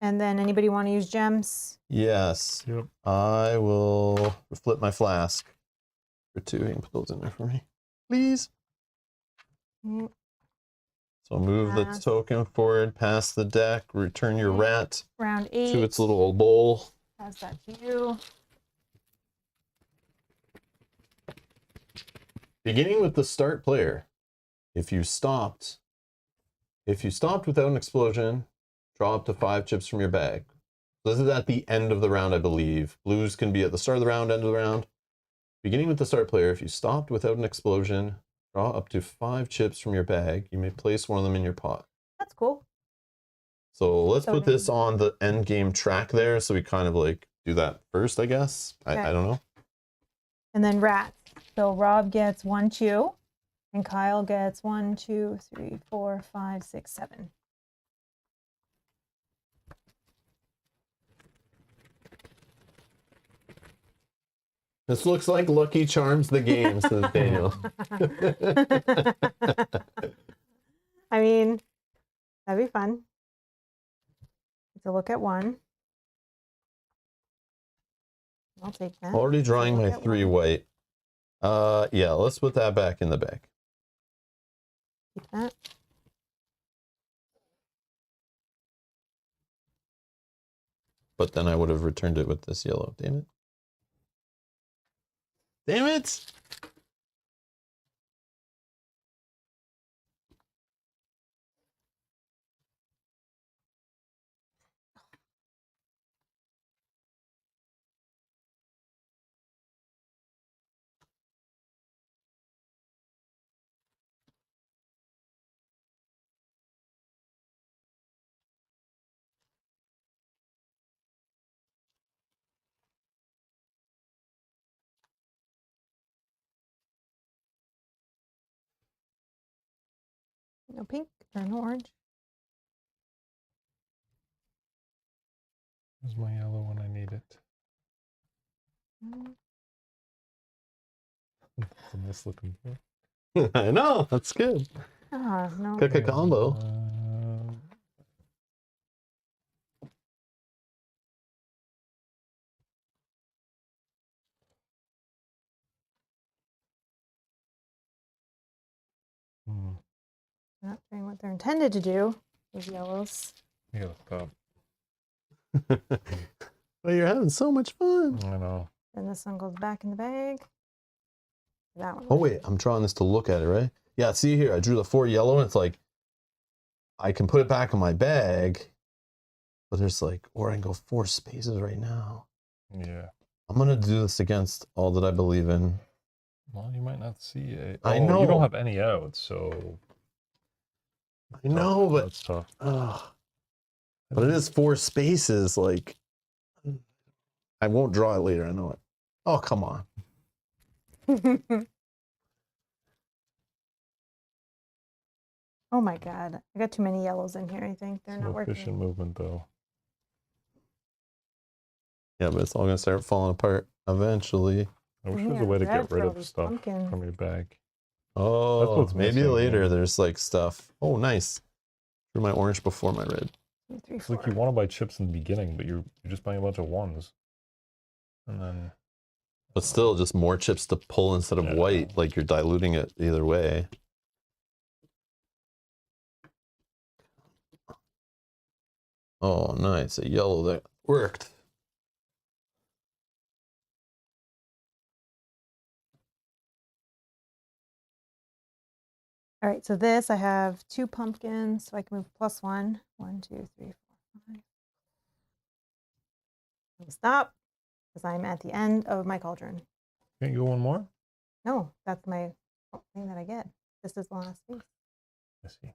then anybody want to use gems? Yes. Yep. I will flip my flask for 2. You can put those in there for me, please. Mm, So move the Pass. token forward, past the deck, return your rat Round 8. to its little bowl. Pass that to you. Beginning with the start player. If you stopped without an explosion, draw up to 5 chips from your bag. So this is at the end of the round, I believe. Blues can be at the start of the round, end of the round. Beginning with the start player, if you stopped without an explosion, draw up to 5 chips from your bag. You may place one of them in your pot. That's cool. So let's So put this on the end game track there. So we kind of like do that first, I guess. Okay. I don't know. And then rats. So Rob gets 1 chew, and Kyle gets 1, 2, 3, 4, 5, 6, 7. This looks like Lucky Charms the game, says Daniel. I mean, that'd be fun. To look at 1. I'll take that. Already drawing look my at 3 1. white. Yeah, let's put that back in the bag. Keep that. But then I would have returned it with this yellow. Damn it. Damn it! No pink or no orange. Here's my yellow when I need it. Mm. It's a nice looking book. I know, that's good. Ah, no. Cook a combo. Not doing what they're intended to do. Those yellows. You gotta stop. Well, you're having so much fun. I know. Then this one goes back in the bag. That one. Oh, wait, I'm drawing this to look at it, right? Yeah, see here, I drew the 4 yellow, and it's like, I can put it back in my bag, but there's like, or I can go 4 spaces right now. Yeah. I'm going to do this against all that I believe in. Well, you might not see it. I Oh, know. You don't have any outs, so. I know, but That's tough. but it is 4 spaces. Like, I won't draw it later. I know it. Oh, come on. Oh my god. I got too many yellows in here, I think. They're Some not efficient working. movement, though. Yeah, but it's all going to start falling apart eventually. I wish We there was a are way to red get for rid all of these stuff pumpkins. from your bag. Oh, what's maybe missing, later yeah. there's like stuff. Oh, nice. Drew my orange before my red. 2, 3, It's 4. like you want to buy chips in the beginning, but you're just buying a bunch of ones. And then... But still, just more chips to pull instead of Yeah. white. Like you're diluting it either way. Oh, nice. A yellow that worked. All right, so this, I have 2 pumpkins, so I can move +1. 1, 2, 3, 4, 5. I'll stop, because I'm at the end of my cauldron. Can't you go one more? No, that's my thing that I get. This is the last piece. I see.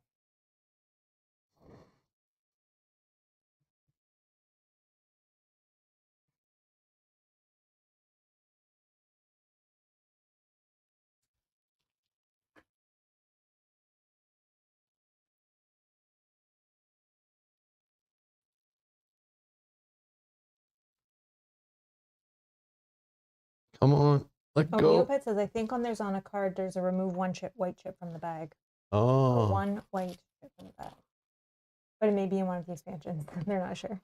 Come on. Let Oh, go. Neopet says, I think on there's on a card, there's a remove 1 chip, white chip from the bag. Oh. 1 white chip from the bag. But it may be in one of the expansions. They're not sure.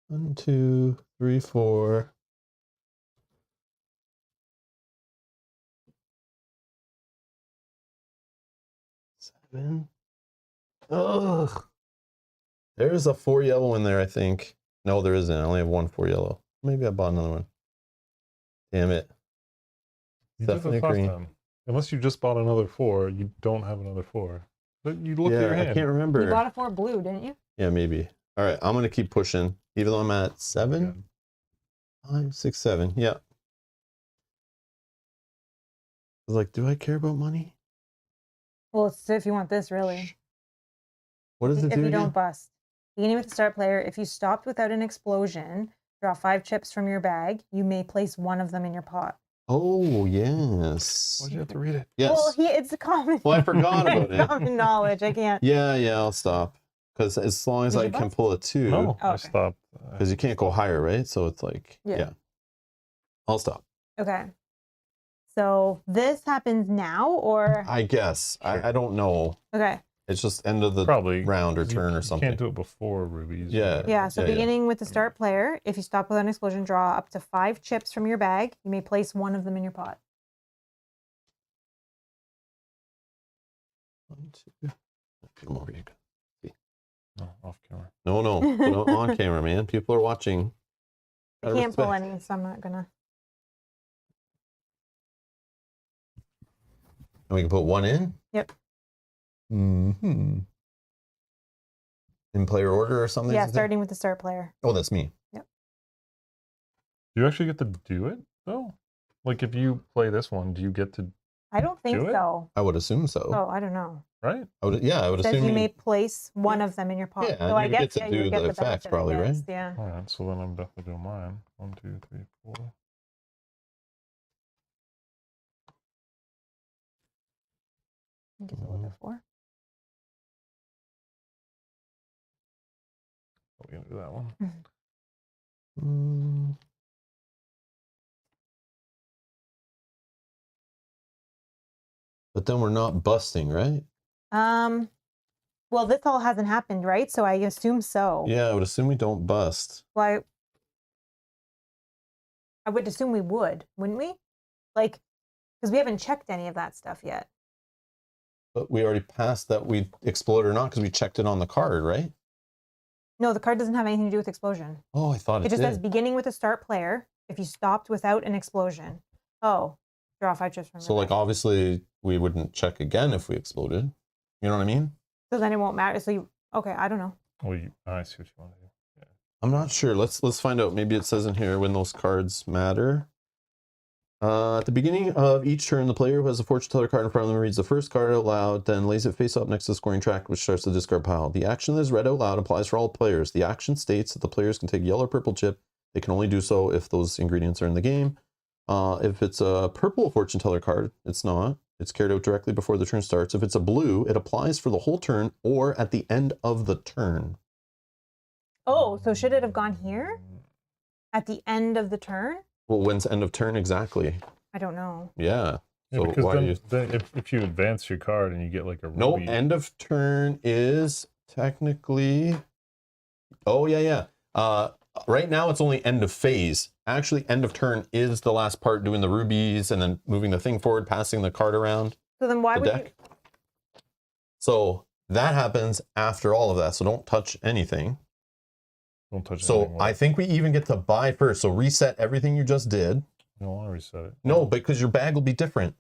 One, 2, 3, 4. Seven. Ugh. There's a 4 yellow in there, I think. No, there isn't. I only have 1 4 yellow. Maybe I bought another one. Damn it. You did Definitely this last green. time. Unless you just bought another 4, you don't have another 4. But you look at your Yeah, hand. I can't remember. You bought a 4 blue, didn't you? Yeah, maybe. All right, I'm going to keep pushing. Even though I'm at 7, 5, 6, 7. Yeah. I was like, do I care about money? Well, it's if you want this, really. What does it If do you again? don't bust. Beginning with the start player, if you stopped without an explosion, draw 5 chips from your bag. You may place 1 of them in your pot. Oh, yes. Why'd you have to read it? Yes. Well, it's a common. Well, I forgot about it's it. common knowledge. I can't. Yeah, I'll stop. Because as long as Did I you can bust? pull a 2. No, Oh, I okay. stopped. Because you can't go higher, right? So it's like, yeah. I'll stop. Okay. So this happens now, or I guess. Sure. I don't know. okay. It's just end of the Probably round or you turn or can't something. do it before rubies. Yeah. Yeah. So Yeah, yeah. beginning with the start player, if you stop without an explosion, draw up to 5 chips from your bag. You may place 1 of them in your pot. 1, 2. Come over here. No, off camera. No. Put it on camera, man. People are watching. I Gotta can't pull respect. any, so I'm not gonna. And we can put 1 in? Yep. Mm-hmm. In player order or something? Yeah, starting with the start player. Oh, that's me. Yep. Do you actually get to do it though? Like if you play this one, do you get to? I don't think Do it? so. I would assume so. Oh, I don't know. Right? I would It says assume you may place 1 of them in your pot. Yeah, so and I you guess get to yeah, do you get the the effects benefit, probably, I right? guess. Yeah. All right. So then I'm definitely doing mine. 1, 2, 3, 4. I think it's a little bit 4. We're gonna do that one. Mm. But then we're not busting, right? Well, this all hasn't happened, right? So I assume so. Yeah, I would assume we don't bust. Well, I would assume we would, wouldn't we? Like, because we haven't checked any of that stuff yet. But we already passed that we explode or not because we checked it on the card, right? No, the card doesn't have anything to do with explosion. Oh, I thought It it just did. says beginning with a start player. If you stopped without an explosion, oh, draw 5 chips from your So, like, bag. obviously, we wouldn't check again if we exploded. You know what I mean? So then it won't matter. So you, okay, I don't know. Well, I see what you want to do. I'm not sure. Let's find out. Maybe it says in here when those cards matter. At the beginning of each turn, the player who has a fortune teller card in front of them reads the first card out loud, then lays it face up next to the scoring track, which starts the discard pile. The action that is read out loud applies for all players. The action states that the players can take yellow or purple chip. They can only do so if those ingredients are in the game. If it's a purple fortune teller card, it's not. It's carried out directly before the turn starts. If it's a blue, it applies for the whole turn or at the end of the turn. Oh, so should it have gone here? At the end of the turn? Well, when's end of turn exactly? I don't know. Yeah. Yeah, So because why then, you... then if you advance your card and you get like a ruby. No, end of turn is technically... Oh, yeah. Right now, it's only end of phase. Actually, end of turn is the last part, doing the rubies and then moving the thing forward, passing the card around So then why the would deck. So that happens after all of that. So don't touch anything. Don't touch So anything. I think we even get to buy first. So reset everything you just did. I don't want to reset it. No, because your bag will be different.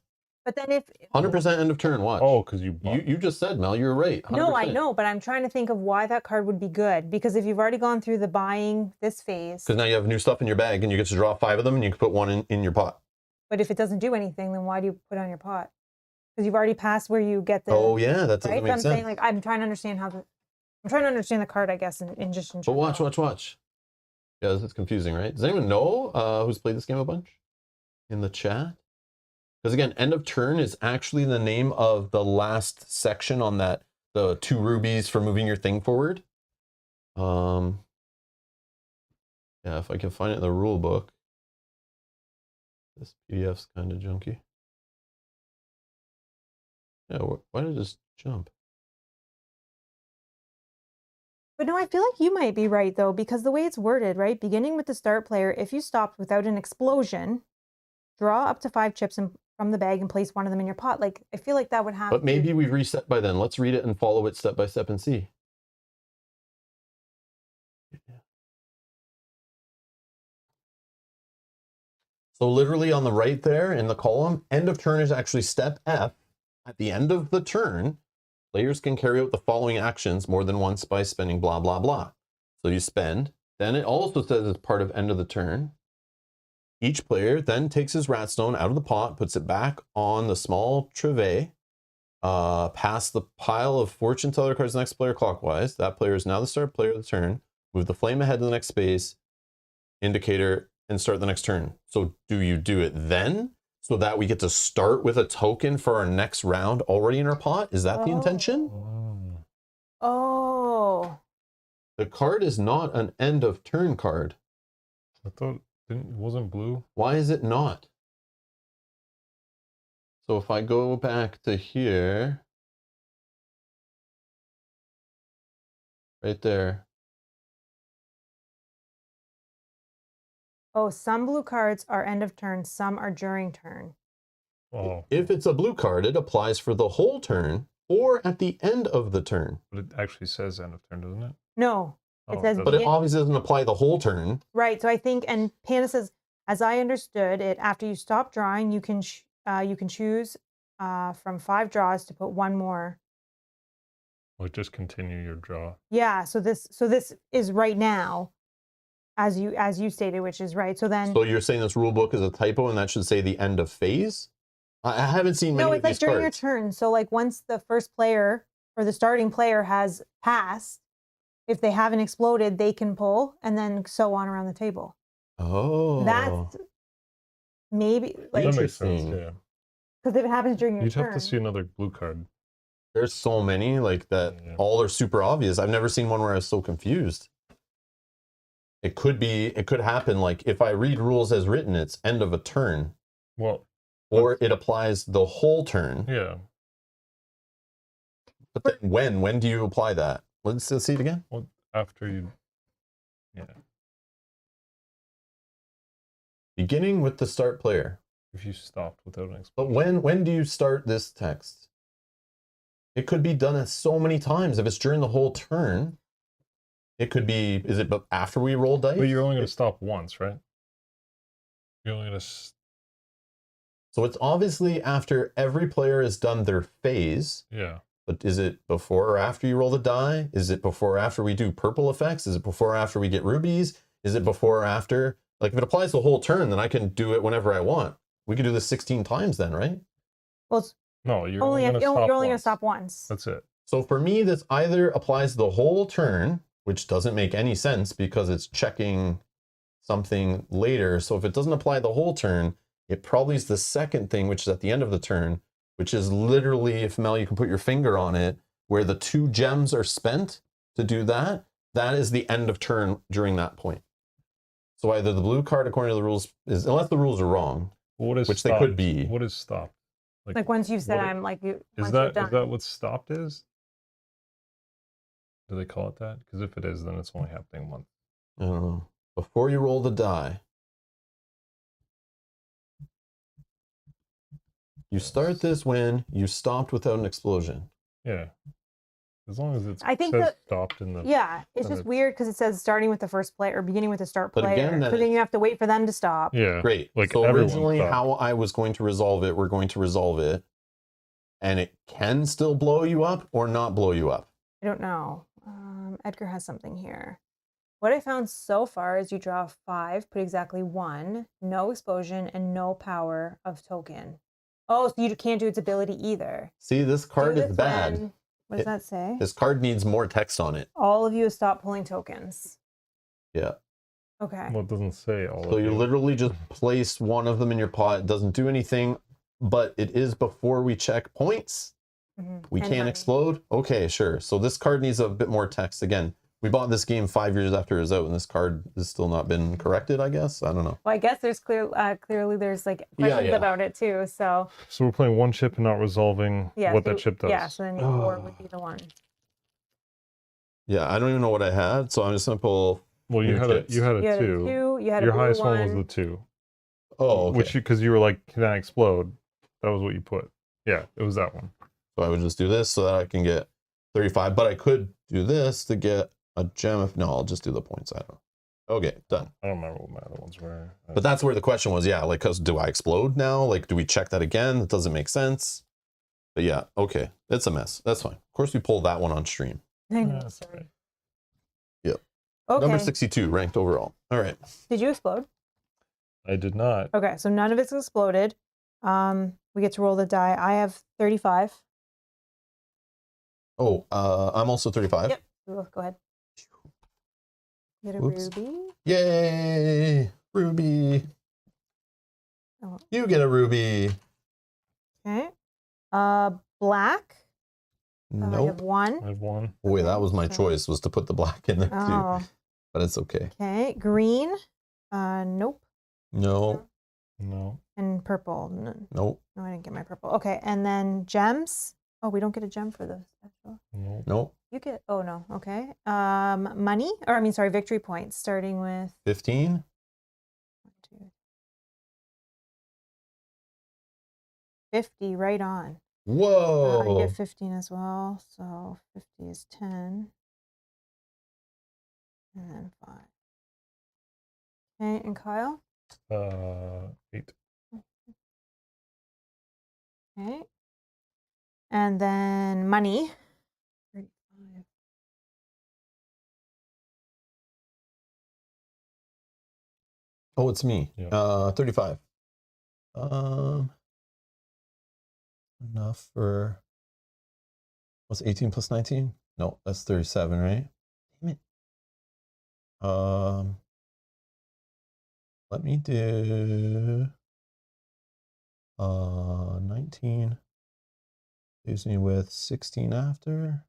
But then if 100% end of turn, watch. Oh, because you bought... You just said, Mel, you're right. 100%. No, I know, but I'm trying to think of why that card would be good. Because if you've already gone through the buying this phase, Because now you have new stuff in your bag and you get to draw 5 of them and you can put one in your pot. but if it doesn't do anything, then why do you put it on your pot? Because you've already passed where you get the. Oh yeah, that doesn't right? make I'm sense. saying, like, I'm trying to understand how the. I'm trying to understand the card, I guess, in just. In But watch. general. Yeah, this is confusing, right? Does anyone know who's played this game a bunch in the chat? Because again, end of turn is actually the name of the last section on that, the 2 rubies for moving your thing forward. Yeah, if I can find it in the rule book. This PDF's kind of junky. Yeah, why did it just jump? But no, I feel like you might be right, though, because the way it's worded, right? Beginning with the start player, if you stopped without an explosion, draw up to 5 chips from the bag and place one of them in your pot. Like, I feel like that would have But maybe we've reset by then. Let's read it and follow it step by step and see. So literally on the right there in the column, end of turn is actually step F. At the end of the turn, players can carry out the following actions more than once by spending blah, blah, blah. So you spend. Then it also says as part of end of the turn, each player then takes his ratstone out of the pot, puts it back on the small treve, past the pile of fortune teller cards next player clockwise. That player is now the start player of the turn. Move the flame ahead to the next space, indicator, and start the next turn. So do you do it then? So that we get to start with a token for our next round already in our pot? Is that the intention? Oh. The card is not an end of turn card. I thought wasn't blue. Why is it not? So if I go back to here, right there. Oh, some blue cards are end of turn, some are during turn. Oh. If it's a blue card, it applies for the whole turn or at the end of the turn. But it actually says end of turn, doesn't it? No, it says. But it obviously doesn't apply the whole turn. Right. So I think, and Panda says, as I understood it, after you stop drawing, you can choose from 5 draws to put 1 more. Or just continue your draw. Yeah. So this is right now, as you stated, which is right. So then. So you're saying this rule book is a typo, and that should say the end of phase? I haven't seen many No, of it's like these during cards. your turn. So like once the first player or the starting player has passed, if they haven't exploded, they can pull, and then so on around the table. Oh. That's maybe like That makes sense, Interesting. yeah. because if it happens during your You'd turn. have to see another blue card. There's so many like that. Yeah. All are super obvious. I've never seen one where I was so confused. It could happen like if I read rules as written, it's end of a turn, Well, or it applies the whole turn. yeah. But then when do you apply that? Let's see it again. Well, after you, yeah. Beginning with the start player. If you stopped without an But explosion. when do you start this text? It could be done so many times. If it's during the whole turn, it could be, is it after we roll dice? But you're only going to stop once, right? You're only going to... So it's obviously after every player has done their phase. Yeah. But is it before or after you roll the die? Is it before or after we do purple effects? Is it before or after we get rubies? Is it before or after? Like if it applies the whole turn, then I can do it whenever I want. We could do this 16 times then, right? Well, it's No, you're only only if going to stop you're only going to once. stop once. That's it. So for me, this either applies the whole turn, which doesn't make any sense because it's checking something later. So if it doesn't apply the whole turn, it probably is the second thing, which is at the end of the turn, which is literally, if Mel, you can put your finger on it, where the 2 gems are spent to do that. That is the end of turn during that point. So either the blue card, according to the rules, is, unless the rules are wrong, What is which stopped? they could be. What is stopped? Like once you've said what I'm like you. Is once you're that done. is that what stopped is? Do they call it that? Because if it is, then it's only happening once. I don't know. Before you roll the die, you start this when you stopped without an explosion. Yeah. As long as it's I think says that- stopped in the Yeah, it's And just weird because it says starting with the first player or beginning with the start But player. again, so then you have to wait for them to stop. yeah. Great. Like so everyone originally stopped. how I was going to resolve it, we're going to resolve it. And it can still blow you up or not blow you up. I don't know. Edgar has something here. What I found so far is you draw 5, put exactly 1, no explosion, and no power of token. Oh, so you can't do its ability either. See, this card Do is this bad. when- What does that say? This card needs more text on it. All of you have stopped pulling tokens. Yeah. Okay. Well, it doesn't say all So of you you. literally just place one of them in your pot. It doesn't do anything, but it is before we check points. Mhm. We And can't money. explode. Okay, sure. So this card needs a bit more text. Again, we bought this game 5 years after it was out, and this card has still not been corrected, I guess. I don't know. Well, I guess there's clearly there's like Yeah, questions yeah. about it too. So So we're playing one chip and not resolving yeah, what so, that chip does. Yeah, so then your 4 would be the one. Yeah, I don't even know what I had, so I'm just gonna pull. Well, you new had chips. a you had a You had 2. a 2. You had Your a blue highest one. one was the 2. Oh, okay. Which because you were like, can I explode? That was what you put. Yeah, it was that one. So I would just do this so that I can get 35, but I could do this to get a gem. If no, I'll just do the points. I don't know. Okay, done. I don't remember what my other ones were. But that's where the question was. Yeah, like, cause do I explode now? Like, do we check that again? That doesn't make sense. But yeah, okay, it's a mess. That's fine. Of course, we pulled that one on stream. I know. That's all right. Okay. Number 62 ranked overall. All right. Did you explode? I did not. Okay, so none of it's exploded. We get to roll the die. I have 35. Oh, I'm also 35. Yep. Go ahead. Get a Whoops. ruby. Yay, Ruby. Oh. You get a ruby. Okay. Black. I have Nope. 1. I have 1. Boy, that was my Okay. choice, was to put the black in there too. Oh. But it's okay. Okay. Green. Nope. No, No. And purple. nope, No, I didn't get my purple. Okay, and then gems. Oh, we don't get a gem for the special. No. nope. You get. Oh no. Okay. Money, sorry, victory points. Starting with 15. 50. Right on. I Whoa. get 15 as well. So 50 is 10, and then 5. Okay, and Kyle. 8. Okay. And then money. 35. Oh, it's me. Yeah. 35. Enough for, what's 18 plus 19? No, that's 37, right? Damn it. Let me do 19. Leaves me with 16 after.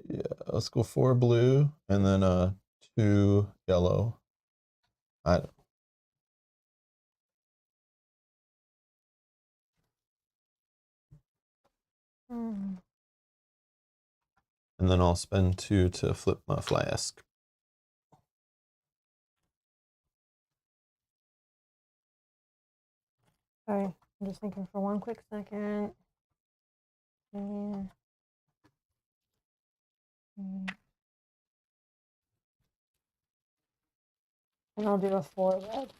Yeah, let's go 4 blue and then 2 yellow. I don't. Hmm. And then I'll spend 2 to flip my flask. Sorry, I'm just thinking for one quick second. And I'll do a 4 red.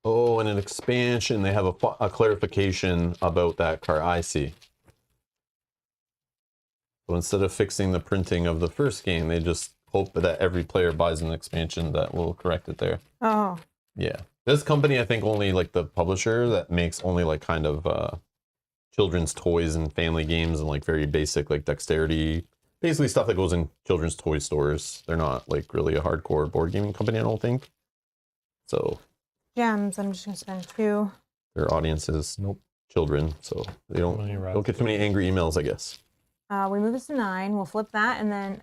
Oh, and an expansion. They have a clarification about that card. I see. So instead of fixing the printing of the first game, they just hope that every player buys an expansion that will correct it there. Oh. Yeah. This company, I think, only like the publisher that makes only like kind of children's toys and family games and like very basic like dexterity, basically stuff that goes in children's toy stores. They're not like really a hardcore board gaming company, I don't think. So Gems, I'm just gonna spend 2. their audience is children, so they don't get too many angry emails, I guess. We move this to 9. We'll flip that, and then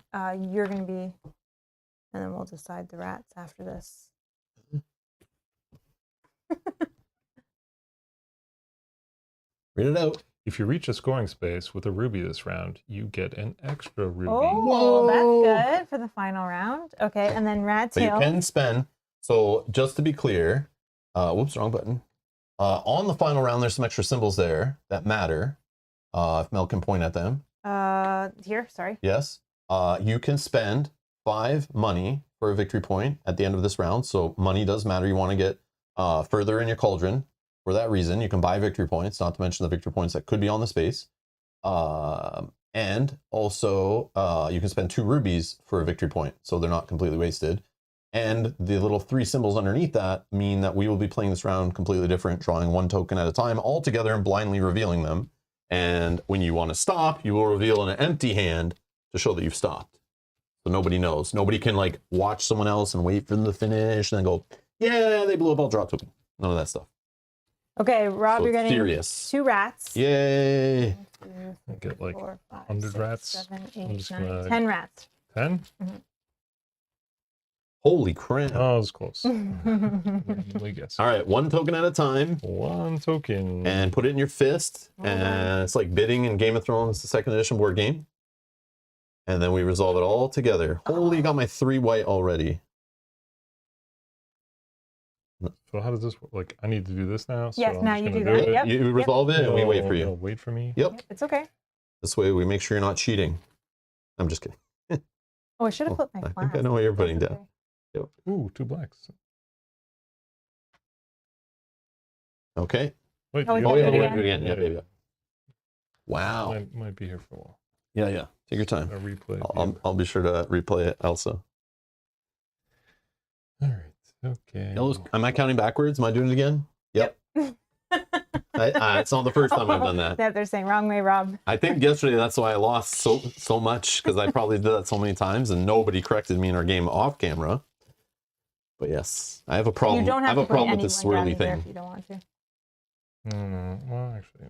you're gonna be, and then we'll decide the rats after this. Read it out. If you reach a scoring space with a ruby this round, you get an extra ruby. Oh, Whoa. that's good for the final round. Okay, and then rat But tail. you can spend. So just to be clear, whoops, wrong button. On the final round, there's some extra symbols there that matter. If Mel can point at them. Here, sorry. Yes. You can spend 5 money for a victory point at the end of this round. So money does matter. You want to get further in your cauldron. For that reason, you can buy victory points, not to mention the victory points that could be on the space. And also, you can spend 2 rubies for a victory point, so they're not completely wasted. And the little 3 symbols underneath that mean that we will be playing this round completely different, drawing 1 token at a time all together and blindly revealing them. And when you want to stop, you will reveal an empty hand to show that you've stopped. So nobody knows. Nobody can like watch someone else and wait for them to finish and then go, yeah, they blew up, I'll draw a token. None of that stuff. Okay, Rob, So you're getting serious. 2 rats. Yay. 1, 2, I get like 4, 5, 100 6, rats. 7, I'm 8, just 9, gonna- 10 rats. 10? Holy crap. Oh, it was close. We guess. All right, 1 token at a time. 1 token. And put it in your fist. Well done. And it's like bidding in Game of Thrones, the 2nd edition board game. And then we resolve it all together. Holy, got my 3 white already. So how does this work? Like, I need to do this now? So Yes, I'm now just you gonna do that. it? Yep. You resolve it and we wait for you. It'll wait for me? Yep. It's okay. This way we make sure you're not cheating. I'm just kidding. Oh, I should have put my I flask. think I know what you're putting That's down. okay. Ooh, 2 blacks. Okay. Wait, Oh, we you can Oh, do yeah, it we'll again. do it again. Yeah, yeah. Wow. Might be here for a while. Yeah, yeah. Take your time. A replay. I'll be sure to replay it also. All right. Okay. Am I counting backwards? Am I doing it again? Yep. It's not the first time I've done that. Yeah, they're saying wrong way, Rob. I think yesterday that's why I lost so much, because I probably did that so many times and nobody corrected me in our game off camera. But yes, I have a problem. You don't I have have to a put problem with this anyone down swirly either thing. if you don't want to. No. Well, actually,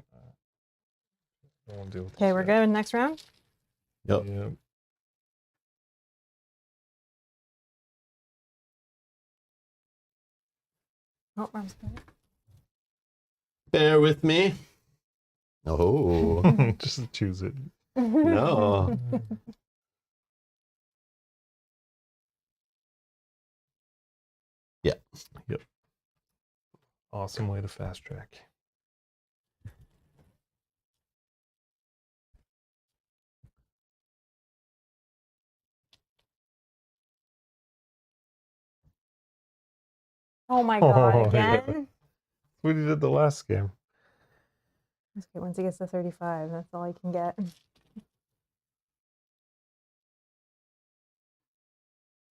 I won't deal with Okay, this we're yet. good. Next round. Yep. Yep. Oh, Rob's got it. Bear with me. Oh, Just choose it. no. Yeah. Yep. Awesome way to fast track. Oh my god, Oh, yeah. again? What you did the last game. That's okay, once he gets to 35, that's all he can get.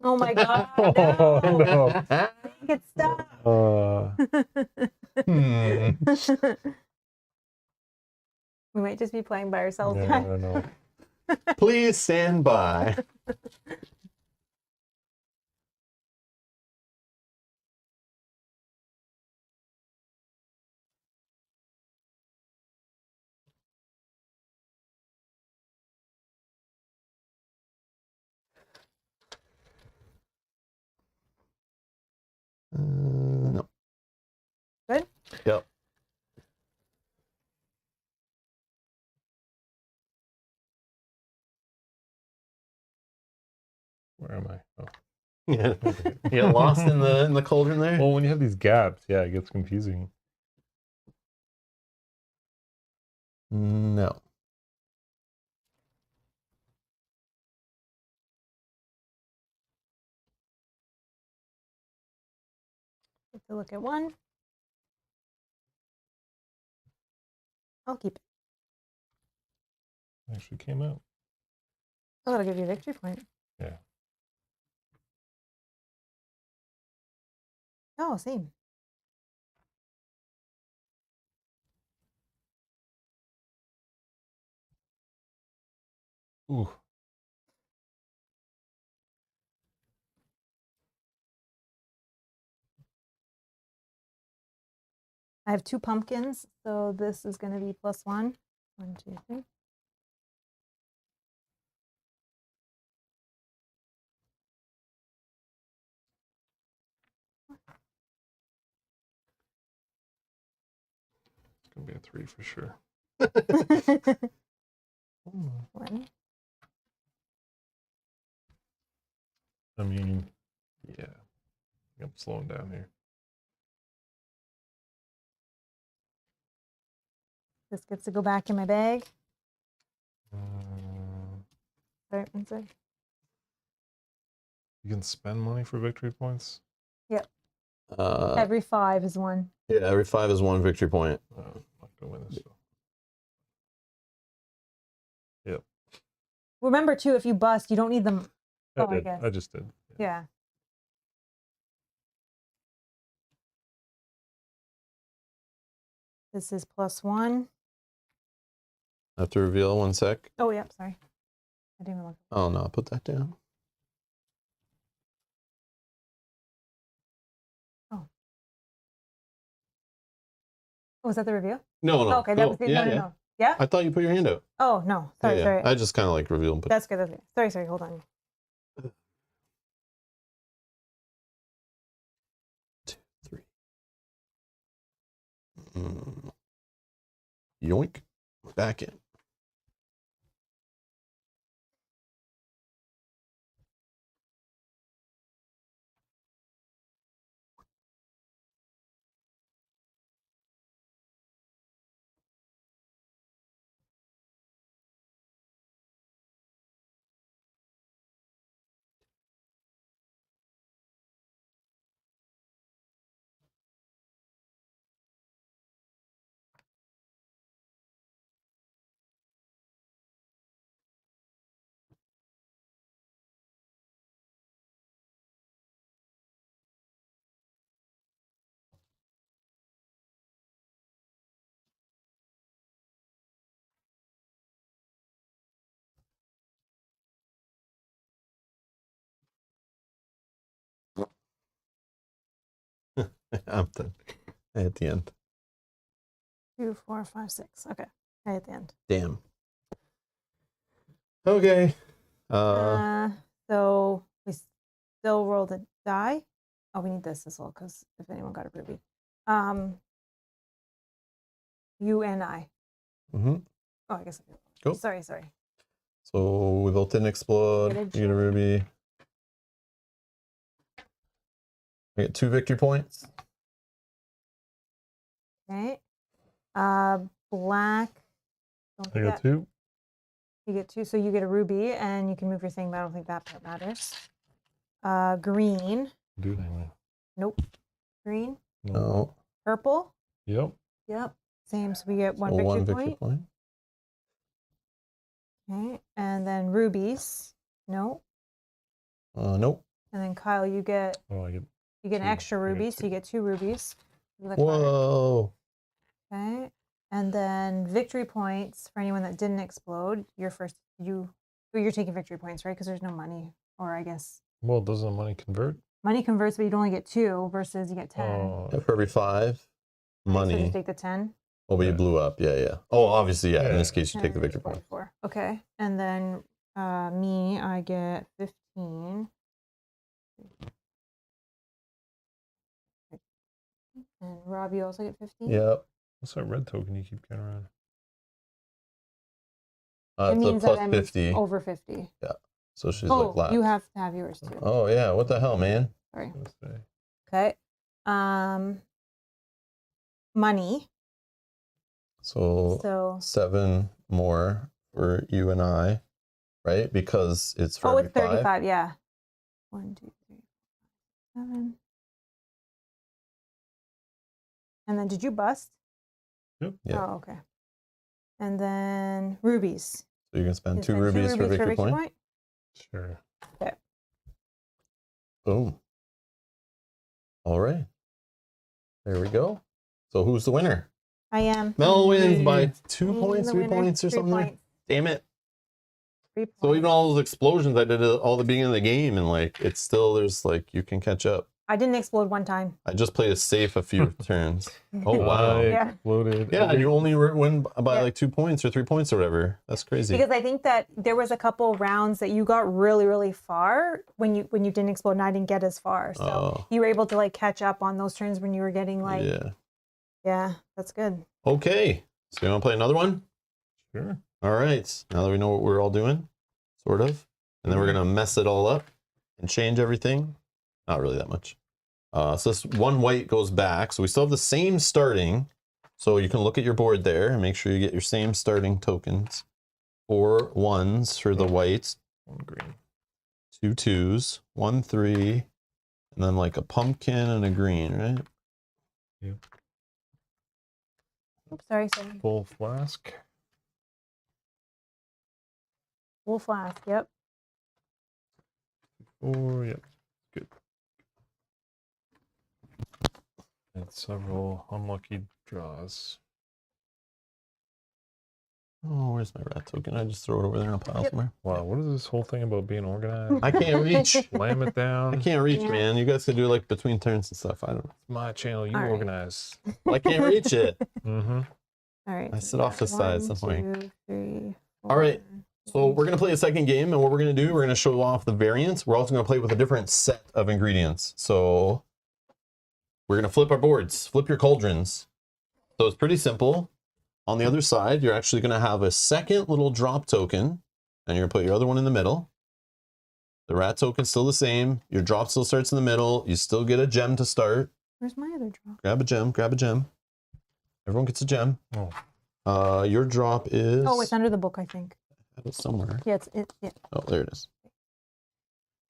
Oh my god, Oh, no! no. Get stuck! Hmm. We might just be playing by ourselves, No, guys. no, no. Please stand by. No. Good? Yep. Where am I? Oh. Yeah. You get lost in the cauldron there? Well, when you have these gaps, yeah, it gets confusing. No. Take a look at one. I'll keep it. Actually came out. Oh, that'll give you a victory point. Yeah. Oh, same. Ooh. I have 2 pumpkins, so this is going to be +1. 1, 2, 3. It's gonna be a 3 for sure. 1. I mean, yeah. I'm slowing down here. This gets to go back in my bag. Sorry, inside. You can spend money for victory points. Yep. Every 5 is 1. Yeah, every 5 is 1 victory point. I'm not gonna win this. Yep. Remember too, if you bust, you don't need them. I guess. I just did. Yeah. This is +1. I have to reveal 1 sec. Oh, yep. Sorry. I didn't even look. Oh no, put that down. Oh, was that the review? No, no. Oh, okay, that was the, yeah, no. yeah. Yeah? I thought you put your hand out. Oh, no. Sorry, yeah, sorry. I just kind of like reveal and put. That's good. That's good. Sorry, hold on. 2, 3. Yoink. Back in. I'm done. At the end. 2, 4, 5, 6. Okay. Right at the end. Damn. Okay. So we still rolled a die. Oh, we need this as well because if anyone got a ruby. You and I. Mm-hmm. Oh, I guess. Cool. Sorry. So we both didn't explode. Get a You get a ruby. I get 2 victory points. Okay. Black. Don't I forget. got 2. You get 2, so you get a ruby, and you can move your thing, but I don't think that part matters. Green. Do they? Nope. Green. No. Purple. Yep. Yep. Same, so we get 1 So victory 1 victory point. point. Okay, and then rubies. No. Nope. And then Kyle, you get Oh, you get an 2. extra I get ruby, so 2. you get 2 rubies. You look Whoa. hard. Okay. And then victory points for anyone that didn't explode. You're taking victory points, right? Because there's no money, or I guess Well, doesn't the money convert? money converts, but you'd only get 2 versus you get 10. Oh, Yeah, for every 5 So money. just take the 10. Oh, but you Yeah. blew up. Yeah. Oh, obviously, yeah. In Yeah. this case, you take the 10, victory point. 44. Okay. And then me, I get 15. And Rob, you also get 15? Yep. what's that red token you keep carrying around? It It's a means plus that I'm 50. over 50. So she's Oh, like last. you have to have yours too. Oh, yeah. What the hell, man? Sorry. I was gonna say. Okay. Money. So So 7 more for you and I, right? Because it's for every it's 35. 5. Yeah. 1, 2, 3, 7. And then did you bust? Yep. Yeah. Oh, okay. And then rubies. So you're gonna spend You 2 spend rubies for victory point. Sure. Okay. Boom. All right. There we go. So who's the winner? I am. Mel wins by Me. 2 Me, points, the 3 winner. points, or 3 something. There. points. Damn it. 3 So points. even all those explosions I did at all the beginning of the game, and like it's still there's like you can catch up. I didn't explode one time. I just played it safe a few turns. Oh wow. I Yeah. exploded. Yeah, and every- you only win by Yeah. like 2 points or 3 points or whatever. That's crazy. Because I think that there was a couple rounds that you got really, really far when you didn't explode, and I didn't get as far. So Oh. you were able to like catch up on those turns when you were getting like, Yeah. yeah, that's good. Okay. So you want to play another one? Sure. All right. Now that we know what we're all doing, sort of, and then we're gonna mess it all up and change everything. Not really that much. So this one white goes back. So we still have the same starting. So you can look at your board there and make sure you get your same starting tokens. 4 1s for the whites, 1 green. 2 2s, 1 3, and then like a pumpkin and a green, right? Oops, sorry. Full flask. Full flask. Yep. 4, yep. Good. And several unlucky draws. Oh, where's my rat token? I just throw it over there in a pile Yep. somewhere. Wow, what is this whole thing about being organized? I can't reach. Slam it down. I can't reach, Yeah. man. You guys can do like between turns and stuff. I don't know. It's my channel. You All right. organize. Well, I can't reach it. Mm-hmm. All right. I so sit we off the got side, 1, that's annoying. 2, 3, 4. All right. So we're going to play a second game, and what we're going to do, we're going to show off the variants. We're also going to play with a different set of ingredients. So we're going to flip our boards, flip your cauldrons. So it's pretty simple. On the other side, you're actually going to have a second little drop token, and you're going to put your other one in the middle. The rat token's still the same. Your drop still starts in the middle. You still get a gem to start. Where's my other drop? Grab a gem, grab a gem. Everyone gets a gem. Oh. Your drop is... Oh, it's under the book, I think. It's somewhere. Yeah, yeah. Oh, there it is.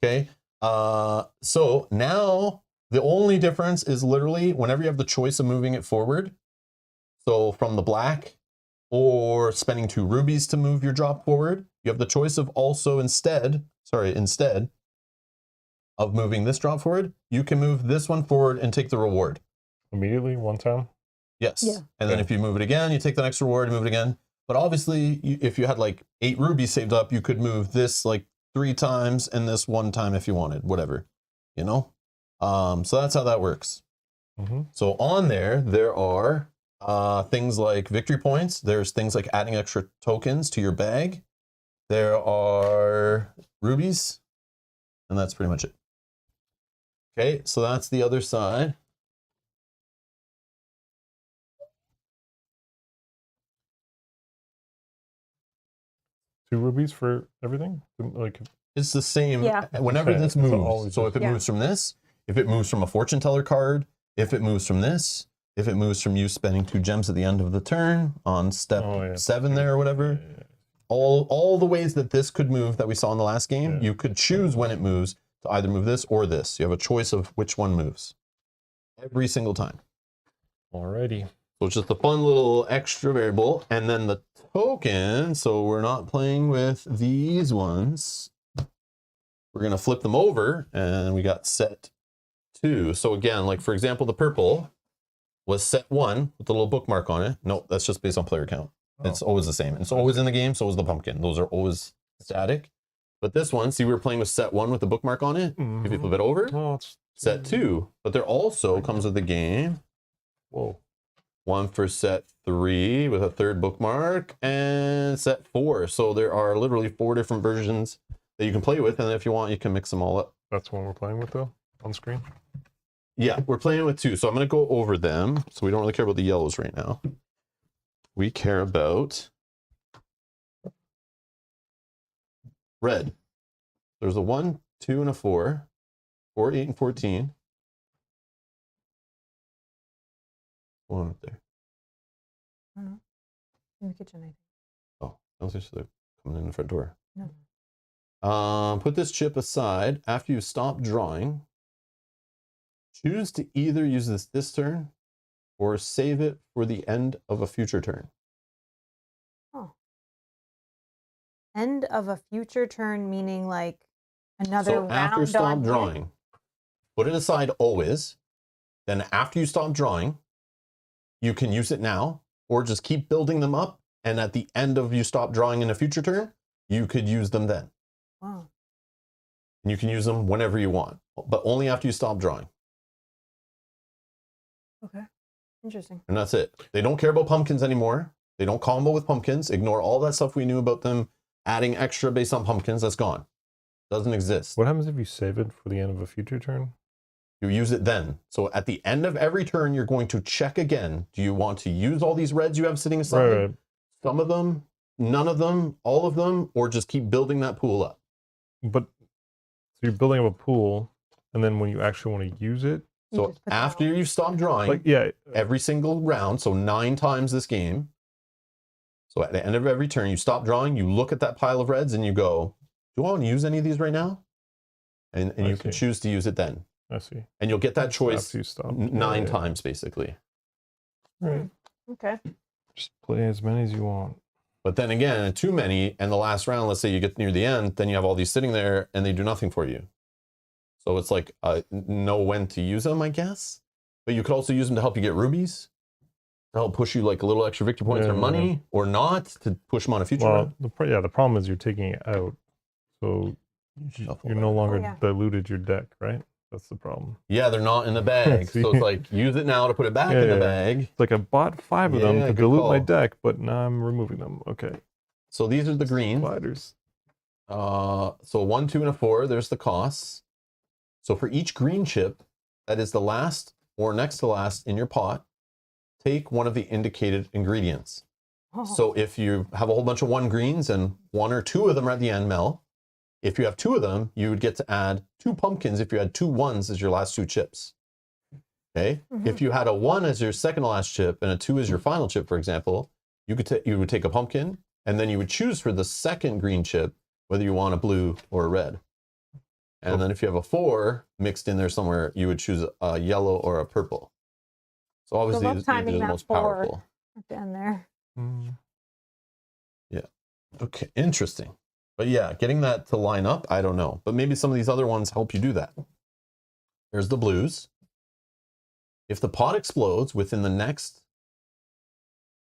Okay. So now the only difference is literally whenever you have the choice of moving it forward. So from the black or spending 2 rubies to move your drop forward, you have the choice of also instead of moving this drop forward, you can move this one forward and take the reward. Immediately, one time. Yes. Yeah. And then Okay. if you move it again, you take the next reward and move it again. But obviously, if you had like 8 rubies saved up, you could move this like 3 times and this 1 time if you wanted, whatever, you know? So that's how that works. Mm-hmm. So on there are things like victory points. There's things like adding extra tokens to your bag. There are rubies, and that's pretty much it. Okay, so that's the other side. Two rubies for everything? Like, It's the same Yeah. whenever Okay, this so moves. always So just- if it Yeah. moves from this, if it moves from a fortune teller card, if it moves from this, if it moves from you spending 2 gems at the end of the turn on step Oh, yeah. 7 there or whatever, yeah. all the ways that this could move that we saw in the last game, Yeah. you could choose when it moves to either move this or this. You have a choice of which one moves every single time. Alrighty. So it's just a fun little extra variable. And then the token, so we're not playing with these ones. We're going to flip them over, and we got set 2. So again, like for example, the purple was set 1 with the little bookmark on it. No, that's just based on player count. It's always the same. It's always in the game, so is the pumpkin. Those are always static. But this one, see, we were playing with set 1 with the bookmark on it. If you flip it over, Oh, it's set 2. But there also comes with the game Whoa. 1 for set 3 with a 3rd bookmark, and set 4. So there are literally 4 different versions that you can play with, and if you want, you can mix them all up. That's one we're playing with though, on screen. Yeah, we're playing with 2, so I'm going to go over them. So we don't really care about the yellows right now. We care about red. There's a 1, 2, and a 4. 4, 8, and 14. One up there. I don't know. In the kitchen, I think. Oh, I was just coming in the front door. No. Put this chip aside after you stop drawing. Choose to either use this turn or save it for the end of a future turn. end of a future turn, meaning like another So round after you stop on hit? drawing, put it aside always. Then after you stop drawing, you can use it now or just keep building them up. And at the end of you stop drawing in a future turn, you could use them then. Wow. And you can use them whenever you want, but only after you stop drawing. Okay. Interesting. And that's it. They don't care about pumpkins anymore. They don't combo with pumpkins. Ignore all that stuff we knew about them adding extra based on pumpkins. That's gone. Doesn't exist. What happens if you save it for the end of a future turn? You use it then. So at the end of every turn, you're going to check again. Do you want to use all these reds you have sitting aside? Right. Some of them, none of them, all of them, or just keep building that pool up. But so you're building up a pool, and then when you actually want to use it, You So just put after that you stop drawing, like yeah, every single round, so 9 times this game. So at the end of every turn, you stop drawing, you look at that pile of reds, and you go, do I want to use any of these right now? And I you can see. choose to use it then. I see. And you'll get that choice After you stop. 9 Yeah. times, basically. Right. Okay. Just play as many as you want. But then again, too many, and the last round, let's say you get near the end, then you have all these sitting there, and they do nothing for you. So it's like, know when to use them, I guess. But you could also use them to help you get rubies, to help push you like a little extra victory points or Yeah. money, or not, to push them on a future Well, round. the problem is you're taking it out, so Shuffle you're that. no longer yeah. diluted your deck, right? That's the problem. Yeah, they're not in the bag. See? So it's like, use it now to put it back Yeah, in the yeah. bag. It's like I bought 5 of them Yeah, to good dilute my call. deck, but now I'm removing them. Okay. So these are the green. Sliders. So 1, 2, and a 4, there's the costs. So for each green chip that is the last or next to last in your pot, take one of the indicated ingredients. Oh. So if you have a whole bunch of 1 greens and 1 or 2 of them are at the end, Mel, if you have 2 of them, you would get to add 2 pumpkins if you had 2 1s as your last 2 chips. Okay? If you had a 1 as your second to last chip and a 2 as your final chip, for example, you would take a pumpkin, and then you would choose for the second green chip whether you want a blue or a red. And then if you have a 4 mixed in there somewhere, you would choose a yellow or a purple. So obviously, love these are timing the that most 4. powerful. Down there. Yeah. Okay, interesting. But yeah, getting that to line up, I don't know. But maybe some of these other ones help you do that. There's the blues. If the pot explodes within the next,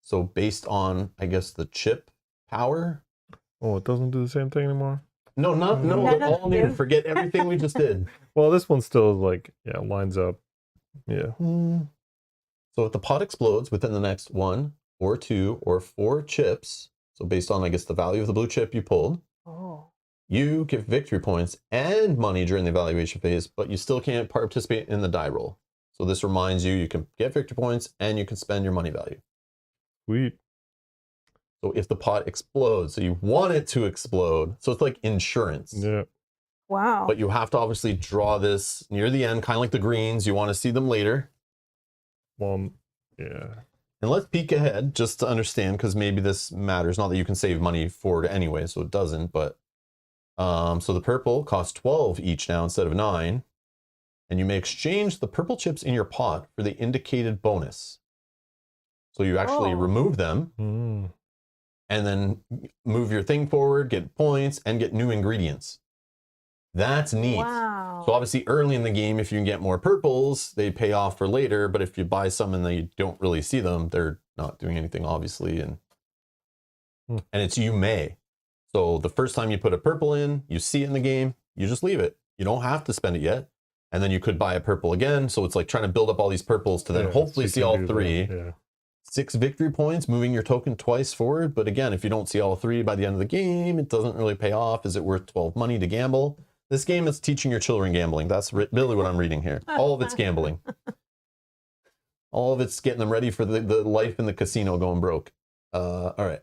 so based on, I guess, the chip power. Oh, it doesn't do the same thing anymore? No, None they're of all new. them. Forget everything we just did. Well, this one still is like, yeah, lines up. Yeah. So if the pot explodes within the next 1 or 2 or 4 chips, so based on, I guess, the value of the blue chip you pulled, Oh. you get victory points and money during the evaluation phase, but you still can't participate in the die roll. So this reminds you, you can get victory points and you can spend your money value. Sweet. So if the pot explodes, so you want it to explode. So it's like insurance. Yeah. Wow. But you have to obviously draw this near the end, kind of like the greens. You want to see them later. Well, yeah. And let's peek ahead just to understand, because maybe this matters. Not that you can save money for it anyway, so it doesn't. But so the purple costs 12 each now instead of 9. And you may exchange the purple chips in your pot for the indicated bonus. So you actually remove them and then move your thing forward, get points, and get new ingredients. That's neat. Wow. So obviously early in the game, if you can get more purples, they pay off for later. But if you buy some and they don't really see them, they're not doing anything, obviously. And it's you may. So the first time you put a purple in, you see it in the game, you just leave it. You don't have to spend it yet. And then you could buy a purple again. So it's like trying to build up all these purples to then Yeah, hopefully so see you all can do 3. that, yeah. 6 victory points, moving your token twice forward. But again, if you don't see all 3 by the end of the game, it doesn't really pay off. Is it worth 12 money to gamble? This game is teaching your children gambling. That's really what I'm reading here. All of it's gambling. All of it's getting them ready for the life in the casino going broke. All right.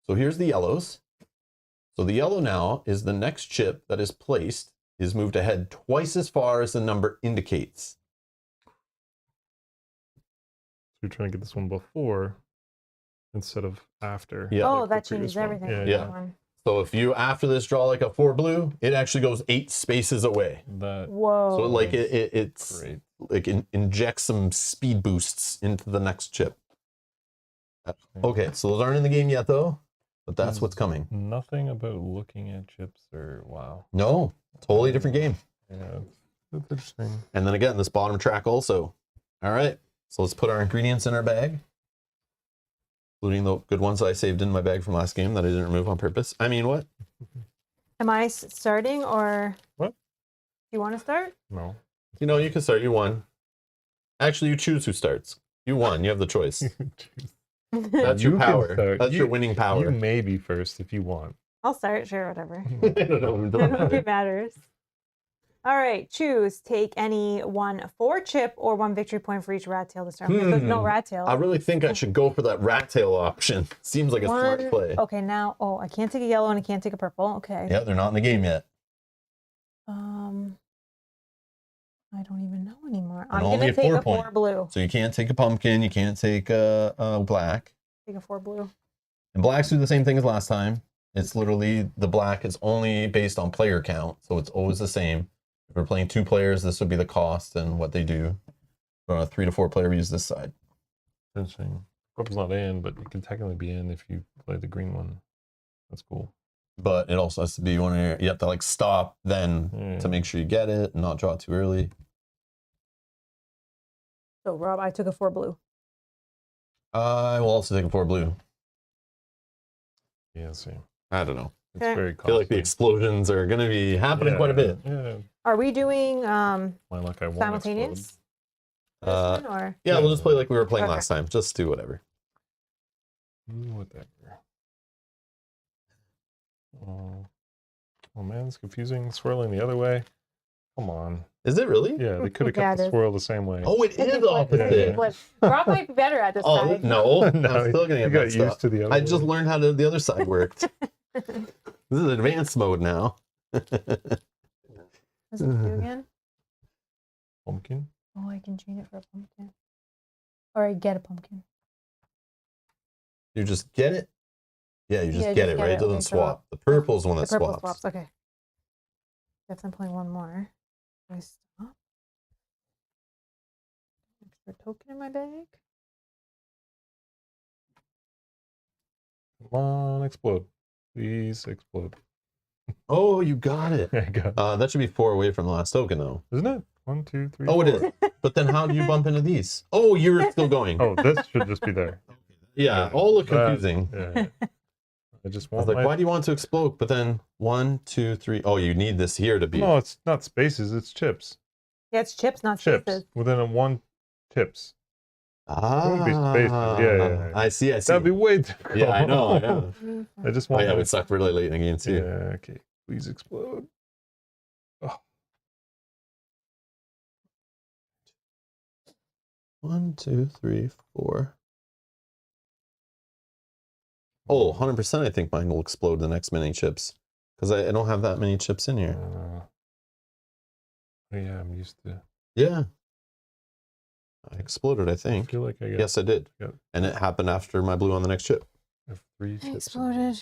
So here's the yellows. So the yellow now is the next chip that is placed is moved ahead twice as far as the number indicates. So you're trying to get this one before instead of after. Yeah. Oh, like the that previous changes one. everything. Yeah, for yeah. that one. So if you, after this, draw like a 4 blue, it actually goes 8 spaces away. That Whoa. So like it's great. like injects some speed boosts into the next chip. Okay, so those aren't in the game yet though. but that's what's coming. Nothing about looking at chips or wow. No, totally different game. Yeah, that's interesting. And then again, this bottom track also. All right, so let's put our ingredients in our bag, including the good ones I saved in my bag from last game that I didn't remove on purpose. I mean, what? Am I starting or? What? You want to start? No. You know, you can start. You won. Actually, you choose who starts. You won. You have the choice. That's You your can power. start. That's your winning power. You may be first if you want. I'll start. Sure, whatever. I don't know. I don't think it matters. All right, choose. Take any 1 4 chip or 1 victory point for each rat tail this turn. Because there's no rat tail. I really think I should go for that rat tail option. Seems like a smart play. Okay, now, I can't take a yellow and I can't take a purple. Okay. Yeah, they're not in the game yet. I don't even know anymore. And I'm only gonna a take 4 a 4 point. blue. So you can't take a pumpkin. You can't take a black. Take a 4 blue. And blacks do the same thing as last time. It's literally the black is only based on player count, so it's always the same. If we're playing 2 players, this would be the cost and what they do. On a 3 to 4 player, we use this side. Interesting. Purple's not in, but you can technically be in if you play the green one. That's cool. But it also has to be one you have to like stop then to make sure you get it and not draw it too early. So Rob, I took a 4 blue. I will also take a 4 blue. Yeah, same. I don't know. It's Okay. very I feel like the costly. explosions are going to be happening quite a bit. Yeah. Are we doing My luck, I won't simultaneous? explode. This one, or? Yeah, we'll just play like we were playing Okay. last time. Just do whatever. Whatever. Oh man, it's confusing. Swirling the other way. Come on. Is it really? Yeah, they could have Yeah, kept it the is. swirl the same way. Oh, it is opposite. Flip. Rob might be better at this Oh, side. no. No, I'm still going to you get got messed used up. to the other I way. just learned how the other side worked. This is advanced mode now. What does it do again? Pumpkin. Oh, I can change it for a pumpkin. Or I get a pumpkin. You just get it? Yeah, you just Yeah, get just it, get right? it. It doesn't Okay, so swap. The purple's the one that The purple swaps. swaps. Okay. Guess I'm playing one more. Do I stop? Extra token in my bag. Come on, explode. Please explode. Oh, you got it. I got it. That should be 4 away from the last token, though. Isn't it? 1, 2, 3. Oh, it 4. is. But then how do you bump into these? Oh, you're still going. Oh, this should just be there. Yeah, all look That- confusing. Yeah. I just I was want like, why do you want to explode? But then 1, 2, 3. Oh, you need this here to be. No, it's not spaces. It's chips. Yeah, it's chips, not Chips spaces. within a 1 chips. Ah, would be spaces. Yeah. I see. That'd be way difficult. Yeah, I know. I know. I just Oh, want. yeah, my- it sucked really late in the game, too. Yeah. Okay. Please explode. Oh. 1, 2, 3, 4. Oh, 100% I think mine will explode the next many chips. Because I don't have that many chips in here. Yeah, I'm used to. Yeah. I exploded, I I think. feel like I got. Yes, I did. Yep. And it happened after my blue on the next chip. I have 3 I chips. exploded.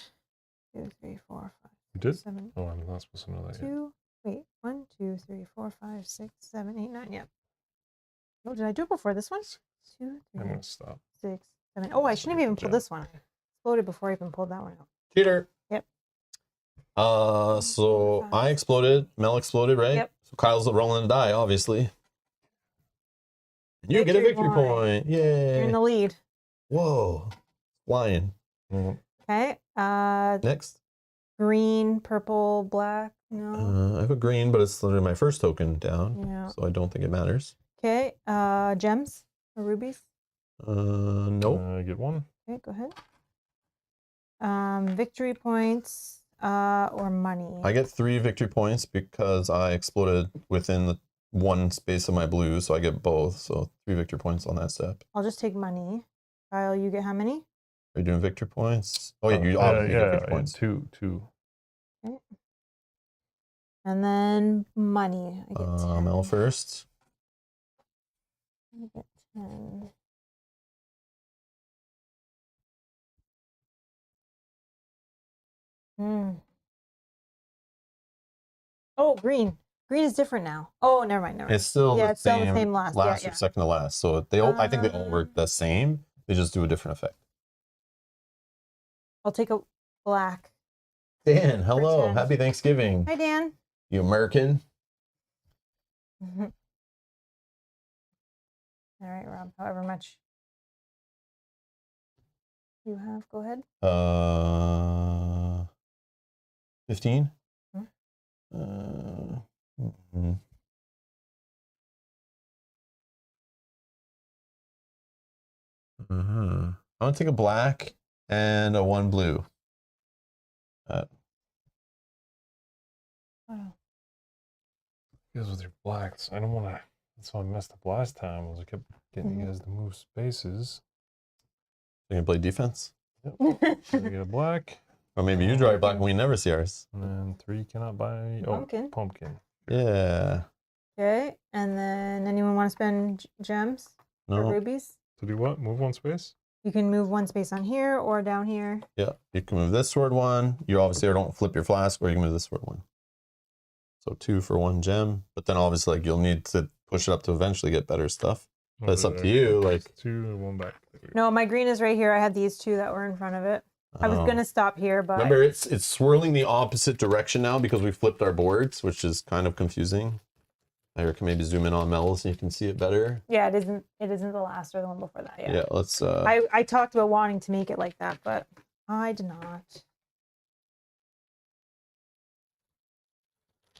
2, 3, 4, 5, You did? 7, Oh, I'm not supposed to know that yet. 2. Wait, 1, 2, 3, 4, 5, 6, 7, 8, 9. Yep. Oh, did I do it before this one? 2, I'm 3, gonna stop. 6, 7. Oh, I shouldn't have even pulled this one. I exploded before I even pulled that one out. Cheater. Yep. So I exploded. Mel exploded, right? Yep. So Kyle's rolling the die, obviously. You get a Victory victory point. You're Yay. in the lead. Whoa. Flying. Mhm. Okay. Next. Green, purple, black. No. I have a green, but it's literally my first token down. Yeah. So I don't think it matters. Okay. Gems or rubies. Nope. I get 1. Okay, go ahead. Victory points or money. I get 3 victory points because I exploded within the 1 space of my blue, so I get both. So 3 victory points on that step. I'll just take money. Kyle, you get how many? Are you doing victory points? Oh, yeah, you obviously get victory points. 2. Okay. And then money. I get 10. Mel first. I get 10. Oh, green. Green is different now. Oh, never mind. Never mind. It's still Yeah, the it's still same, the same last. last Yeah, or second to last. So they all, I think they all Uh, work the same. They just do a different effect. I'll take a. black. Dan, hello. 10. Happy Thanksgiving. Hi, Dan. You American? All right, Rob. However much you have, go ahead. 15? Hmm? Mhm. I'm gonna take a black and a 1 blue. Oh. Because with your blacks, I don't want to. That's why I messed up last time. Was I kept getting you guys to move spaces. You gonna play defense? Yep. So we get a black. Or maybe you draw your black and we never see ours. And then 3 cannot buy. Pumpkin. Oh, pumpkin. Yeah. Okay, and then anyone want to spend gems or No. rubies? To do what? Move 1 space? You can move 1 space on here or down here. Yeah. You can move this sword 1. You obviously don't flip your flask, or you can move this sword 1. So 2 for 1 gem. But then obviously like you'll need to push it up to eventually get better stuff. But it's up to you. Like 2 and 1 back. No, my green is right here. I had these 2 that were in front of it. I was gonna stop here, but remember it's swirling the opposite direction now because we flipped our boards, which is kind of confusing. I can maybe zoom in on Mel so you can see it better. yeah, it isn't the last or the one before that. Yeah. Yeah, let's I talked about wanting to make it like that, but I did not.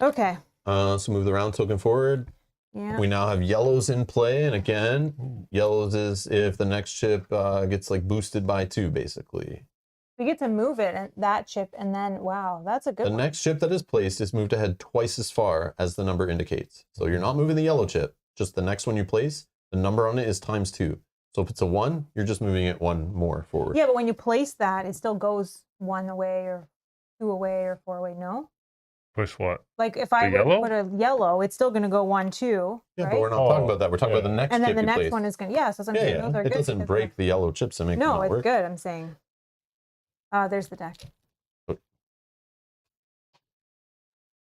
Okay. so move the round token forward. Yeah. We now have yellows in play, and again, yellows is if the next chip gets like boosted by 2, basically. We get to move it and that chip, and then wow, that's a good The one. next chip that is placed is moved ahead twice as far as the number indicates. So you're not moving the yellow chip, just the next one you place, the number on it is times 2. So if it's a 1, you're just moving it 1 more forward. Yeah, but when you place that, it still goes 1 away or 2 away or 4 away. No. Push what? Like if I The were to yellow? put a yellow, it's still going to go 1, 2. Yeah, right? but we're not talking about that. We're talking about the next And then chip the you next place. one is going to, yeah, so I'm saying those are It good. doesn't because break the yellow chips and make them no, not it's work. good, I'm saying. There's the deck.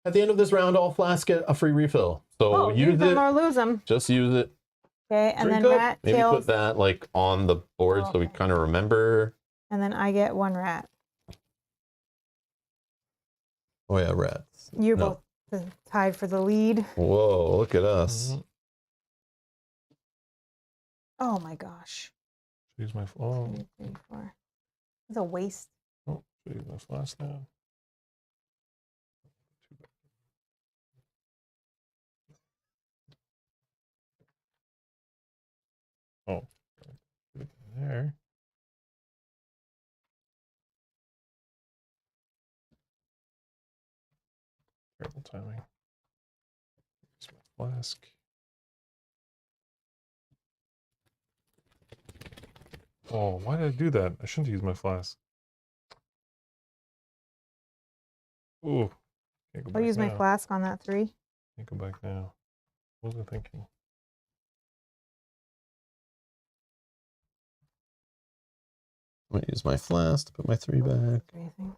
At the end of this round, all flasks get a free refill. So use them it. or lose them. Just use it. Okay, and Drink then up. rat Maybe tails. put that like on the board so we Okay. kind of remember. And then I get 1 rat. Oh yeah, rats. You're No. both tied for the lead. Whoa, look at us. Oh my gosh. Use my. Oh, 2, 3, 4. It's a waste. oh, use my flash now. Oh, put it in there. Terrible timing. Use my flask. Oh, why did I do that? I shouldn't use my flask. Ooh. Can't go I'll back use my now. flask on that 3. Can't go back now. What was I thinking? I'm gonna use my flask to put my 3 back. Anything.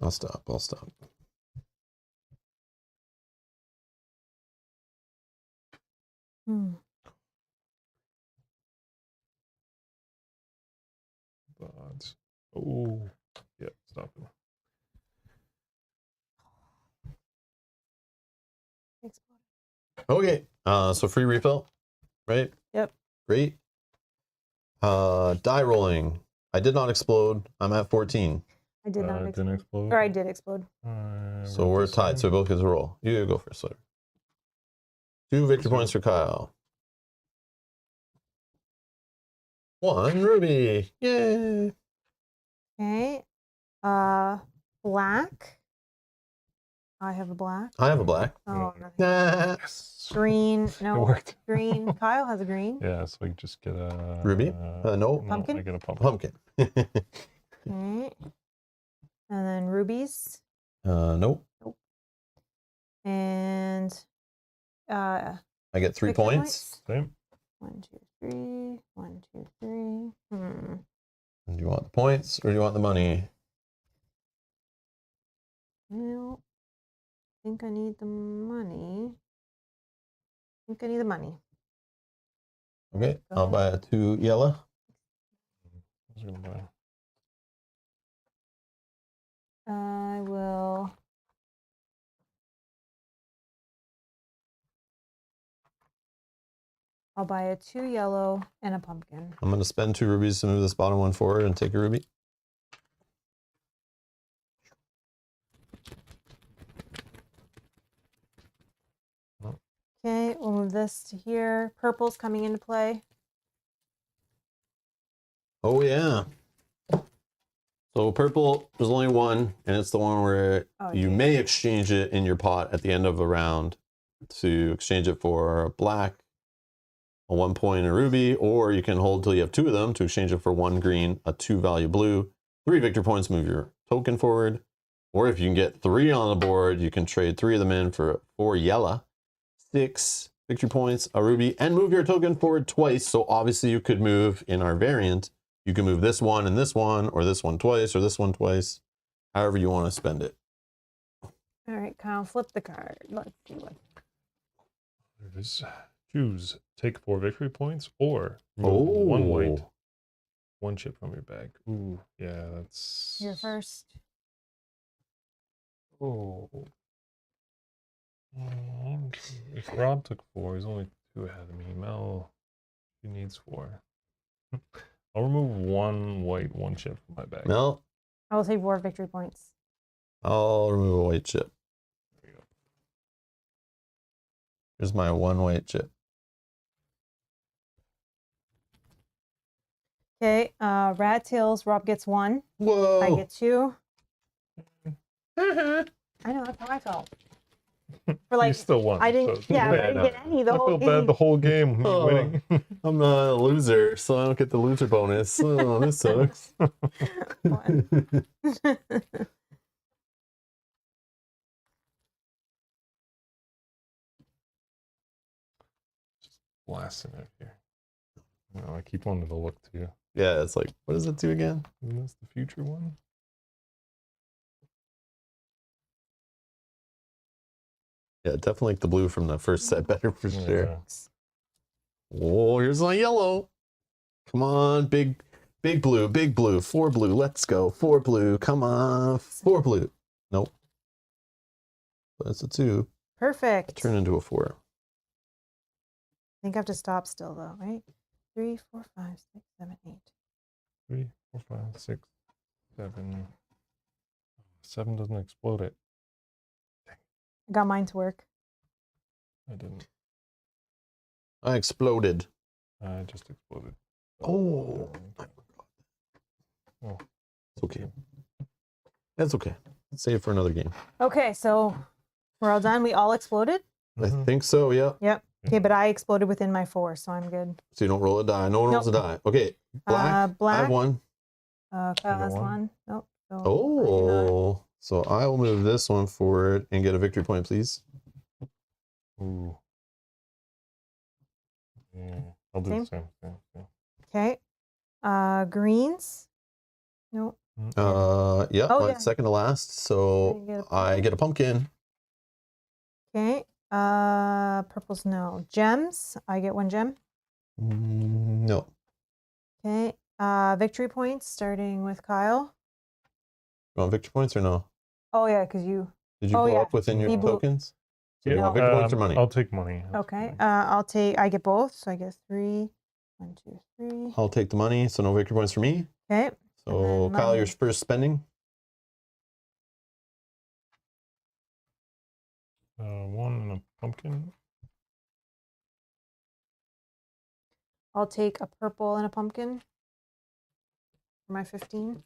I'll stop. I'll stop. Odds. Oh, yeah, stop it. Okay. So free refill, right? Yep. Great. Die rolling. I did not explode. I'm at 14. I did not explode. Didn't explode. Or I did explode. So we're tied. So we both get to roll. You go first, Slater. 2 victory points for Kyle. 1 ruby. Yay. Okay. Black. I have a black. I have a black. Oh, nothing. Yes. Green. It No. worked. Green. Kyle has a green. Yeah, so we just get a Ruby? No. Pumpkin? I get a pumpkin. Pumpkin. Okay. And then rubies. Nope. And I get 3 victory points. Same. 1, 2, 3. 1, 2, 3. Do you want the points or do you want the money? Well, I think I need the money. I think I need the money. Okay, Go I'll ahead. buy a 2 yellow. I was gonna buy. I will. I'll buy a 2 yellow and a pumpkin. I'm going to spend 2 rubies to move this bottom one forward and take a ruby. Okay, we'll move this to here. Purple's coming into play. Oh, yeah. So purple, there's only one, and it's the one where you geez. may exchange it in your pot at the end of a round to exchange it for black, a 1 point, a ruby, or you can hold till you have 2 of them to exchange it for 1 green, a 2 value blue, 3 victory points, move your token forward. Or if you can get 3 on the board, you can trade 3 of them in for 4 yellow, 6 victory points, a ruby, and move your token forward twice. So obviously you could move in our variant. You can move this one and this one, or this one twice, or this one twice, however you want to spend it. All right, Kyle, flip the card. Let's see what. There it is. Choose take 4 victory points or remove 1 white, 1 chip from your bag. Ooh, yeah, that's. You're first. Oh. If Rob took 4, he's only 2 ahead of me. Mel, he needs 4. I'll remove 1 white, 1 chip from my bag. Mel, I will take 4 victory points. I'll remove a white chip. There you go. Here's my 1 white chip. Okay, rat tails. Rob gets 1. Whoa! I get 2. I know, that's how I felt. For You still won. I didn't. So Yeah, but I bad. didn't get any the I whole feel game. bad the whole game. Me Oh. winning. I'm not a loser, so I don't get the loser bonus. Oh, this sucks. Just blasting it here. No, I keep wanting to look too. Yeah, it's like, what does it do again? Isn't this the future one? Yeah, definitely like the blue from the first set better for sure. Yeah. Oh, here's my yellow. Come on, big blue, 4 blue. Let's go. 4 blue. Come on. 4 blue. Nope. That's a 2. Perfect. Turn into a 4. I think I have to stop still though, right? 3, 4, 5, 6, 7, 8. 3, 4, 5, 6, 7. 7 doesn't explode it. I got mine to work. I didn't. I exploded. I just exploded. Oh. Oh. It's okay. That's okay. Let's save for another game. Okay, so we're all done. We all exploded? I think so, yeah. Yep. Okay, but I exploded within my 4, so I'm good. So you don't roll a die. No one rolls a die. Okay. Black. Black. I have 1. Kyle has one? 1. Nope. So I do not. Oh. So I will move this one forward and get a victory point, please. Ooh. Yeah, I'll do the same thing. Yeah. Okay. Greens. Nope. Yeah, Oh, mine's yeah. second to last. So I get a pumpkin. Okay. Purples, no. Gems. I get 1 gem. No. Okay. Victory points, starting with Kyle. You want victory points or no? Oh, yeah, because you. Did you go up within your He blew- tokens? So Yeah, you want victory points or money? I'll take money. Okay. I get both, so I get 3. 1, 2, 3. I'll take the money, so no victory points for me. Okay. So And then Kyle, money. your first spending. 1 and a pumpkin. I'll take a purple and a pumpkin for my 15.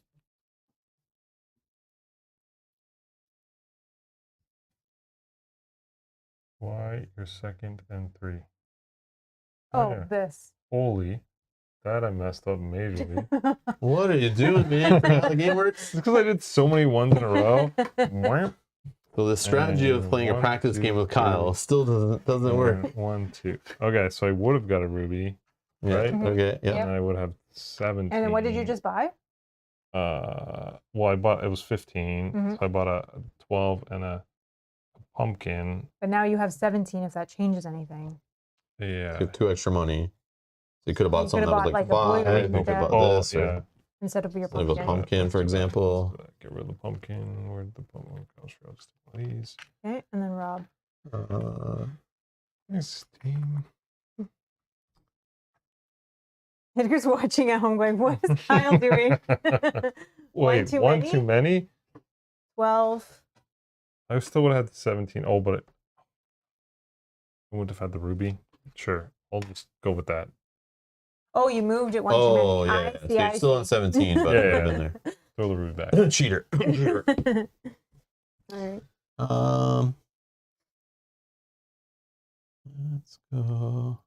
Why your second and 3? Oh, yeah. this. Holy. That I messed up majorly. What are you doing, man? Forgot how the game works? It's because I did so many ones in a row. Wham. So the strategy of And playing a 1, practice 2, game with 3. Kyle still doesn't work. And 1, 2. Okay, so I would have got a ruby. Yeah. right? Okay. Yeah. Yep. And I would have 17. And then what did you just buy? Well, it was 15. Mhm. So I bought a 12 and a pumpkin. But now you have 17 if that changes anything. You Yeah. have 2 extra money. So you could have bought You something could've that was bought, like like, a blue 5. You instead. could have bought this. yeah. Instead of your Instead of a pumpkin. pumpkin, for Let's do that. example. Get rid of the pumpkin. Where'd the pumpkin go? These. Okay, and then Rob. Steam. Edgar's watching at home going, what is Kyle doing? Wait, too one many? too many? 12. I still would have had the 17. Oh, but I would have had the ruby. Sure, I'll just go with that. Oh, you moved it one too Oh, many. yeah. I So see, you're I still see. on 17, but Yeah, it would have yeah. been there. Throw the ruby back. Cheater. All right. Let's go.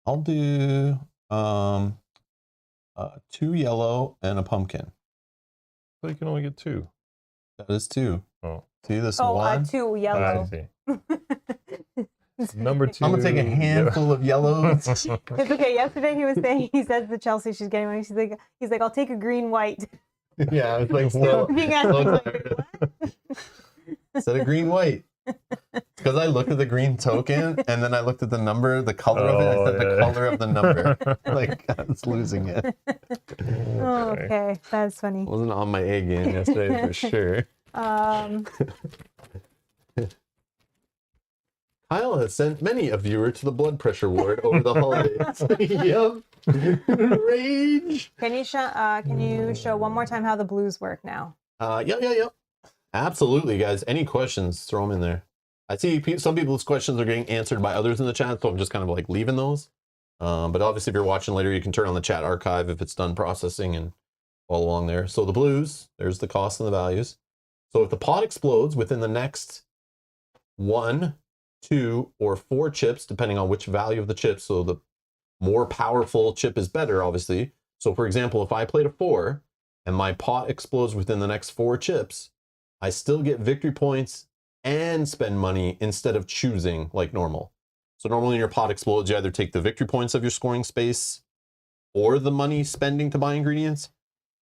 I'll do 2 yellow and a pumpkin. So you can only get 2. That is 2. Oh, See this Oh, one? 2 I yellow. see. Number 2. I'm gonna take a handful of yellows. It's okay. Yesterday he was saying, he said to Chelsea she's getting one. He's like, I'll take a green white. Yeah, it's like so. Being asked, so like, tired. what? Instead of green white. Because I looked at the green token and then I looked at the number, the color of it. I said the color of the number. Like I was losing it. Oh, okay. That's funny. Wasn't on my A game yesterday for sure. Kyle has sent many a viewer to the blood pressure ward over the holidays. Yep. Rage. Can you show one more time how the blues work now? Yep. Absolutely, guys. Any questions, throw them in there. I see some people's questions are getting answered by others in the chat, so I'm just kind of like leaving those. But obviously, if you're watching later, you can turn on the chat archive if it's done processing and all along there. So the blues, there's the cost and the values. So if the pot explodes within the next 1, 2, or 4 chips, depending on which value of the chips, so the more powerful chip is better, obviously. So for example, if I played a 4 and my pot explodes within the next 4 chips, I still get victory points and spend money instead of choosing like normal. So normally when your pot explodes, you either take the victory points of your scoring space or the money spending to buy ingredients.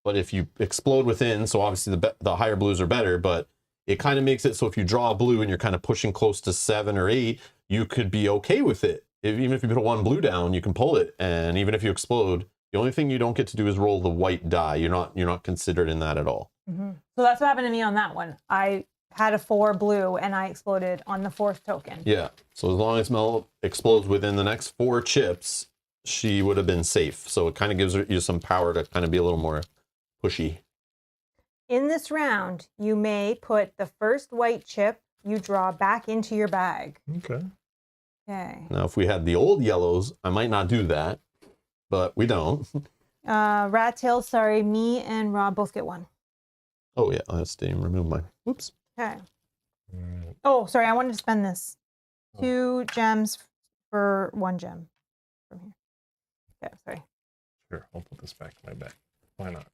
But if you explode within, so obviously the higher blues are better, but it kind of makes it so if you draw a blue and you're kind of pushing close to 7 or 8, you could be okay with it. Even if you put 1 blue down, you can pull it. And even if you explode, the only thing you don't get to do is roll the white die. You're not considered in that at all. Mm-hmm. So that's what happened to me on that one. I had a 4 blue and I exploded on the 4th token. Yeah. So as long as Mel explodes within the next 4 chips, she would have been safe. So it kind of gives you some power to kind of be a little more pushy. In this round, you may put the first white chip you draw back into your bag. Okay. Okay. Now, if we had the old yellows, I might not do that, but we don't. Rat tail, sorry, me and Rob both get 1. Oh yeah, I have to remove mine. Whoops. Okay. Oh, sorry, I wanted to spend this. 2 gems for 1 gem from here. Okay, sorry. Sure, I'll put this back in my bag. Why not?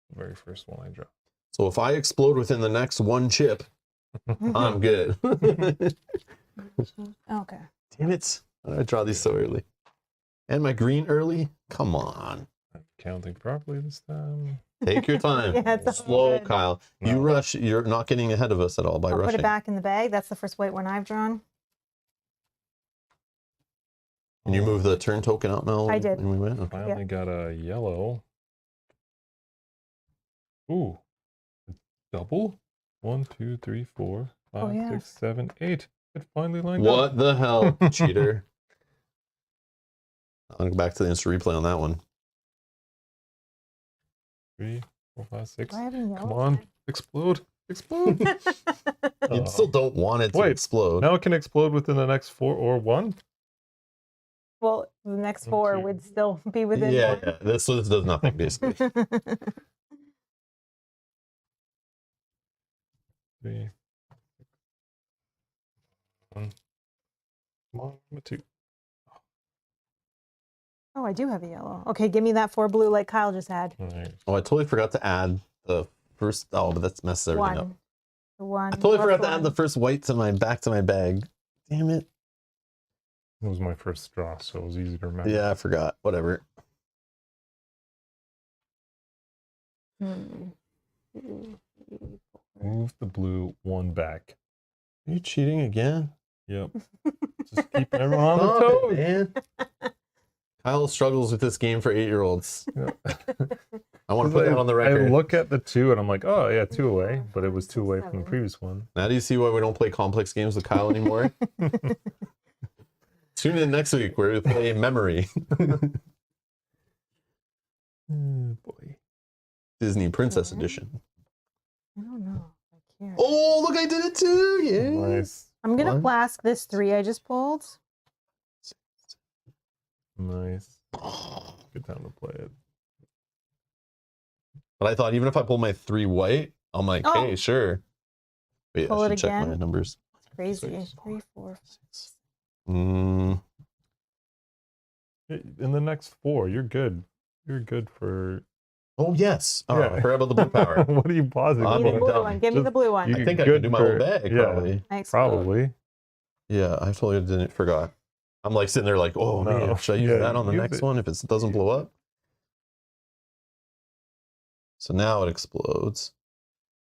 The very first one I draw. So if I explode within the next 1 chip, I'm good. Okay. Damn it. Why did I draw these so early? And my green early? Come on. I'm counting properly this time. Take your time. Yeah, it's all Slow, good. Kyle. You No. rush. You're not getting ahead of us at all by I'll rushing. put it back in the bag. That's the first white one I've drawn. Can you move the turn token out, Mel? I did. When we went? Okay. Finally got a yellow. Ooh. Double? 1, 2, 3, 4, 5, yeah. 6, 7, 8. It finally lined up. What the hell, cheater? I'll go back to the instant replay on that one. 3, 4, 5, 6. Do I have any yellow? Come on. Explode. Explode. You still don't want it to Wait, explode. Now it can explode within the next 4 or 1? Well, the next 1, 4 2. would still be within Yeah, one. yeah. This does nothing, basically. 3. Come on, I'm a 2. Oh, I do have a yellow. Okay, give me that 4 blue like Kyle just had. All right. Oh, I totally forgot to add the first. Oh, but that's messes everything up. 1. The 1. I totally plus forgot to add the 1. first white to my back to my bag. Damn it. It was my first draw, so it was easy to remember. Yeah, I forgot. Whatever. Hmm. Move the blue 1 back. Are you cheating again? Yep. Just keeping everyone on their Stop it, toes. man. Kyle struggles with this game for 8-year-olds. Yeah. I want to put that on the record. I look at the 2 and I'm like, oh yeah, 2 away, but it was 2 away from the 7. previous one. Now do you see why we don't play complex games with Kyle anymore? Tune in next week where we play memory. Oh boy. Disney Princess Okay. Edition. I don't know. I can't. Oh, look, I did it too. Yes. Nice. I'm going to 1. flask this 3 I just pulled. Nice. Good time to play it. But I thought even if I pull my 3 white, I'm like, Oh. hey, sure. Wait, Pull I it should check my again. numbers. Crazy. 6. 3, 4. 6. In the next 4, you're good. You're good for. Oh, yes. Oh, Yeah. I forgot about the blue power. What are you pausing? I'm Give me being the blue dumb. one. Give me the Just- blue one. you- I think I good could do my whole for- bag, yeah. probably. I explode. Probably. Yeah, I totally didn't forgot. I'm like sitting there like, oh, No. man, should I use Yeah, that on the use next it. one if it doesn't blow up? So now it explodes,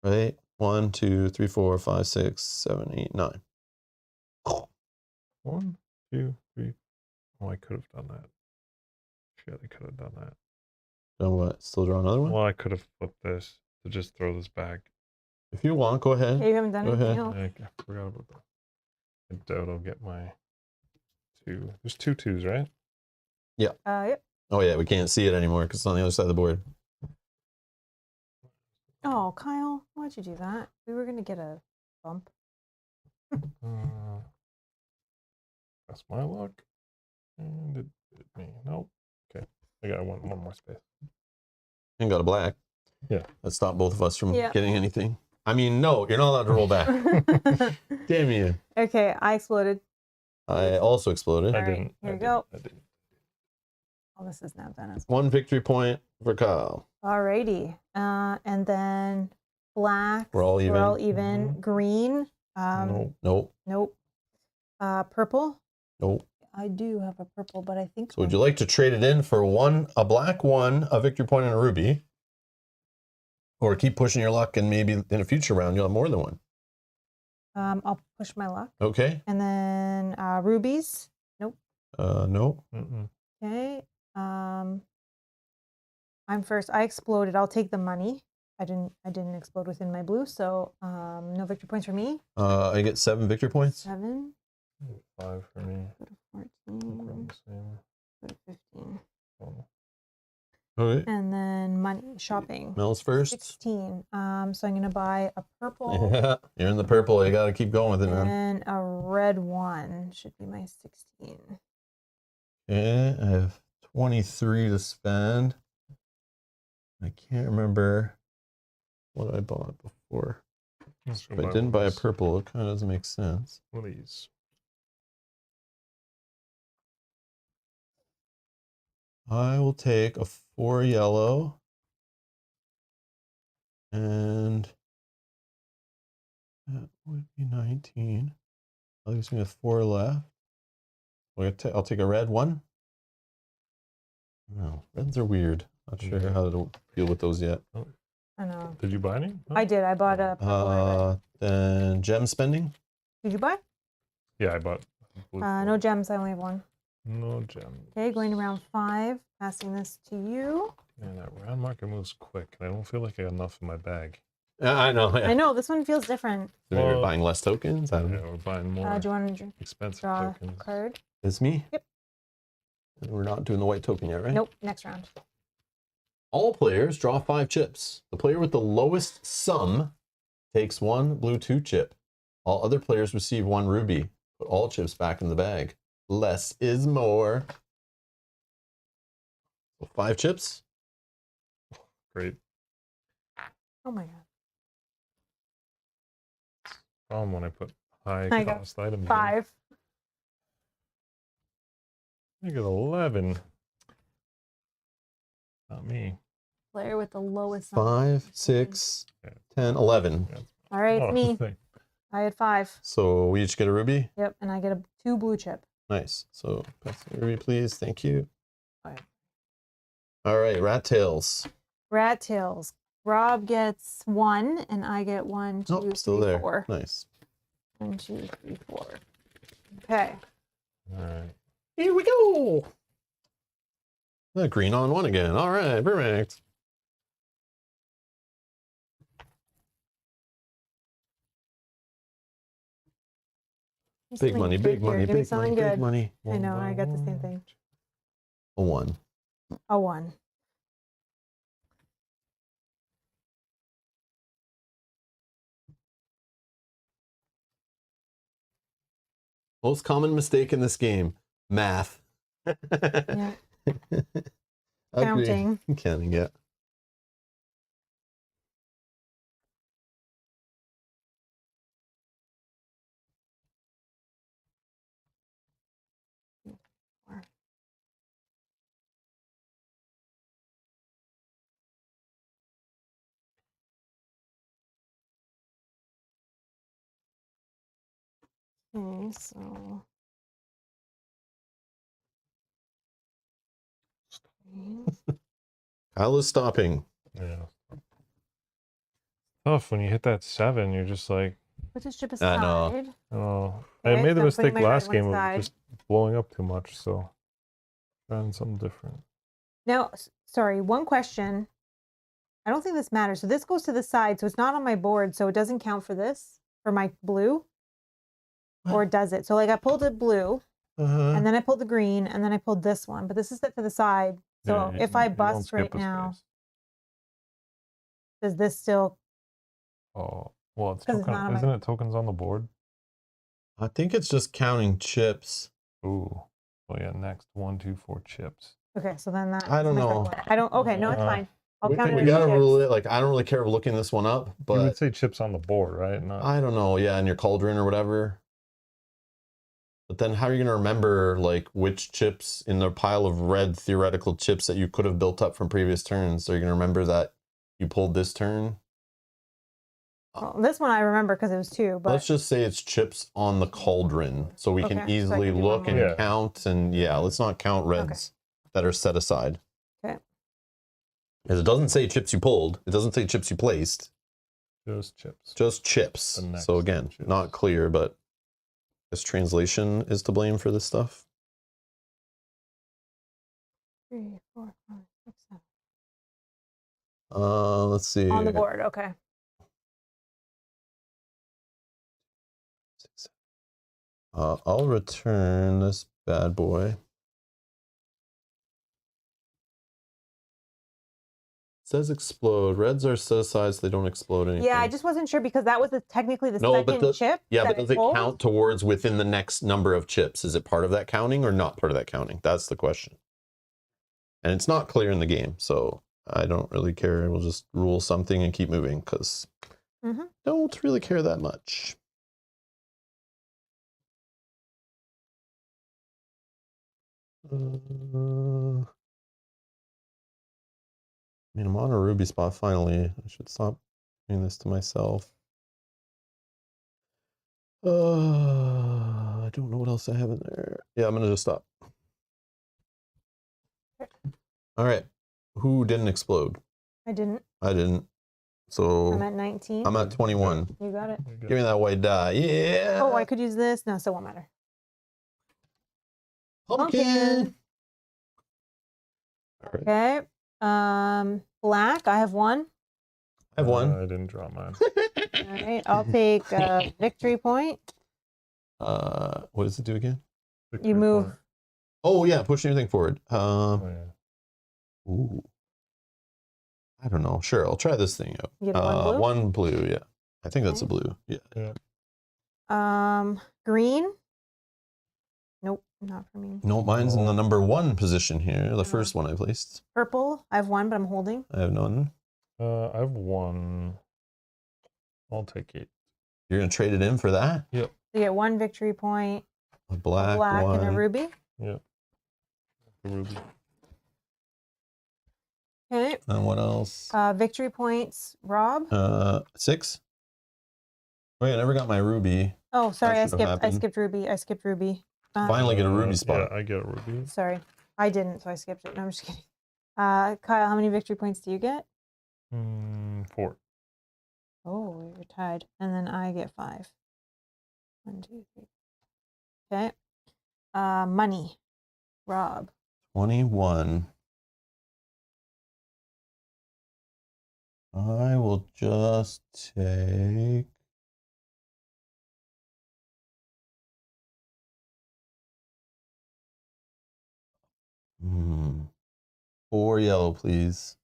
right? 1, 2, 3, 4, 5, 6, 7, 8, 9. 1, 2, 3. Oh, I could have done that. Shit, I could have done that. Then what? Still draw another one? Well, I could have flipped this to just throw this back. If you want, go ahead. Okay, you haven't done Go anything ahead. else. I forgot about that. I doubt I'll get my 2. There's 2 2s, right? Yep. Oh, yeah, we can't see it anymore because it's on the other side of the board. Oh, Kyle, why'd you do that? We were going to get a bump. That's my luck. And it hit me. Nope. Okay. I got one more space. And got a black. Yeah. That stopped both of us from Yeah. getting anything. I mean, no, you're not allowed to roll back. Damn you. Okay, I exploded. I also exploded. I All right, didn't. here I we didn't, go. I didn't. Oh, this is now done as 1 victory point for Kyle. Alrighty. And then black. We're all even. We're all even. Mhm. Green. Nope. Nope. Nope. Purple. Nope. I do have a purple, but I think. So would you like to trade it in for a black 1, a victory point, and a ruby? Or keep pushing your luck and maybe in a future round you'll have more than 1. I'll push my luck. Okay. And then rubies. No. Mm-mm. Okay. I'm first. I exploded. I'll take the money. I didn't explode within my blue, so no victory points for me. I get 7 victory points. 7. 5 for me. Go to I think we're 14. on the same. Go to 15. Oh. Okay. And then money shopping. Mel's first. 16. So I'm gonna buy a purple Yeah, you're in the purple. You got to keep going with it, man. and a red 1 should be my 16. Okay, I have 23 to spend. I can't remember what I bought before. Let's go If I buy didn't one buy a of these. purple, it kind of doesn't make sense. One of these. I will take a 4 yellow and that would be 19. That leaves me with 4 left. I'll take a red 1. No, reds are weird. Not sure Yeah. how to deal with those yet. I know. Did you buy any? No? I did. I bought a purple and a red. Then gem spending. Did you buy? Yeah, I bought. blue No four. gems. I only have 1. No gem. Okay, going to round 5. Passing this to you. Man, that round marker moves quick, and I don't feel like I got enough in my bag. I know. Yeah. I know this one feels different. Maybe you're Well, buying less tokens. I don't Yeah, know. we're buying more Do you want to expensive draw a tokens. card? It's me. Yep. And we're not doing the white token yet, right? Nope. Next round. All players draw 5 chips. The player with the lowest sum takes 1 blue 2 chip. All other players receive 1 ruby. Put all chips back in the bag. Less is more. So 5 chips. Great. Oh my god. Problem when I put high I got cost items. in. 5. I get 11. Not me. Player with the lowest. 5, 6, 10, 11. Yeah. All right, Oh, it's me. thank- I had 5. So we each get a ruby. Yep, and I get 2 blue chip. Nice. So pass the ruby, please. Thank you. Alright. All right, rat tails. Rat tails. Rob gets 1, and I get 1, 2, Nope, still 3, there. 4. Nice. 1, 2, 3, 4. Okay. All right. Here we go. Green on 1 again. All right, perfect. There's Big something money, good big here. money, Give me big something money, big good. money. I know, I got the same thing. A 1. A 1. Most common mistake in this game, math. Yeah. Agree. Counting. Counting, yeah. Okay, so. Kyle is stopping. Yeah. Tough when you hit that 7. You're just like, Put this chip I know. aside. oh. I Okay, made the so I'm putting mistake my red last one game of aside. just blowing up too much. So trying something different. Now, sorry, one question. I don't think this matters. So this goes to the side, so it's not on my board, so it doesn't count for this, for my blue? Or does it? So like I pulled a blue, and then I pulled the green, and then I pulled this one, but this is set to the side. So Yeah, if I you don't bust skip right a now, space. does this still, Oh, well, it's 'Cause it's token. not on my- Isn't it tokens on the board? I think it's just counting chips. Ooh. Oh yeah. Next, 1, 2, 4 chips. okay, so then that. I don't makes that know. one. I don't, okay, no, it's fine. I'll we count think it We as gotta chips. rule it. Like, I don't really care of looking this one up, You would but say chips on the board, right? Not. I don't know. Yeah, in your cauldron or whatever. But then how are you going to remember, like, which chips in the pile of red theoretical chips that you could have built up from previous turns? Are you going to remember that you pulled this turn? Well, this one I remember because it was 2, but Let's just say it's chips on the cauldron, so we can Okay, so I easily can do one look and more. Yeah. count. And yeah, let's not count reds that are set aside. Okay. Because it doesn't say chips you pulled. It doesn't say chips you placed. Just chips. Just chips. The next So again, chips. not clear, but this translation is to blame for this stuff. 3, 4, 5, 6, 7. Let's see. On the board, okay. I'll return this bad boy. It says explode. Reds are set aside so they don't explode anything. Yeah, I just wasn't sure because that was technically the No, but second chip. yeah, that but I does it pulled. count towards within the next number of chips? Is it part of that counting or not part of that counting? That's the question. And it's not clear in the game, so I don't really care. We'll just rule something and keep moving because don't really care that much. I mean, I'm on a ruby spot finally. I should stop doing this to myself. I don't know what else I have in there. Yeah, I'm gonna just stop. All right. Who didn't explode? I didn't. I didn't. So I'm at 19. I'm at 21. You got it. Give me that white die. Yeah. Oh, I could use this. No, so it won't matter. Pumpkin. All right. Okay. Black. I have 1. I have one. I didn't draw mine. All right. I'll take victory point. What does it do again? Victory move. point. Oh yeah, push anything forward. Oh, yeah. Ooh. I don't know. Sure, I'll try this thing out. You get one blue? One blue, yeah. I think that's a blue. Yeah. Green. Nope, not for me. No, mine's in the number 1 position here. The first one I placed. Purple. I have 1, but I'm holding. I have none. I have 1. I'll take it. You're gonna trade it in for that? Yep. You get 1 victory point. A A black black one. and a ruby. Yep. the ruby. Okay. And what else? Victory points, Rob. 6. Wait, I never got my ruby. Oh, sorry, I should have happened. skipped ruby. I skipped ruby. Finally get a ruby spot. Yeah, I get a ruby. Sorry, I didn't, so I skipped it. No, I'm just kidding. Kyle, how many victory points do you get? 4. Oh, we're tied. And then I get 5. 1, 2, 3. Okay. Money, Rob. 21. I will just take... Hmm. 4 yellow, please.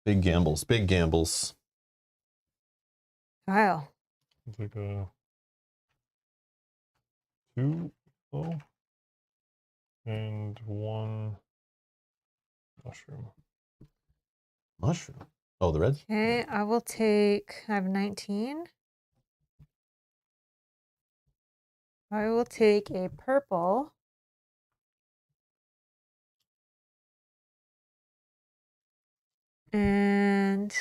Big gambles, big gambles. Kyle. I'll take a 2 yellow and 1 mushroom. Mushroom. Oh, the red? Okay, I will take, I have 19. I will take a purple. And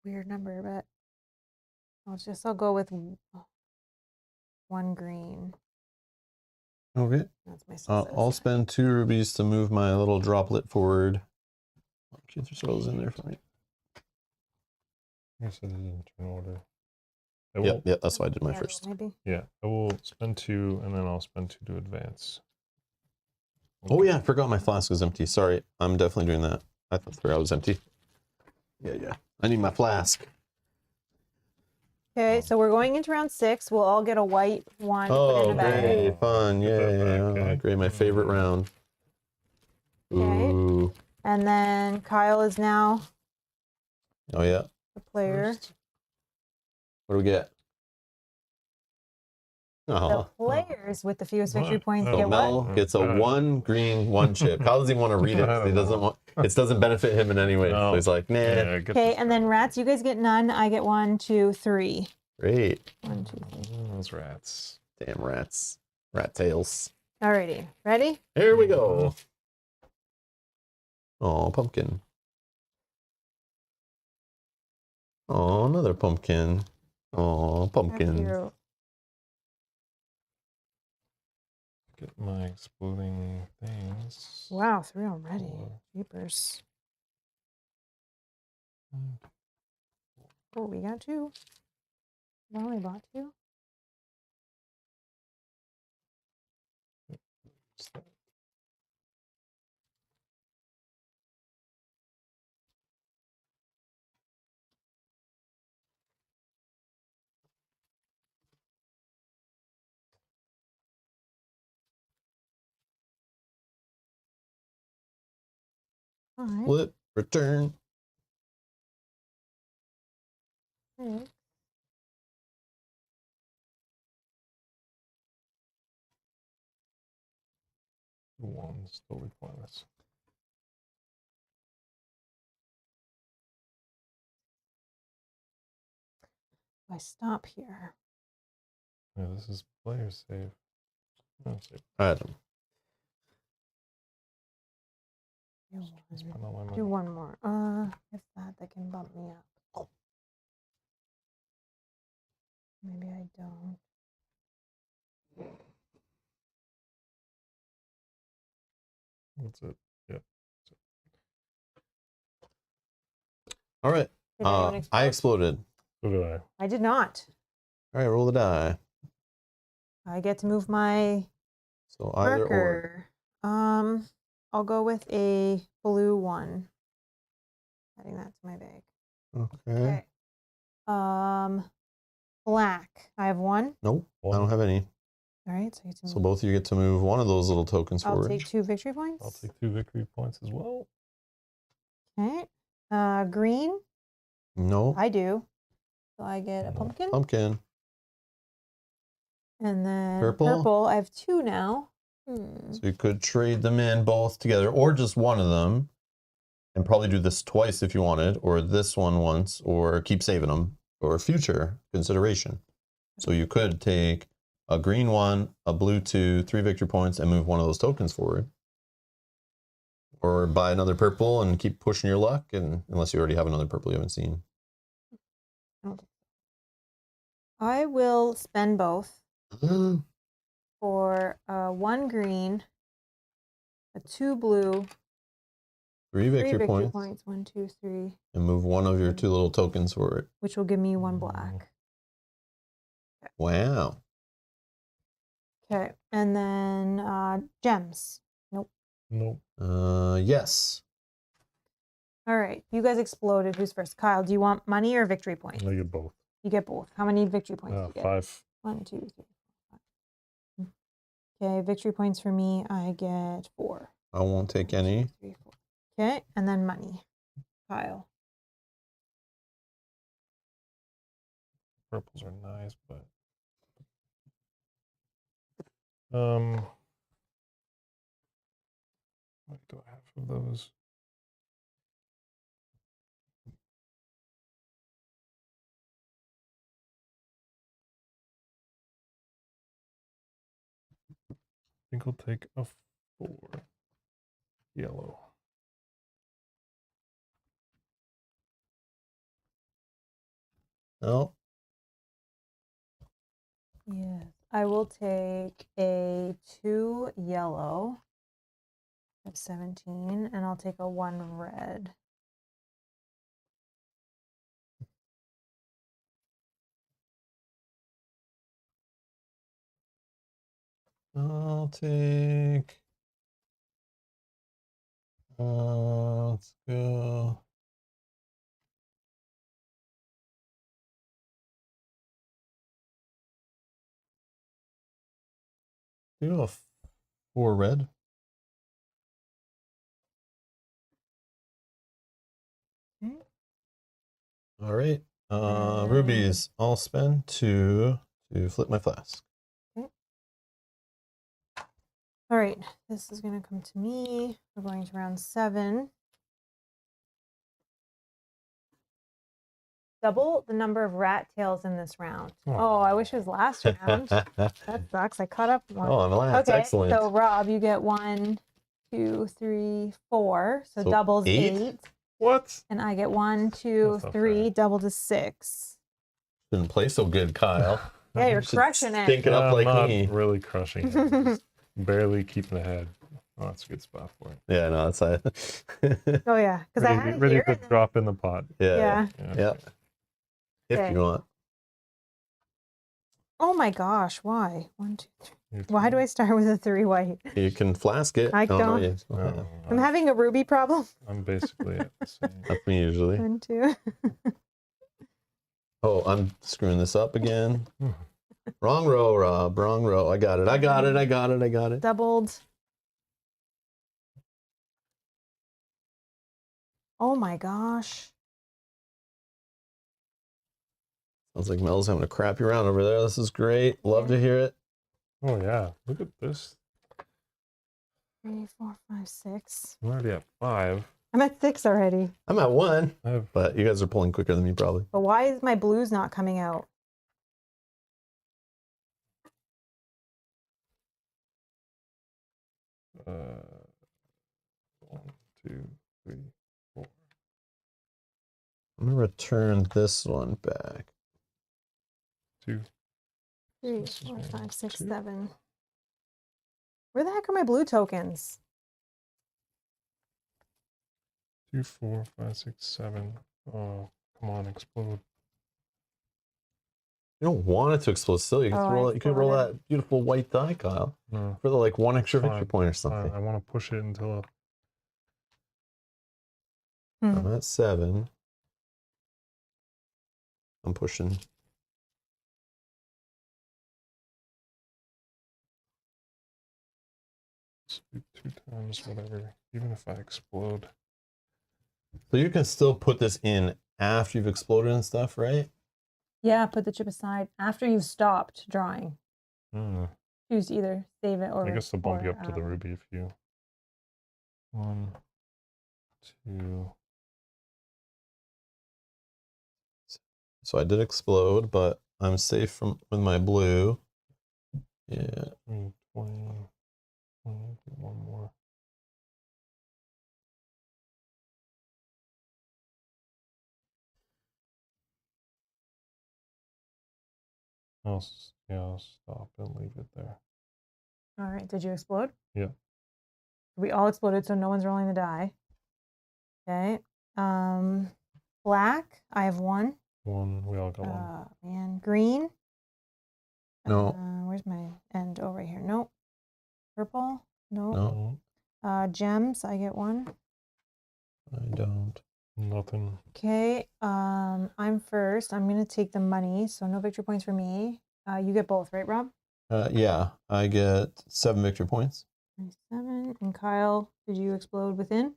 weird number, but I'll go with 1 green. Okay. That's my I'll spend 2 rubies to move my little droplet forward. Can you throw those in there for me? I said it in turn order. Yep, that's why I did my first. Maybe. Yeah, I will spend 2, and then I'll spend 2 to advance. Oh yeah, I forgot my flask was empty. Sorry, I'm definitely doing that. I thought I was empty. Yeah. I need my flask. Okay, so we're going into round 6. We'll all get a white one. Oh, put in a bag. great, fun. Get that back, Yeah. okay. Great, my favorite round. Okay. Ooh. And then Kyle is now Oh yeah. the player. First. What do we get? The Oh. players with the fewest victory What? points Oh, get Mel what? gets a 1 green, 1 chip. Kyle doesn't even want to read it. 'Cause he doesn't want. It doesn't benefit him in any way. No. So he's like, nah. Yeah, get Okay, this and then rats, you guys get none. I get 1, 2, 3. Great. 1, 2, 3. those rats. Damn rats. Rat tails. Alrighty, ready? Here we go. Oh, pumpkin. Oh, another pumpkin. Oh, After pumpkin. your- Get my exploding things. Wow, 3 already. Four. Jeepers. Oh, we got 2. I only bought 2. What's that? All right. Flip, return. 6. One's totally pointless. I stop here. Yeah, this is player save. No, save. Adam. Spend all my money. Do 1 more. If that can bump me up. Maybe I don't. That's it. Yeah. All right. Did anyone I explode? exploded. So did I. I did not. All right, roll the die. I get to move my So either or. marker. I'll go with a blue 1. Adding that to my bag. Okay. Okay. Black. I have 1. Nope, I don't have any. All right, so you get to So move. both of you get to move one of those little tokens I'll forward. take 2 victory points. I'll take 2 victory points as well. Okay. Green. No. I do. So I get a pumpkin. Pumpkin. And then Purple? I have 2 now. So you could trade them in both together, or just one of them, and probably do this twice if you wanted, or this one once, or keep saving them. or future consideration. So you could take a green 1, a blue 2, 3 victory points, and move one of those tokens forward. Or buy another purple and keep pushing your luck, and unless you already have another purple you haven't seen. I will spend both for 1 green, a 2 blue, 3 victory, 3 victory points, points. 1, 2, 3. and move one of your 2 little tokens forward. Which will give me 1 black. Wow. Okay, and then gems. Nope. Nope. Yes. All right, you guys exploded. Who's first? Kyle, do you want money or victory points? I get both. You get both. How many victory points do you get? 5. 1, 2, 3, 4, 5. Okay, victory points for me, I get 4. I won't take any. 2, 3, 4. Okay, and then money. Kyle. Purples are nice, but what do I have of those? I think I'll take a 4 yellow. Oh. Yes. I will take a 2 yellow. I have 17, and I'll take a 1 red. I'll take. Let's go. Do a 4 red. Okay. All right. Rubies. I'll spend 2 to flip my flask. Okay. All right, this is going to come to me. We're going to round 7. Double the number of rat tails in this round. Oh, I wish it was last round. That sucks. I caught up one. Oh, I'm last. Okay, Excellent. so Rob, you get 1, 2, 3, 4. So doubles 8. What? And I get 1, 2, 3, double to 6. Didn't play so good, Kyle. Yeah, you're You should crushing it. stink it up like I'm me. not really crushing it. Just barely keeping ahead. Oh, that's a good spot for it. Yeah, no, that's it. Oh yeah, because I had it ready here. to drop in the pot. Yeah. Yeah. If Okay. you want. Oh my gosh, why? 1, 2, 3. You Why do I start with a 3 white? You can flask it. I Oh, don't. No, No, I'm having a ruby problem. I'm basically at the same. That's me usually. 1, 2. Oh, I'm screwing this up again. Wrong row, Rob. Wrong row. I got it. I got it. I got it. I got it. Doubled. Oh my gosh. Sounds like Mel's having a crappy round over there. This is great. Love to hear it. Oh yeah, look at this. 3, 4, 5, 6. I'm already at 5. I'm at 6 already. I'm at 1, I have but you guys are pulling quicker than me probably. But why is my blues not coming out? uh, 1, 2, 3, 4. I'm going to return this one back. 2. 3, This is 4, 5, 6, 2. 7. Where the heck are my blue tokens? 2, 4, 5, 6, 7. Oh, come on, explode. You don't want it to explode still. You can Oh, roll I it. You can roll exploded. that beautiful white die, Kyle. No. For the like 1 extra victory Fine. point or something. I want to push it until I'm at 7. I'm pushing. it's 2 times whatever. Even if I explode. So you can still put this in after you've exploded and stuff, right? Yeah, put the chip aside after you've stopped drawing. I don't know. Choose either save it or. I guess they'll bump you or, up to the ruby if you. 1, 2. So I did explode, but I'm safe from with my blue. Yeah. 20, 20, one more. I'll stop and leave it there. All right. Did you explode? Yeah. We all exploded, so no one's rolling the die. Okay. Black. I have one. One. We all got one. And green. No. Where's my end? Oh, right here. Nope. Purple. Nope. No. Gems. I get one. I don't. Nothing. Okay. I'm first. I'm gonna take the money, so no victory points for me. You get both, right, Rob? Yeah, I get 7 victory points. 27. And Kyle, did you explode within?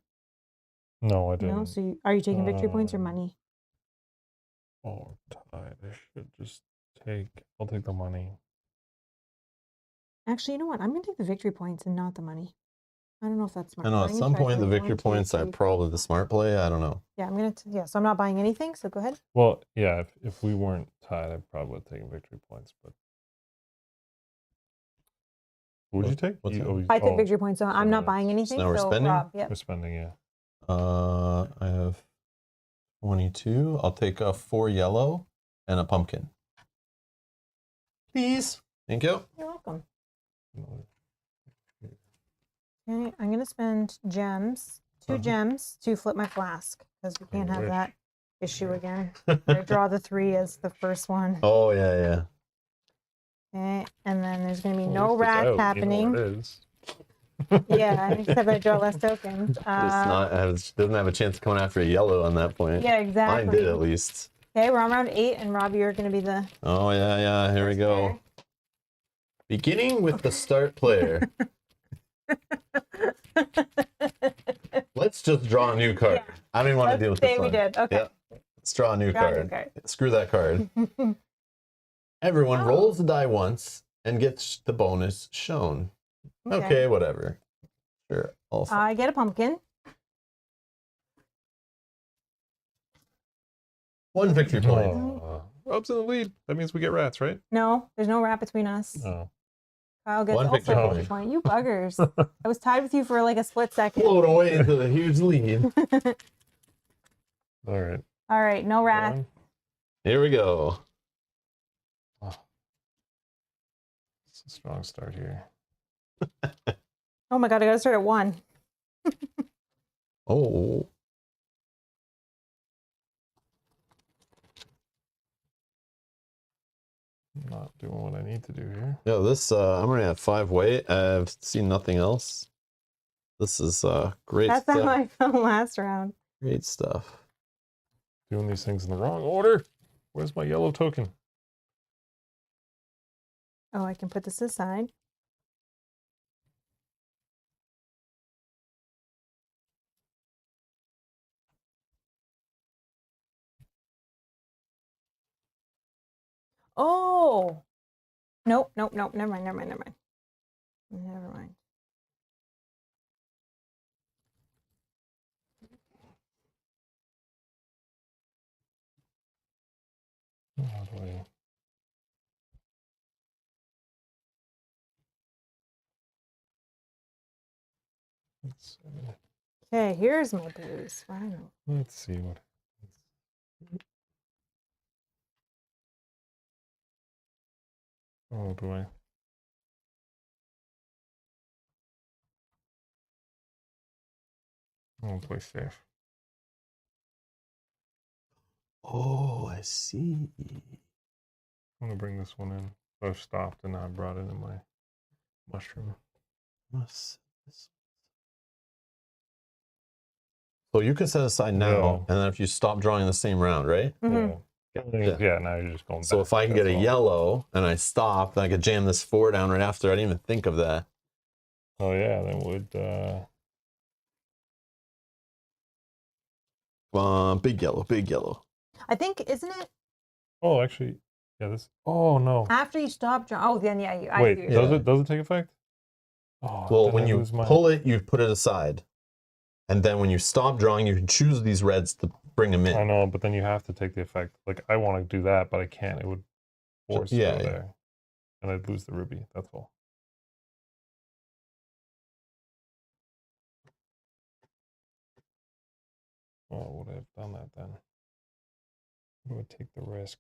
No, I didn't. No. So are you taking victory points or money? Oh, tied. I should just take. I'll take the money. Actually, you know what? I'm gonna take the victory points and not the money. I don't know if that's smart. I know I'm at gonna some try point the something. victory 1, 2, points are 3, probably 4. the smart play. I don't know. Yeah, I'm gonna. Yeah, so I'm not buying anything. So go ahead. Well, yeah. If we weren't tied, I probably would have taken victory points. But what would you take? What's that? I took victory points, so I'm not buying anything. now we're so spending? Rob, yep. We're spending, yeah. I have 22. I'll take a 4 yellow and a pumpkin. Please. Thank you. You're welcome. Okay, I'm gonna spend gems, 2 gems to flip my flask because we can't have that issue again. I draw the 3 as the first one. Oh, yeah. Okay, and then there's gonna be Well, no rats happening. You know where it is. Yeah, except I draw less tokens. Doesn't have a chance of coming after a yellow on that point. Yeah, exactly. Mine did at least. Okay, we're on round 8, and Rob, you're gonna be the. Oh, yeah. Here we go. player. Beginning with the start player. Let's just draw a new card. Yeah. I don't even want to deal with this Say we one. did. Okay. Yeah. Let's draw a new Draw a card. new card. Screw that card. Everyone Oh. rolls the die once and gets the bonus shown. Okay, whatever. Sure. I get a pumpkin. 1 victory point. Rob's in the lead. That means we get rats, right? No, there's no rat between us. Oh. Kyle gets 1 also victory a point. victory point. You buggers. I was tied with you for like a split second. Float away into the huge lead. All right. All right, no rat. One. Here we go. It's a strong start here. Oh my god, I gotta start at 1. Oh. I'm not doing what I need to do here. Yeah, this, I'm already at 5 weight. I've seen nothing else. This is great That's stuff. how I felt last round. Great stuff. Doing these things in the wrong order. Where's my yellow token? Oh, I can put this aside. Oh. Nope. Never mind. Never mind. How do I... Okay, here's my blues. Finally. Let's see what. Oh boy. I'll play safe. Oh, I see. I'm gonna bring this one in. I've stopped and I brought it in my mushroom. So you can set aside now, Yeah. and then if you stop drawing the same round, right? Mm-hmm. Yeah, now you're just going back. So if I can get a That's all. yellow and I stop, then I could jam this 4 down right after. I didn't even think of that. Oh yeah, then would Come on, big yellow. I think, isn't it oh actually yeah this oh no. after you stop drawing? Oh, then yeah, I Wait, see. Yeah. does it take effect? Oh, Well, did when I you lose my... pull it, you put it aside. And then when you stop drawing, you can choose these reds to bring them in. I know, but then you have to take the effect. Like, I want to do that, but I can't. It would force Yeah, to go yeah. there. And I'd lose the ruby. That's all. Oh, would I have done that then? I would take the risk.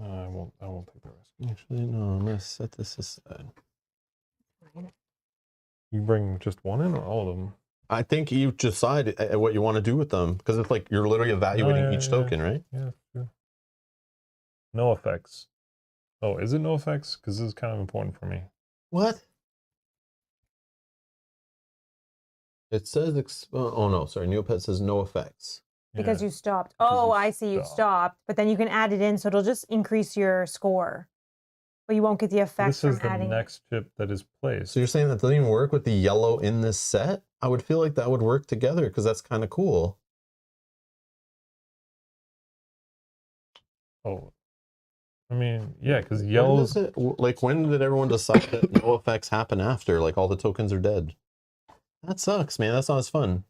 I won't take the risk. Actually, no, let's set this aside. You bring just one in or all of them? I think you decide what you want to do with them, because it's like you're literally evaluating each token, right? Yeah, sure. No effects. Oh, is it no effects? Because this is kind of important for me. What? It says, oh no, sorry, Neopet says no effects. Because Yeah. you stopped. Because Oh, you I see. You stopped. stopped, but then you can add it in, so it'll just increase your score. But you won't get the effect This from is the adding it. next chip that is placed. So you're saying that doesn't even work with the yellow in this set? I would feel like that would work together, because that's kind of cool. Oh, I mean, yeah, because When yellow's. does it, like, when did everyone decide that no effects happen after? Like, all the tokens are dead. That sucks, man. That's not as fun.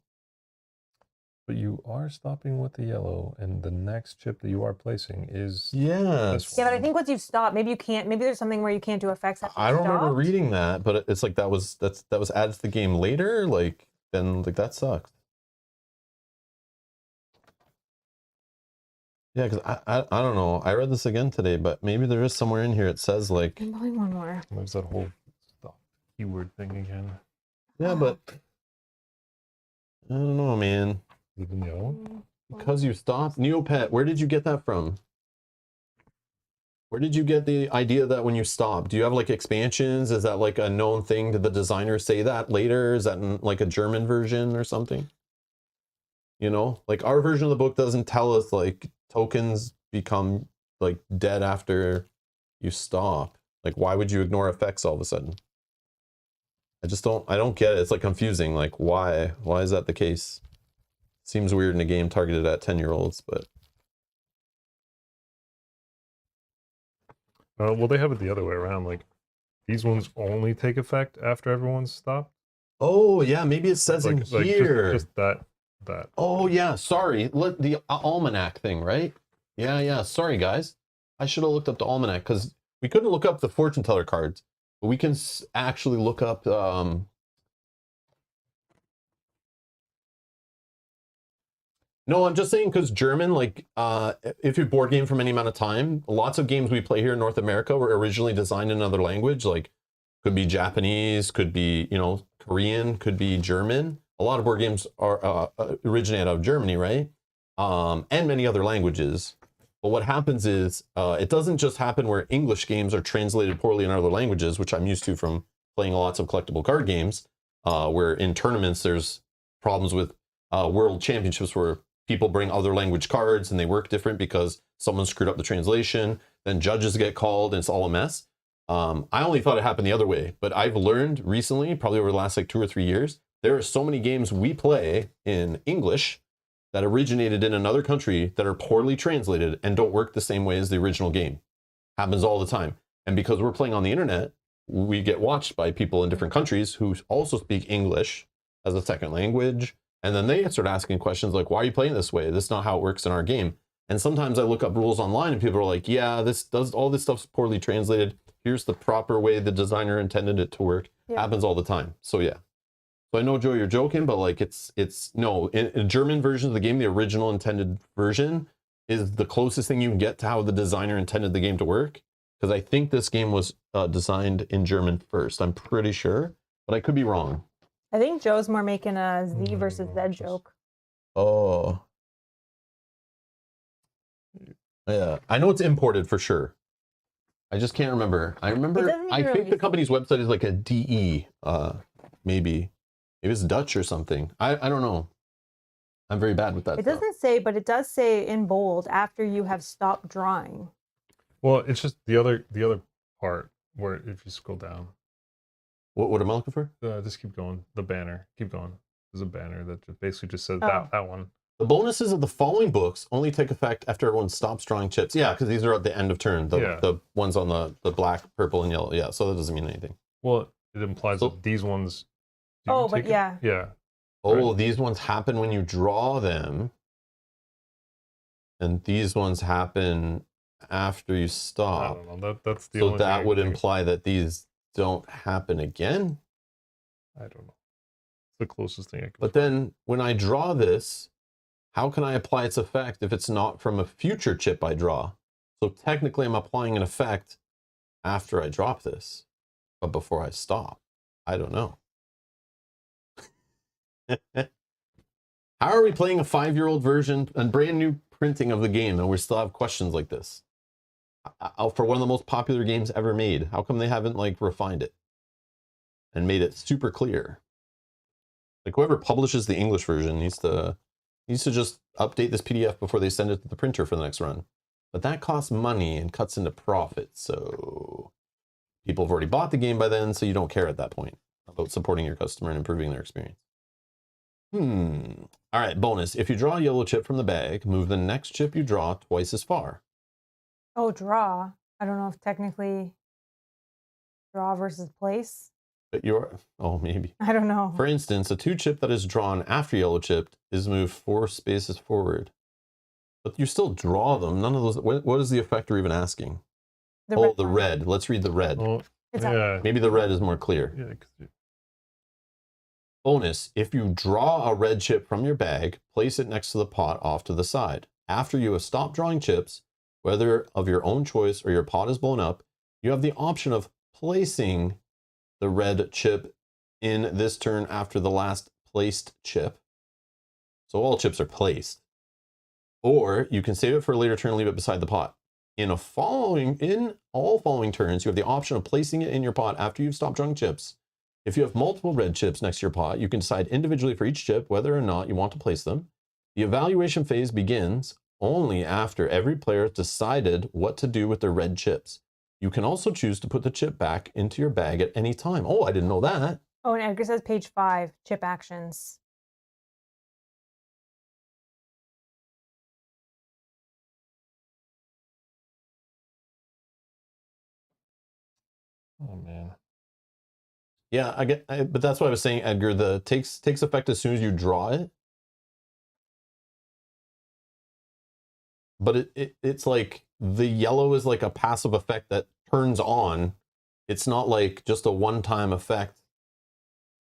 But you are stopping with the yellow, and the next chip that you are placing is. Yes. Yeah, but I think once you've stopped, maybe you can't. Maybe there's something where you can't do effects after I you don't remember stopped. reading that, but it's like that was added to the game later. Like, then like that sucks. Yeah, because I don't know. I read this again today, but maybe there is somewhere in here it says like, Probably one more. There's that whole stop keyword thing again. yeah, but I don't know, man. Is it in yellow? Because you stopped. Neopet, where did you get that from? Where did you get the idea that when you stop? Do you have like expansions? Is that like a known thing? Did the designer say that later? Is that in like a German version or something? You know, like our version of the book doesn't tell us like tokens become like dead after you stop. Like, why would you ignore effects all of a sudden? I don't get it. It's like confusing. Like, why is that the case? Seems weird in a game targeted at 10-year-olds, but. Well, they have it the other way around. Like, these ones only take effect after everyone's stopped. Oh yeah, maybe it says in here. Just that. Oh yeah, sorry. The almanac thing, right? Yeah. Sorry guys, I should have looked up the almanac, because we couldn't look up the fortune teller cards, but we can actually look up. No, I'm just saying because German, like, if you board game for any amount of time, lots of games we play here in North America were originally designed in another language. Like, could be Japanese, could be, you know, Korean, could be German. A lot of board games are originate out of Germany, right? And many other languages. But what happens is, it doesn't just happen where English games are translated poorly in other languages, which I'm used to from playing lots of collectible card games, where in tournaments there's problems with world championships where people bring other language cards and they work different because someone screwed up the translation. Then judges get called and it's all a mess. I only thought it happened the other way, but I've learned recently, probably over the last like 2 or 3 years, there are so many games we play in English that originated in another country that are poorly translated and don't work the same way as the original game. Happens all the time. And because we're playing on the internet, we get watched by people in different countries who also speak English as a second language. And then they start asking questions like, why are you playing this way? This is not how it works in our game. And sometimes I look up rules online and people are like, yeah, all this stuff's poorly translated. Here's the proper way the designer intended it to work. Yeah. Happens all the time. So yeah. So I know, Joe, you're joking, but like no, in German version of the game, the original intended version is the closest thing you can get to how the designer intended the game to work. Because I think this game was designed in German first. I'm pretty sure, but I could be wrong. I think Joe's more making a Z versus Z joke. Oh. Yeah, I know it's imported for sure. I just can't remember. I think the company's website is like a DE, maybe it's Dutch or something. I don't know. I'm very bad with that. It doesn't say, but it does say in bold after you have stopped drawing. Well, it's just the other part where if you scroll down. What am I looking for? Just keep going. The banner. Keep going. There's a banner that basically just says Oh. that one. The bonuses of the following books only take effect after everyone stops drawing chips. Yeah, because these are at the end of turn. The ones on the black, purple, and yellow. Yeah, so that doesn't mean anything. Well, it implies that these ones. Oh, but yeah. Yeah. Oh, Right. these ones happen when you draw them. And these ones happen after you I stop. don't know. That's the So only thing I that can would think of. imply that these don't happen again. I don't know. It's the closest thing I can. But then when I draw this, how can I apply its effect if it's not from a future chip I draw? So technically I'm applying an effect after I drop this, but before I stop. I don't know. How are we playing a 5-year-old version and brand new printing of the game and we still have questions like this? For one of the most popular games ever made, how come they haven't like refined it and made it super clear? Like whoever publishes the English version needs to just update this PDF before they send it to the printer for the next run. But that costs money and cuts into profit, so people have already bought the game by then, so you don't care at that point about supporting your customer and improving their experience. All right, bonus. If you draw a yellow chip from the bag, move the next chip you draw twice as far. Oh, draw. I don't know if technically draw versus place. But oh, maybe. I don't know. For instance, a 2 chip that is drawn after yellow chip is moved 4 spaces forward. But you still draw them. None of those. What is the effect you're even asking? The one. red. Let's read the red. Oh, It's yeah. Maybe the red is more clear. Yeah, 'cause Bonus, if you draw a red chip from your bag, place it next to the pot off to the side. After you have stopped drawing chips, whether of your own choice or your pot is blown up, you have the option of placing the red chip in this turn after the last placed chip. So all chips are placed. Or you can save it for a later turn and leave it beside the pot. In all following turns, you have the option of placing it in your pot after you've stopped drawing chips. If you have multiple red chips next to your pot, you can decide individually for each chip whether or not you want to place them. The evaluation phase begins only after every player has decided what to do with their red chips. You can also choose to put the chip back into your bag at any time. Oh, I didn't know that. Oh, and Edgar says page 5, chip actions. Oh man. Yeah, but that's what I was saying, Edgar. The takes effect as soon as you draw it. But it's like the yellow is like a passive effect that turns on. It's not like just a one-time effect.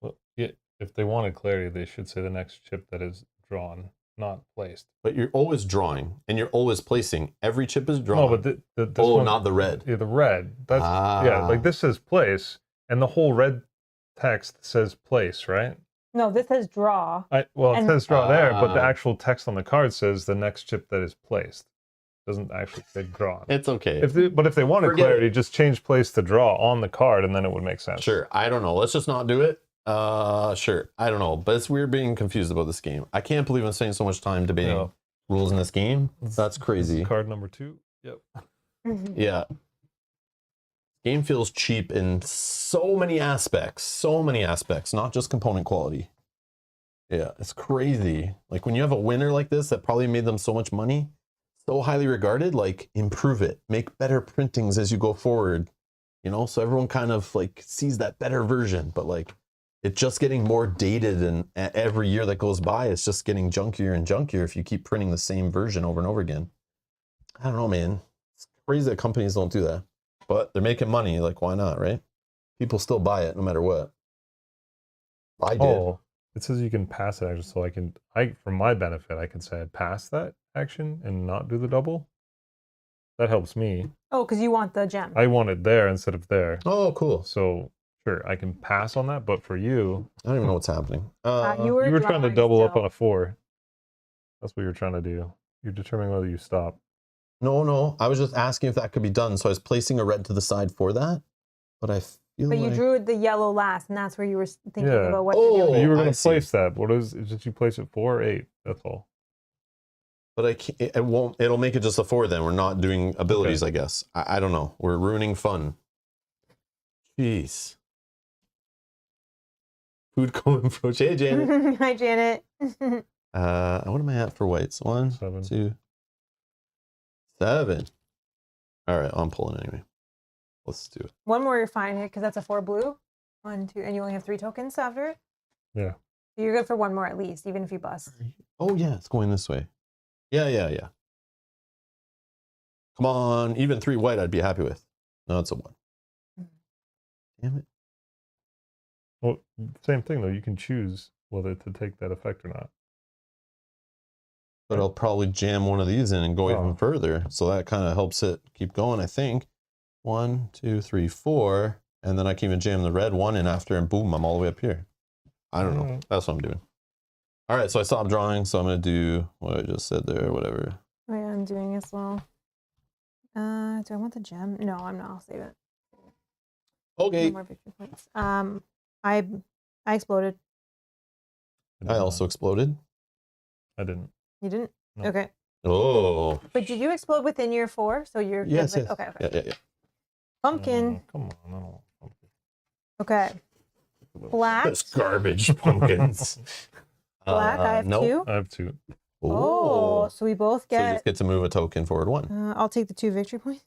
Well, yeah, if they wanted clarity, they should say the next chip that is drawn, not placed. But you're always drawing and you're always placing. Every chip is drawn. No, but this oh, one, not the red. Yeah, the red. That's yeah. Like this says place, and the whole red text says place, right? No, this says draw. It And- says draw there, but the Ah. actual text on the card says the next chip that is placed. Doesn't actually say drawn. It's okay. But if they wanted Forget clarity, just change place to draw on the card, and then it would make sense. Sure. I don't know. Let's just not do it. Sure. I don't know. But it's weird being confused about this game. I can't believe I'm spending so much time debating Yeah. rules in this game. That's This is crazy. card number 2. Yep. Yeah. Game feels cheap in so many aspects, not just component quality. Yeah, it's crazy. Like when you have a winner like this that probably made them so much money, so highly regarded, like improve it, make better printings as you go forward, you know, so everyone kind of like sees that better version. But like it's just getting more dated, and every year that goes by, it's just getting junkier and junkier if you keep printing the same version over and over again. I don't know, man. It's crazy that companies don't do that. But they're making money, like why not, right? People still buy it no matter what. I did. Oh, it says you can pass it action, so for my benefit, I can say I pass that action and not do the double. That helps me. Oh, because you want the gem. I want it there instead of there. Oh, cool. So sure, I can pass on that, but for you, I don't even know what's happening. you you were trying to drawing double up still. on a 4. That's what you're trying to do. You're determining whether you stop. No. I was just asking if that could be done. So I was placing a red to the side for that. But I feel But you like... drew the yellow last, and that's where you were thinking Yeah. about what Oh, to do. You were I going to see. place that. What is it? Did you place it 4 or 8? That's all. But I can't, it won't. It'll make it just a 4 then. We're not doing abilities, I guess. I don't know. We're ruining fun. Jeez. Food coma approach. Hey, Janet. Hi, Janet. What am I at for whites? 1, 7. 2, 7. All right, I'm pulling anyway. Let's do it. One more, you're fine, because that's a 4 blue. 1, 2, and you only have 3 tokens after it. Yeah. So you're good for one more at least, even if you bust. Oh yeah, it's going this way. Yeah. Come on, even 3 white I'd be happy with. No, it's a 1. Damn it. Well, same thing though. You can choose whether to take that effect or not. But I'll probably jam one of these in and go even Oh. further. So that kind of helps it keep going, I think. 1, 2, 3, 4. And then I can even jam the red one in after, and boom, I'm all the way up here. I don't know. That's what I'm doing. All right, so I stopped drawing, so I'm going to do what I just said there, whatever. Oh, yeah, I'm doing as well. Do I want the gem? No, I'm not. I'll save it. Okay. No more victory points. I exploded. I also exploded. I didn't. You didn't? No. Okay. Oh. But did you explode within your 4? So you're good Yes, with- yes. Okay. Yeah. Pumpkin. Come on. I don't want pumpkin. Okay. Black. That's garbage pumpkins. Black. I have nope. 2. I have 2. Oh, so we both So you get. just get to move a token forward 1. I'll take the 2 victory points.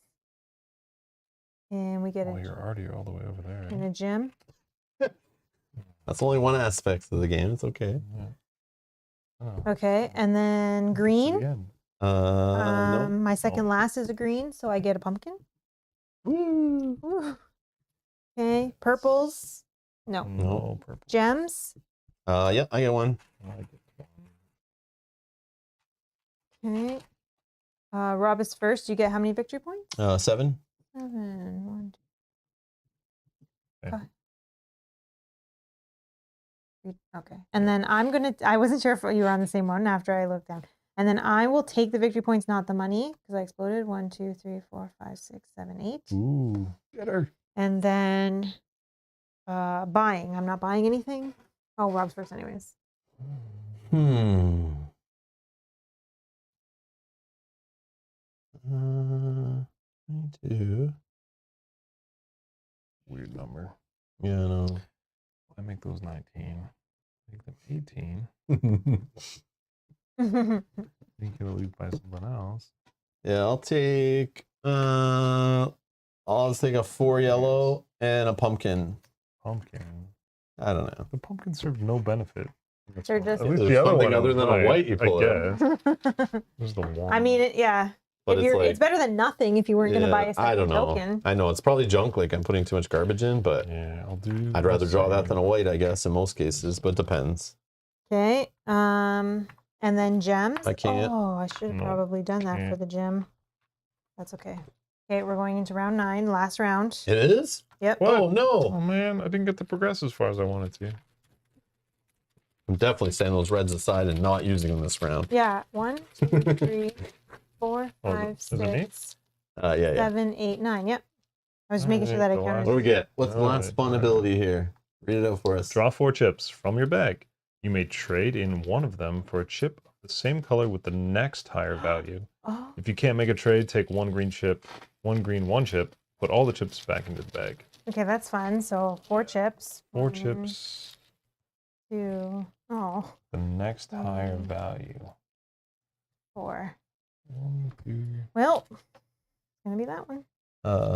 And we get Oh, you're already all the way over there. and a gem. That's only one aspect of the game. It's okay. Yeah. Oh. Okay, and then green. Again. No. My second last is a green, so I get a pumpkin. Woo. Ooh. Okay, purples. No. No purple. Gems. Yeah, I get 1. I get Okay. Rob is first. You get how many victory points? 7. 7. 1, 2, Okay. 5. Okay. And then I'm going to, I wasn't sure if you were on the same one after I looked down. And then I will take the victory points, not the money, because I exploded. 1, 2, 3, 4, 5, 6, 7, 8. Ooh. Get her. And then buying. I'm not buying anything. Oh, Rob's first anyways. 22. Weird number. Yeah, no. I make those 19. Make them 18. You can at least buy something else. Yeah, I'll take. I'll just take a 4 yellow and a pumpkin. Pumpkin. I don't know. The pumpkin served no benefit. They're just- At least There's the other something one other was than a right, white you pull I out. guess. There's the one. I mean, yeah. But If it's like, it's better than nothing if you weren't going to buy a I don't second know. token. I know it's probably junk. Like I'm putting too much garbage in, but Yeah, I'll do. I'd rather the draw that same. than a white, I guess, in most cases. But depends. Okay. And then gems. I can't. Oh, I should have No. probably done that for Can't. the gem. That's okay. Okay, we're going into round 9, last round. It is. Yep. What? Oh no! Oh man, I didn't get to progress as far as I wanted to. I'm definitely setting those reds aside and not using them this round. Yeah. 1, 2, 3, 4, Oh, 5, is it me? 6, Yeah. 7, 8, 9. Yep. I was just making sure that I Alright, counted. What do we get? What's the last Alright, fun alright. ability here? Read it out for us. Draw 4 chips from your bag. You may trade in one of them for a chip of the same color with the next higher value. Oh, If you can't make a trade, take 1 green chip, 1 green, 1 chip. Put all the chips back into the bag. okay, that's fun. So 4 chips. 4 1, chips, 2, oh, the next higher Mm. value. 4. 1, 2. Well, it's going to be that one.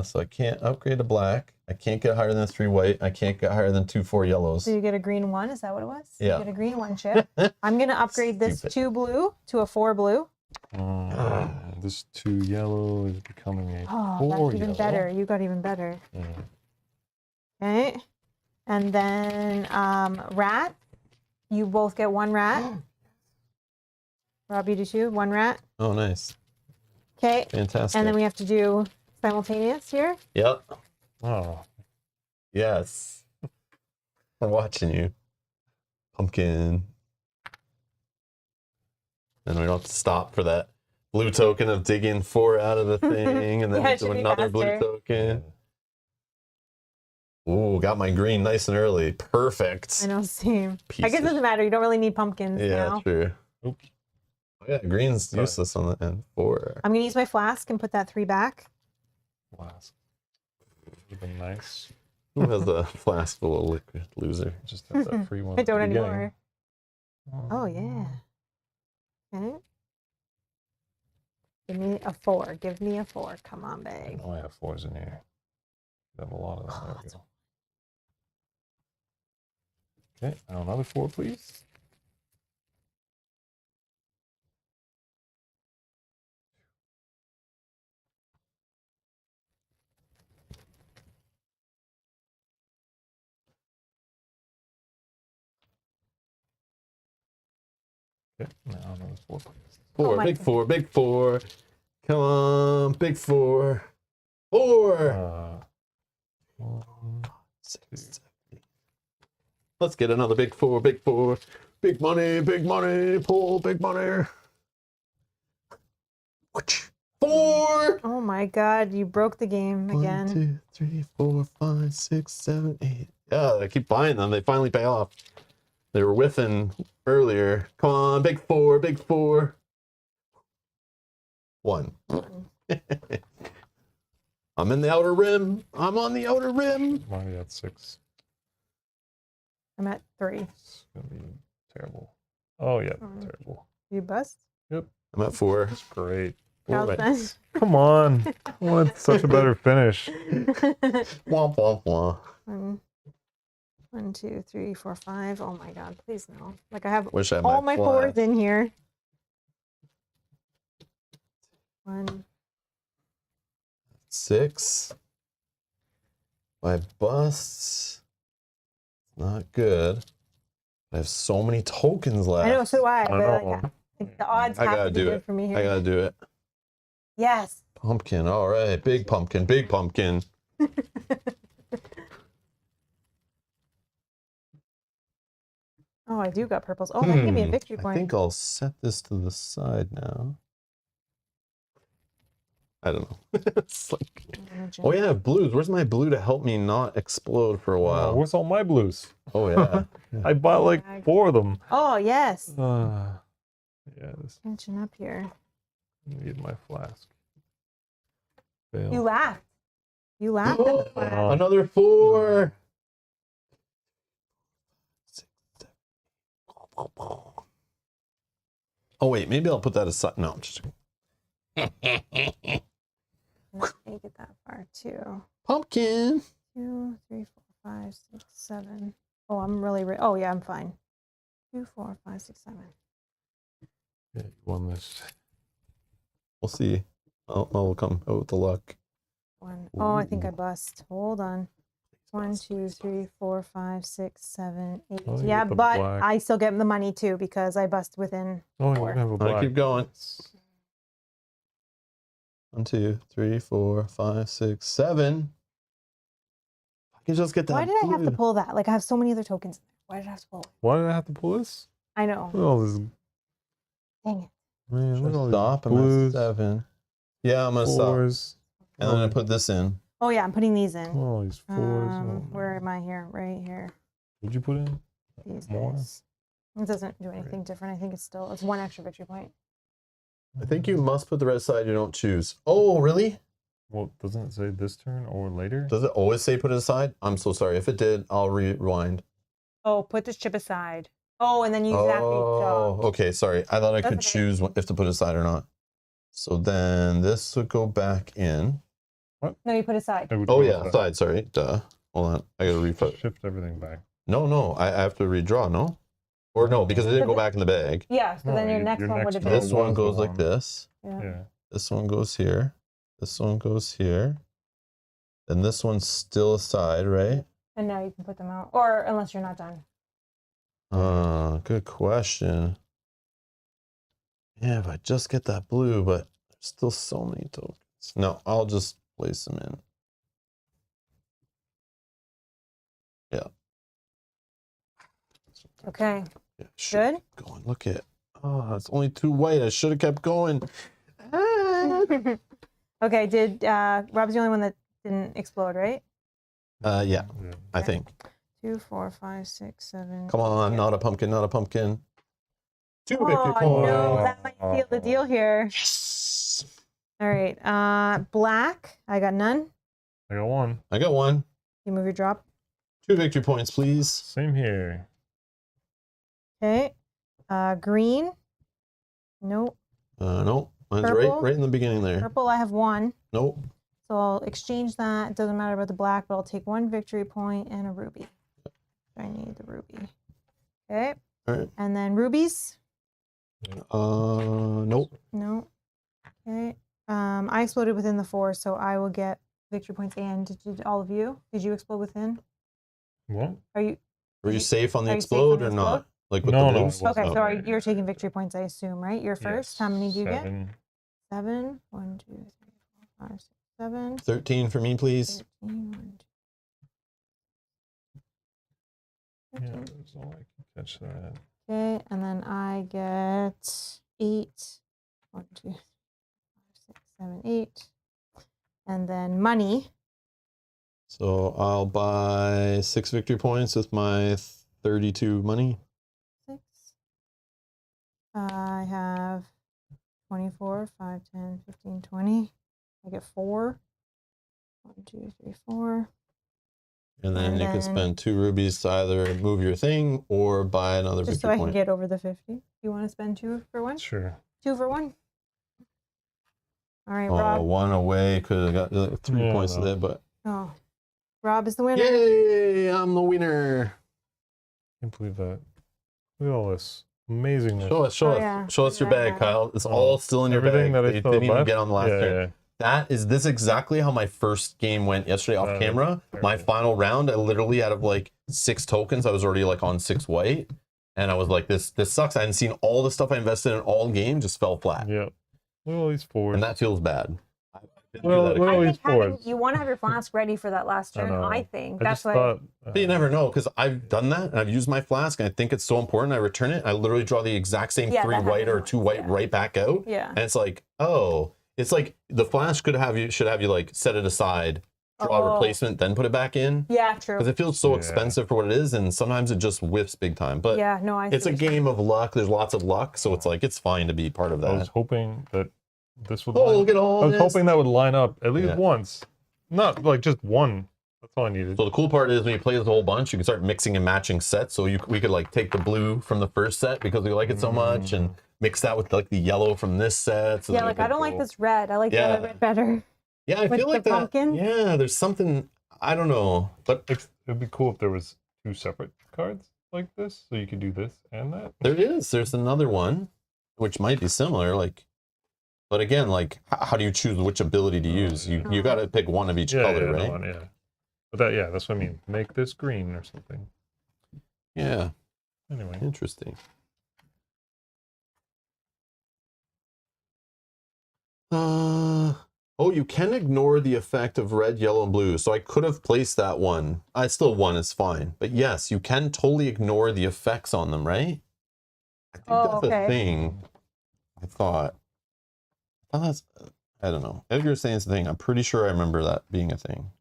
So I can't upgrade to black. I can't get higher than 3 white. I can't get higher than 2 4 yellows. So you get a green 1. Is that what it was? Yeah. You get a green 1 chip. I'm going to upgrade this Stupid. 2 blue to a 4 blue. This 2 yellow is becoming a Oh, 4 that's even yellow. better. You got even better. Yeah. Okay. And then rat. You both get 1 rat. Rob, you do 2. 1 rat. Oh, nice. Okay. Fantastic. And then we have to do simultaneous here. Yep. Oh, Yes. I'm watching you. Pumpkin. And we don't have to stop for that blue token of digging 4 out of the thing and then Yeah, it do should be another blue faster. token. Ooh, got my green nice and early. Perfect. I know, same. Piece I guess it of- doesn't matter. You don't really need pumpkins Yeah, now. true. Oops. Oh, yeah, green's Sorry. useless on the end. 4. I'm going to use my flask and put that 3 back. Last. Would have been nice. Who has a flask full of liquid? Loser. Just have that free one. I at the don't beginning. anymore. Oh, yeah. Okay. Give me a 4. Give me a 4. Come on, I bag. know I have 4s in here. I have a lot of them. There we go. Okay, now another 4, please. Okay, now another 4. Four, my big God. four, big four. Come on, big four. Four. 1, 6, 7, 8. Let's get another big four, big four. Big money, pull big money. 4. Oh my God, you broke the game 1, again. 2, 3, 4, 5, 6, 7, 8. Yeah, I keep buying them. They finally pay off. They were whiffing earlier. Come on, big four, big four. 1. I'm in the outer rim. I'm on the outer rim. I'm already at 6. I'm at 3. It's gonna be terrible. Oh yeah, Oh. terrible. You bust? Yep, I'm at 4. that's great. How's Right. that? Come on, I want such a better finish. Womp, womp, womp. 1, 2, 3, 4, 5. Oh my God, please no. Like I have Wish I had all my flash. 4s in here. 1. 6. My busts. Not good. I have so many tokens left. I know, so do I. I But know. like, think the odds I have gotta to be do good it. for me here. I gotta do it. Yes. Pumpkin. All right. Big pumpkin. Big pumpkin. Oh, I do got purples. Oh, that gave me a victory I point. think I'll set this to the side now. I don't know. It's like, oh yeah, blues. Where's my blue to help me not explode for a Oh, while? where's all my blues? Oh yeah. I bought like Bag. 4 of them. Oh, yes. Yeah, this Tension up here. I need my flask. You Fail. laughed. You laughed at the flag. Another 4. Oh wait, maybe I'll put that aside. No, just I can't get that far. 2, pumpkin. 2, 3, 4, 5, 6, 7. Oh, I'm really. Oh, yeah, I'm fine. 2, 4, 5, 6, 7. Yeah, you won this. We'll see. I'll come out with the luck. 1. Oh, I think I Ooh. bust. Hold on. 1, 2, 3, 4, 5, 6, 7, 8. Oh, you Yeah, get the but black. I still get the money too because I bust within. Oh, you 4. have a All black. right, keep going. That's- 1, 2, 3, 4, 5, 6, 7. I can just get that. Why did I have to blue. pull that? Like I have so many other tokens. Why did I have to pull it? Why did I have to pull this? I know. Look at all this. Dang it. Man, Should look at I all stop? these I'm at blues, 7. Yeah, I'm gonna stop. 4s. And then I put this in. Oh yeah, I'm putting these in. all these 4s. Oh, Where am I here? Right here. What'd you put in? These More? guys. It doesn't do anything different. I think it's 1 extra victory point. I think you must put the red side you don't choose. Oh, really? Well, doesn't it say this turn or later? Does it always say put it aside? I'm so sorry. If it did, I'll rewind. Oh, put this chip aside. Oh, and then use that for each Oh, job. okay. Sorry. I thought I That's could okay. choose if to put it aside or not. So then this would go back in. No, you put aside. It would Oh, go yeah. aside. Side. Sorry. Duh. Hold on. I gotta refresh. Shift everything back. No. I have to redraw, no? Or no, because it didn't go back in the bag. Yeah, so No, then your your next one next would have one been. This one was the goes like one. this. Yeah. Yeah. This one goes here. This one goes here. Then this one's still aside, right? And now you can put them out. Or unless you're not done. Good question. Yeah, if I just get that blue, but there's still so many tokens. No, I'll just place them in. Yeah. Okay. Yeah, Good? keep going. Look at. Oh, it's only 2 white. I should have kept going. Okay, did Rob's the only one that didn't explode, right? Yeah, I Okay. think. 2, 4, 5, 6, 7. Come on, 8. not a pumpkin, not a pumpkin. 2 victory Oh points. no, that might seal the deal here. Yes. All right. Black. I got none. I got 1. I got 1. You move your drop. 2 victory points, please. Same here. Okay. Green. Nope. No, mine's Purple? right in the beginning there. Purple. I have 1. Nope. So I'll exchange that. It doesn't matter about the black, but I'll take 1 victory point and a ruby. I need the ruby. Okay. All right. And then rubies. Nope. No. Okay. I exploded within the 4, so I will get victory points. And did all of you? Did you explode within? What? Are you? Were you safe on the Are you safe on explode the or not? Like with No, the no, blues? it wasn't. Okay, Oh. so you're taking victory points, I assume, right? You're first. Yes, How many do you get? 7. 7. 1, 2, 3, 4, 5, 6, 7. 13 for me, please. 13. 1, 2, Yeah, 13. that's all I can catch that. Okay, and then I get 8. 1, 2, 3, 4, 5, 6, 7, 8. And then money. So I'll buy 6 victory points with my 32 money. 6. I have 24, 5, 10, 15, 20. I get 4. 1, 2, 3, 4. And then And you can then- spend 2 rubies to either move your thing or buy another Just so victory I can point. get over the 50. You want to spend 2 for 1? Sure. 2 for 1? All right, Oh, Rob. 1 away. Could have got 3 Yeah, points no. there, but Oh, Rob is the winner. yay! I'm the winner. Can't believe that. Look at all this amazingness. Show us, show Oh, us, yeah. show us your Yeah. bag, Kyle. It's Oh, all still in your everything bag. that I They still didn't even left? get on the last Yeah, turn. yeah. This exactly how my first game went yesterday off camera. My terrible. final round, I literally out of like 6 tokens, I was already like on 6 white, and I was like, this sucks. I hadn't seen all the stuff I invested in all game just fell flat, Yep. Look at all these fours. and that feels bad. I've been through Well, that well, I experience. think forwards. you want to have your flask ready for that last I turn. know. I think I that's just why. thought. But you never know, because I've done that and I've used my flask and I think it's so important. I return it. I literally draw the exact same Yeah, 3 that white or happens 2 white yeah. right back out. Yeah. And it's like, oh, it's like the flask should have you like set it aside, draw a Oh. replacement, then put it back in. Yeah, true. Because it feels so Yeah. expensive for what it is, and sometimes it just whiffs big time. But Yeah, no, I. it's see a what you're game of luck. There's lots of luck, so it's like it's fine to be part of I was that. hoping that this would. Oh, line- look at all I was this. hoping that would line up at least Yeah. once, not like just one. That's all I needed. So the cool part is when you play this whole bunch, you can start mixing and matching sets. So we could like take the blue from the first set because we like it so much, and mix that with like the yellow from this set. So Yeah, then like we I could don't like go- this red. I like the Yeah. other red better. Yeah, I with feel like the that. pumpkins. Yeah, there's something I don't know, but It'd be cool if there was 2 separate cards like this, so you could do this and that. there is. There's another one, which might be similar. Like, but again, like how do you choose which ability to use? You got to pick one of each Yeah, color, yeah, right? that one, yeah. But that's what I mean. Make this green or something. Yeah, Anyway, interesting. Oh, you can ignore the effect of red, yellow, and blue. So I could have placed that one. I still won, it's fine. But yes, you can totally ignore the effects on them, right? I think Oh, that's okay. a thing. I thought that's, I don't know. Edgar's saying it's a thing. I'm pretty sure I remember that being a thing.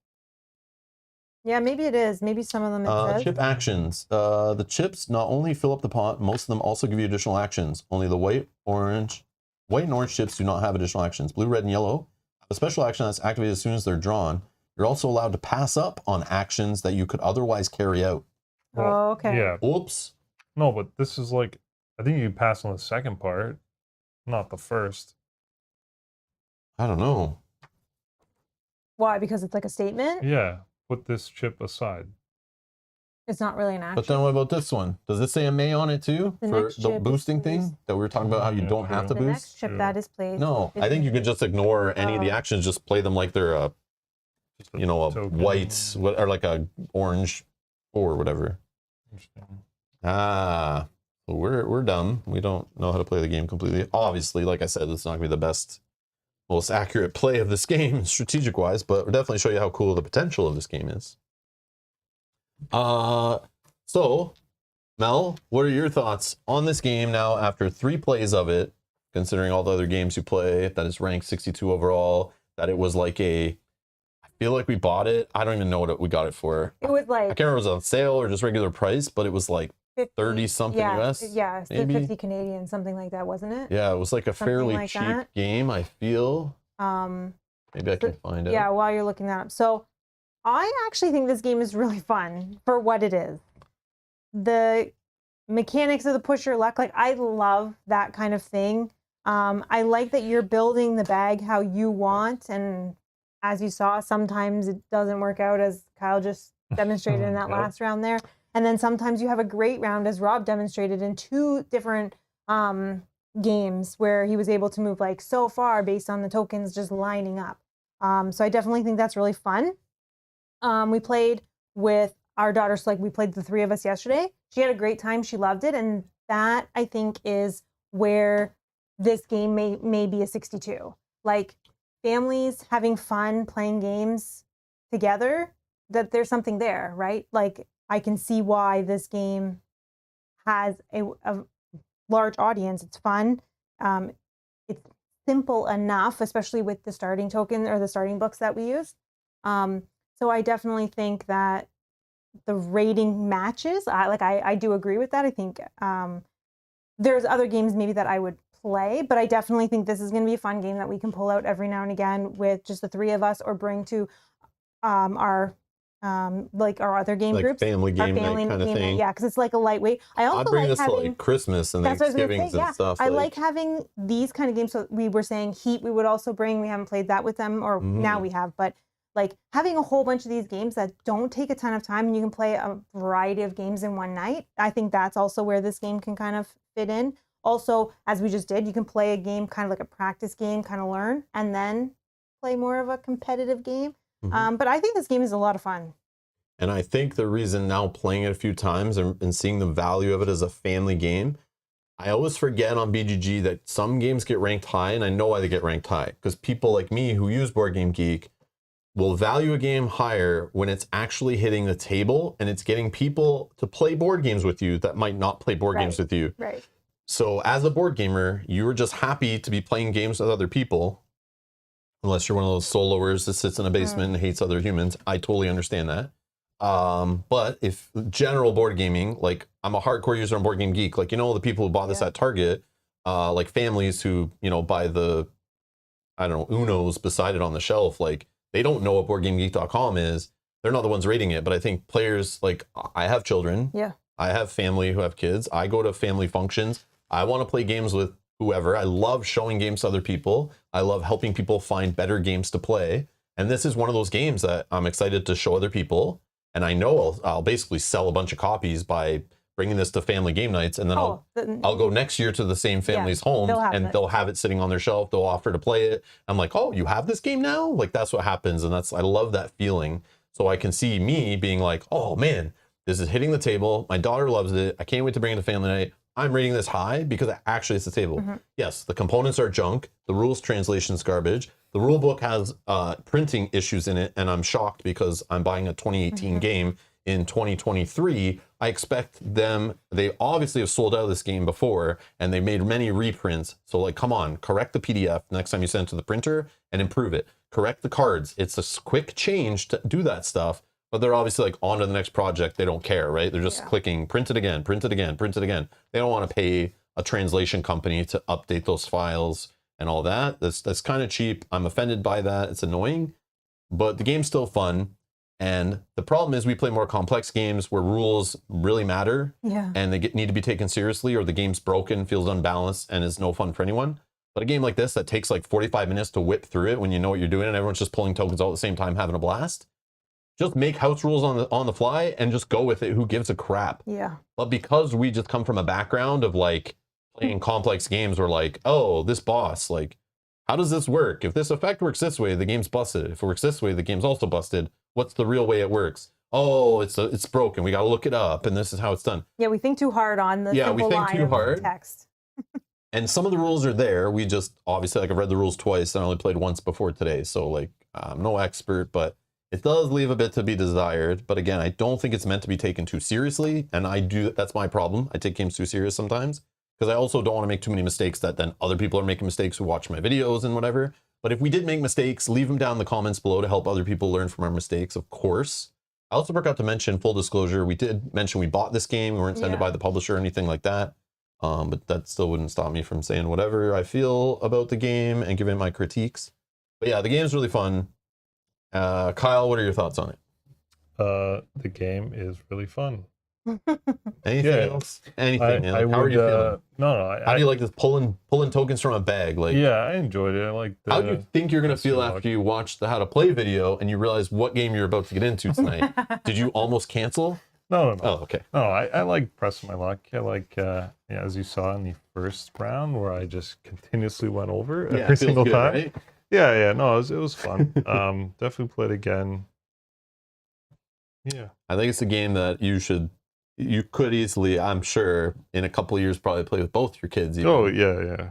Yeah, maybe it is. Maybe some of them it says. Chip actions. The chips not only fill up the pot, most of them also give you additional actions. Only the white and orange chips do not have additional actions. Blue, red, and yellow have a special action that's activated as soon as they're drawn. You're also allowed to pass up on actions that you could otherwise carry out. Oh, okay. yeah. Oops. No, but this is like, I think you pass on the second part, not the first. I don't know. Why? Because it's like a statement? Yeah. Put this chip aside. It's not really an action. But then what about this one? Does it say a May on it too? The For next the chip is boosting thing placed- that we were talking about how you Yeah, don't have to the boost? next chip Yeah. that is placed. No, is I think you could just ignore any of the Oh. actions, just play them like they're a Just a you know, a token. white or like a orange or whatever. Interesting. Ah, so we're dumb. We don't know how to play the game completely. Obviously, like I said, it's not gonna be the best, most accurate play of this game, strategic wise, but we'll definitely show you how cool the potential of this game is. So Mel, what are your thoughts on this game now after 3 plays of it, considering all the other games you play, that is ranked 62 overall, that it was like I feel like we bought it. I don't even know what we got it for. It was I like can't remember if it was on sale or just regular price, but it was like 50, 30 something yeah, US. Yeah, it's maybe? 50 Canadian, something like that, wasn't it? Yeah, it was like a Something fairly like cheap that. game, I feel. Maybe I So- can find out. Yeah, while you're looking that up. So I actually think this game is really fun for what it is. The mechanics of the push your luck, like I love that kind of thing. I like that you're building the bag how you want, and as you saw, sometimes it doesn't work out, as Kyle just demonstrated in that Yep. last round there. And then sometimes you have a great round, as Rob demonstrated in 2 different games where he was able to move like so far based on the tokens just lining up. So I definitely think that's really fun. We played with our daughter's like, we played the 3 of us yesterday. She had a great time. She loved it. And that, I think, is where this game may be a 62. Like, families having fun playing games together, that there's something there, right? Like, I can see why this game has a large audience. It's fun. It's simple enough, especially with the starting token or the starting books that we use. So I definitely think that the rating matches. I do agree with that. I think there's other games maybe that I would play, but I definitely think this is going to be a fun game that we can pull out every now and again with just the 3 of us, or bring to our like our other game like groups, family game our night kind of thing. Yeah, because it's like a lightweight. I also bring like this having, to like Christmas and that's what I was gonna Thanksgivings say, and stuff. I like having these kind of games. So we were saying Heat, we would also bring. We haven't played that with them, or now we have, but like having a whole bunch of these games that don't take a ton of time and you can play a variety of games in one night. I think that's also where this game can kind of fit in. Also, as we just did, you can play a game kind of like a practice game, kind of learn, and then play more of a competitive game. But I think this game is a lot of fun. And I think the reason now playing it a few times and seeing the value of it as a family game, I always forget on BGG that some games get ranked high, and I know why they get ranked high. Because people like me who use Board Game Geek will value a game higher when it's actually hitting the table and it's getting people to play board games with you that might not play board games with you. Right. So as a board gamer, you are just happy to be playing games with other people, unless you're one of those soloers that sits in a basement and hates other humans. I totally understand that. But if general board gaming, like I'm a hardcore user on Board Game Geek, like, you know, the people who bought this at Target, like families who, you know, buy the, I don't know, Unos beside it on the shelf, like they don't know what BoardGameGeek.com is. They're not the ones rating it, but I think players, like I have children. Yeah. I have family who have kids. I go to family functions. I want to play games with whoever. I love showing games to other people. I love helping people find better games to play. And this is one of those games that I'm excited to show other people. And I know I'll basically sell a bunch of copies by bringing this to family game nights, and then I'll go next year to the same family's home, and they'll have it sitting on their shelf. They'll offer to play it. I'm like, oh, you have this game now? Like, that's what happens, and I love that feeling. So I can see me being like, oh man, this is hitting the table. My daughter loves it. I can't wait to bring it to family night. I'm rating this high because it actually hits the table. Yes, the components are junk. The rules translation's garbage. The rule book has printing issues in it, and I'm shocked because I'm buying a 2018 game in 2023. I expect they obviously have sold out of this game before, and they made many reprints. So like, come on, correct the PDF next time you send it to the printer and improve it. Correct the cards. It's a quick change to do that stuff, but they're obviously like on to the next project. They don't care, right? They're just clicking, print it again, print it again, print it again. They don't want to pay a translation company to update those files and all that. That's kind of cheap. I'm offended by that. It's annoying, but the game's still fun. And the problem is we play more complex games where rules really matter, and they need to be taken seriously, or the game's broken, feels unbalanced, and is no fun for anyone. But a game like this that takes like 45 minutes to whip through it when you know what you're doing and everyone's just pulling tokens all at the same time, having a blast. Just make house rules on the fly and just go with it. Who gives a crap? Yeah. But because we just come from a background of like playing complex games, we're like, oh, this boss, like, how does this work? If this effect works this way, the game's busted. If it works this way, the game's also busted. What's the real way it works? Oh, it's broken. We got to look it up, and this is how it's done. Yeah, we think too hard on the simple line of text. And some of the rules are there. We just, obviously, like, I've read the rules twice, and I only played once before today. So, like, I'm no expert, but it does leave a bit to be desired. But again, I don't think it's meant to be taken too seriously. And that's my problem. I take games too serious sometimes, because I also don't want to make too many mistakes that then other people are making mistakes who watch my videos and whatever. But if we did make mistakes, leave them down in the comments below to help other people learn from our mistakes, of course. I also forgot to mention, full disclosure, we did mention we bought this game. We weren't sent it by the publisher or anything like that. But that still wouldn't stop me from saying whatever I feel about the game and giving my critiques. But yeah, the game's really fun. Kyle, what are your thoughts on it? The game is really fun. Anything else? Anything? How are you feeling? How do you like this pulling tokens from a bag? Like, yeah, I enjoyed it. I like. How do you think you're gonna feel after you watch the how to play video and you realize what game you're about to get into tonight? Did you almost cancel? No. Oh, okay. No, I like pressing my luck. I like, as you saw in the first round, where I just continuously went over every single time. Right? Yeah. No, it was fun. Definitely play it again. Yeah. I think it's a game that you could easily, I'm sure, in a couple of years probably play with both your kids. Even. Oh, yeah.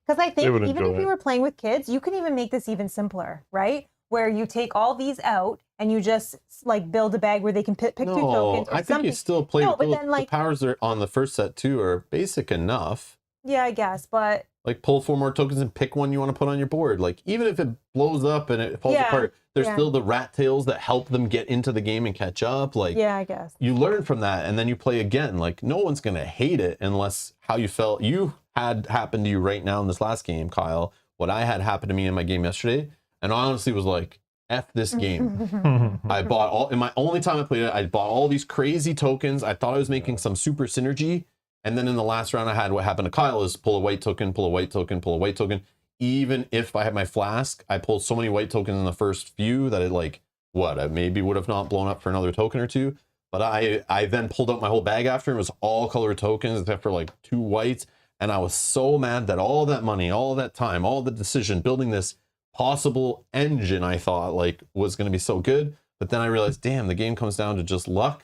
Because I think would even enjoy if you it. were playing with kids, you can even make this even simpler, right? Where you take all these out and you just like build a bag where they can pick two tokens or I think something. you still play No, with but then the powers are on the first set too are basic enough. Yeah, I guess, but Like pull 4 more tokens and pick one you want to put on your board. Like even if it blows up and it falls apart, there's still the rat tails that help them get into the game and catch up. Like yeah, I guess. you learn from that and then you play again. Like no one's gonna hate it unless how you felt you had happened to you right now in this last game, Kyle. What I had happened to me in my game yesterday, and I honestly was like, F this game. I bought all in my only time I played it, I bought all these crazy tokens. I thought I was making some super synergy. And then in the last round I had, what happened to Kyle is pull a white token, pull a white token, pull a white token. Even if I had my flask, I pulled so many white tokens in the first few that it like, what, I maybe would have not blown up for another token or two. But I then pulled out my whole bag after, and it was all colored tokens except for like 2 whites. And I was so mad that all that money, all that time, all the decision, building this possible engine I thought like was going to be so good. But then I realized, damn, the game comes down to just luck.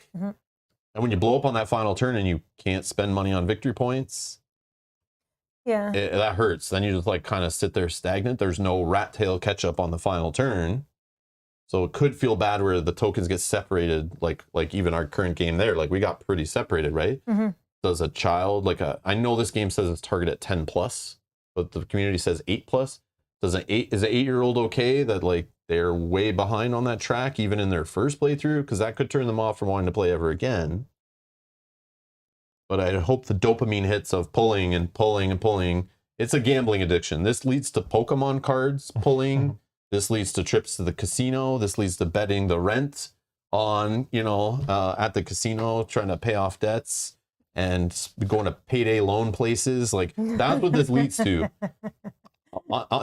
And when you blow up on that final turn and you can't spend money on victory points, that hurts. Then you just like kind of sit there stagnant. There's no rat tail catch up on the final turn. So it could feel bad where the tokens get separated, like even our current game there, like we got pretty separated, right? Does a child, I know this game says it's targeted at 10 plus, but the community says 8 plus. Is an 8-year-old okay that like they're way behind on that track, even in their first playthrough? Because that could turn them off from wanting to play ever again. But I hope the dopamine hits of pulling and pulling and pulling. It's a gambling addiction. This leads to Pokemon cards pulling. This leads to trips to the casino. This leads to betting the rent on, at the casino, trying to pay off debts and going to payday loan places. Like that's what this leads to.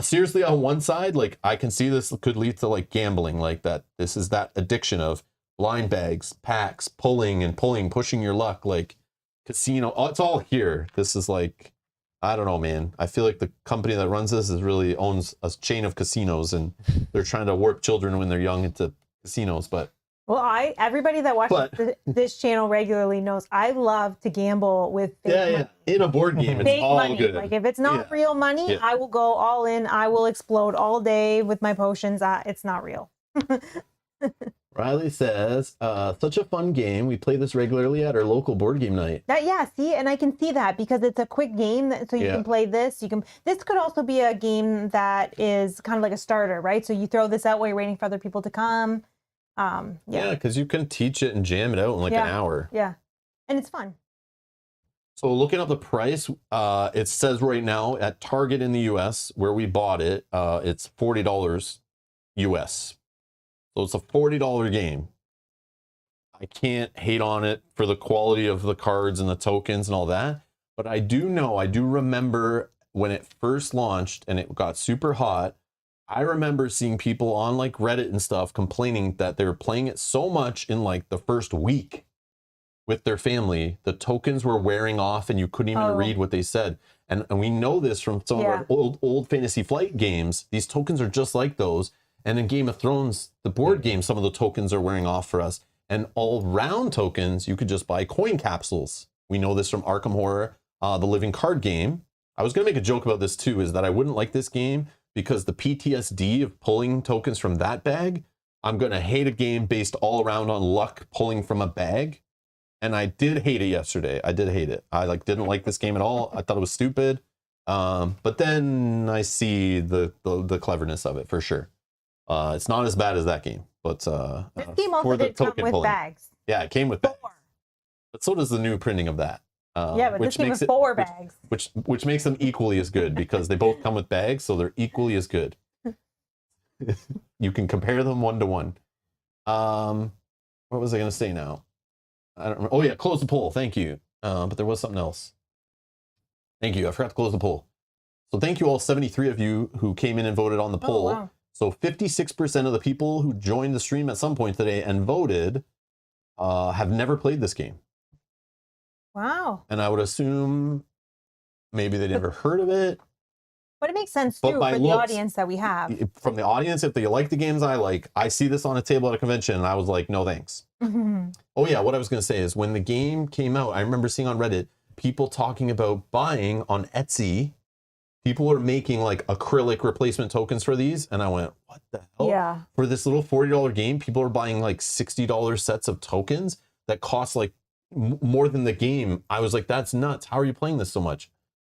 Seriously, on one side, like I can see this could lead to like gambling, like that. This is that addiction of blind bags, packs, pulling and pulling, pushing your luck, like casino. It's all here. This is like, I don't know, man. I feel like the company that runs this really owns a chain of casinos, and they're trying to warp children when they're young into casinos. But well, everybody that watches this channel regularly knows I love to gamble with fake money. In a board game, it's fake all money. good. Like if it's not real money, I will go all in. I will explode all day with my potions. It's not real. Riley says, such a fun game. We play this regularly at our local board game night. See, and I can see that because it's a quick game, so you can play this. This could also be a game that is kind of like a starter, right? So you throw this out while you're waiting for other people to come. Because you can teach it and jam it out in like an hour. Yeah, and it's fun. So looking up the price, it says right now at Target in the US, where we bought it, it's $40 US. So it's a $40 game. I can't hate on it for the quality of the cards and the tokens and all that. But I do remember when it first launched and it got super hot, I remember seeing people on like Reddit and stuff complaining that they were playing it so much in like the first week with their family, the tokens were wearing off and you couldn't even read what they said. And we know this from some of our old Fantasy Flight games. These tokens are just like those. And in Game of Thrones, the board game, some of the tokens are wearing off for us. And all round tokens, you could just buy coin capsules. We know this from Arkham Horror, the living card game. I was going to make a joke about this too, is that I wouldn't like this game because the PTSD of pulling tokens from that bag, I'm going to hate a game based all around on luck pulling from a bag. And I did hate it yesterday. I did hate it. I didn't like this game at all. I thought it was stupid. But then I see the cleverness of it for sure. It's not as bad as that game, but this game also did come with bags. Yeah, it came with bags. But so does the new printing of that. But this game was 4 bags. Which makes them equally as good because they both come with bags, so they're equally as good. You can compare them 1-to-1. What was I going to say now? I don't remember. Oh yeah, close the poll. Thank you. But there was something else. Thank you. I forgot to close the poll. So thank you all 73 of you who came in and voted on the poll. Wow. So 56% of the people who joined the stream at some point today and voted have never played this game. Wow. And I would assume maybe they never heard of it. But it makes sense But too by for the looks, audience that we have. From the audience, if they like the games I like, I see this on a table at a convention, and I was like, no thanks. Oh yeah, what I was going to say is when the game came out, I remember seeing on Reddit people talking about buying on Etsy. People are making like acrylic replacement tokens for these, and I went, what the hell? Yeah. For this little $40 game, people are buying like $60 sets of tokens that cost like more than the game. I was like, that's nuts. How are you playing this so much?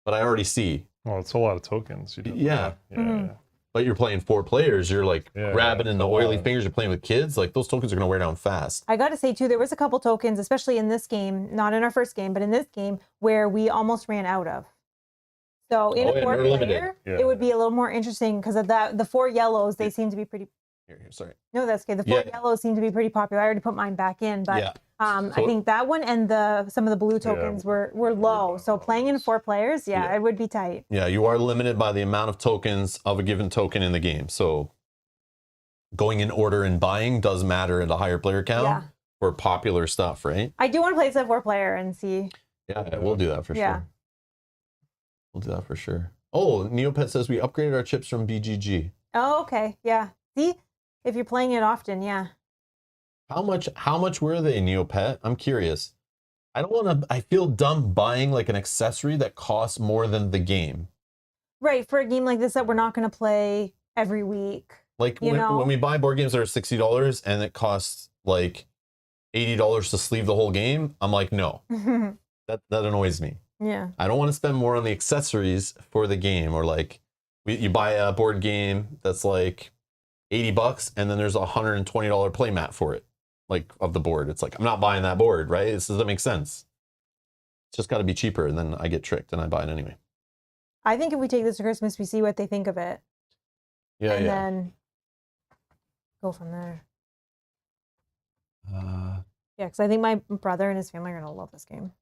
But I already see. Well, it's a lot of tokens. Yeah. Yeah. But you're playing 4 players. You're like grabbing in the oily lot. fingers. You're playing with kids. Like those tokens are going to wear down fast. I got to say too, there was a couple tokens, especially in this game, not in our first game, but in this game, where we almost ran out of. So in a 4-player, it would be a little more interesting because of that. The 4 yellows, they seem to be pretty. Here, sorry. No, that's okay. The 4 yellows seem to be pretty popular. I already put mine back in, but I think that one and some of the blue tokens were low. So playing in 4 players, it would be tight. Yeah, you are limited by the amount of tokens of a given token in the game. So going in order and buying does matter at a higher player count for popular stuff, right? I do want to play as a 4-player and see. Yeah, we'll do that for Yeah. sure. We'll do that for sure. Oh, Neopet says we upgraded our chips from BGG. Oh, okay. Yeah. See, if you're playing it often, How much were they, Neopet? I'm curious. I don't want to, I feel dumb buying like an accessory that costs more than the game. Right, for a game like this that we're not going to play every week. Like when we buy board games that are $60 and it costs like $80 to sleeve the whole game, I'm like, no. That annoys me. Yeah. I don't want to spend more on the accessories for the game, or like you buy a board game that's like $80 and then there's a $120 playmat for it, like of the board. It's like, I'm not buying that board, right? This doesn't make sense. It's just got to be cheaper, and then I get tricked and I buy it anyway. I think if we take this to Christmas, we see what they think of it. Yeah, and then go from there. Yeah, because I think my brother and his family are going to love this game.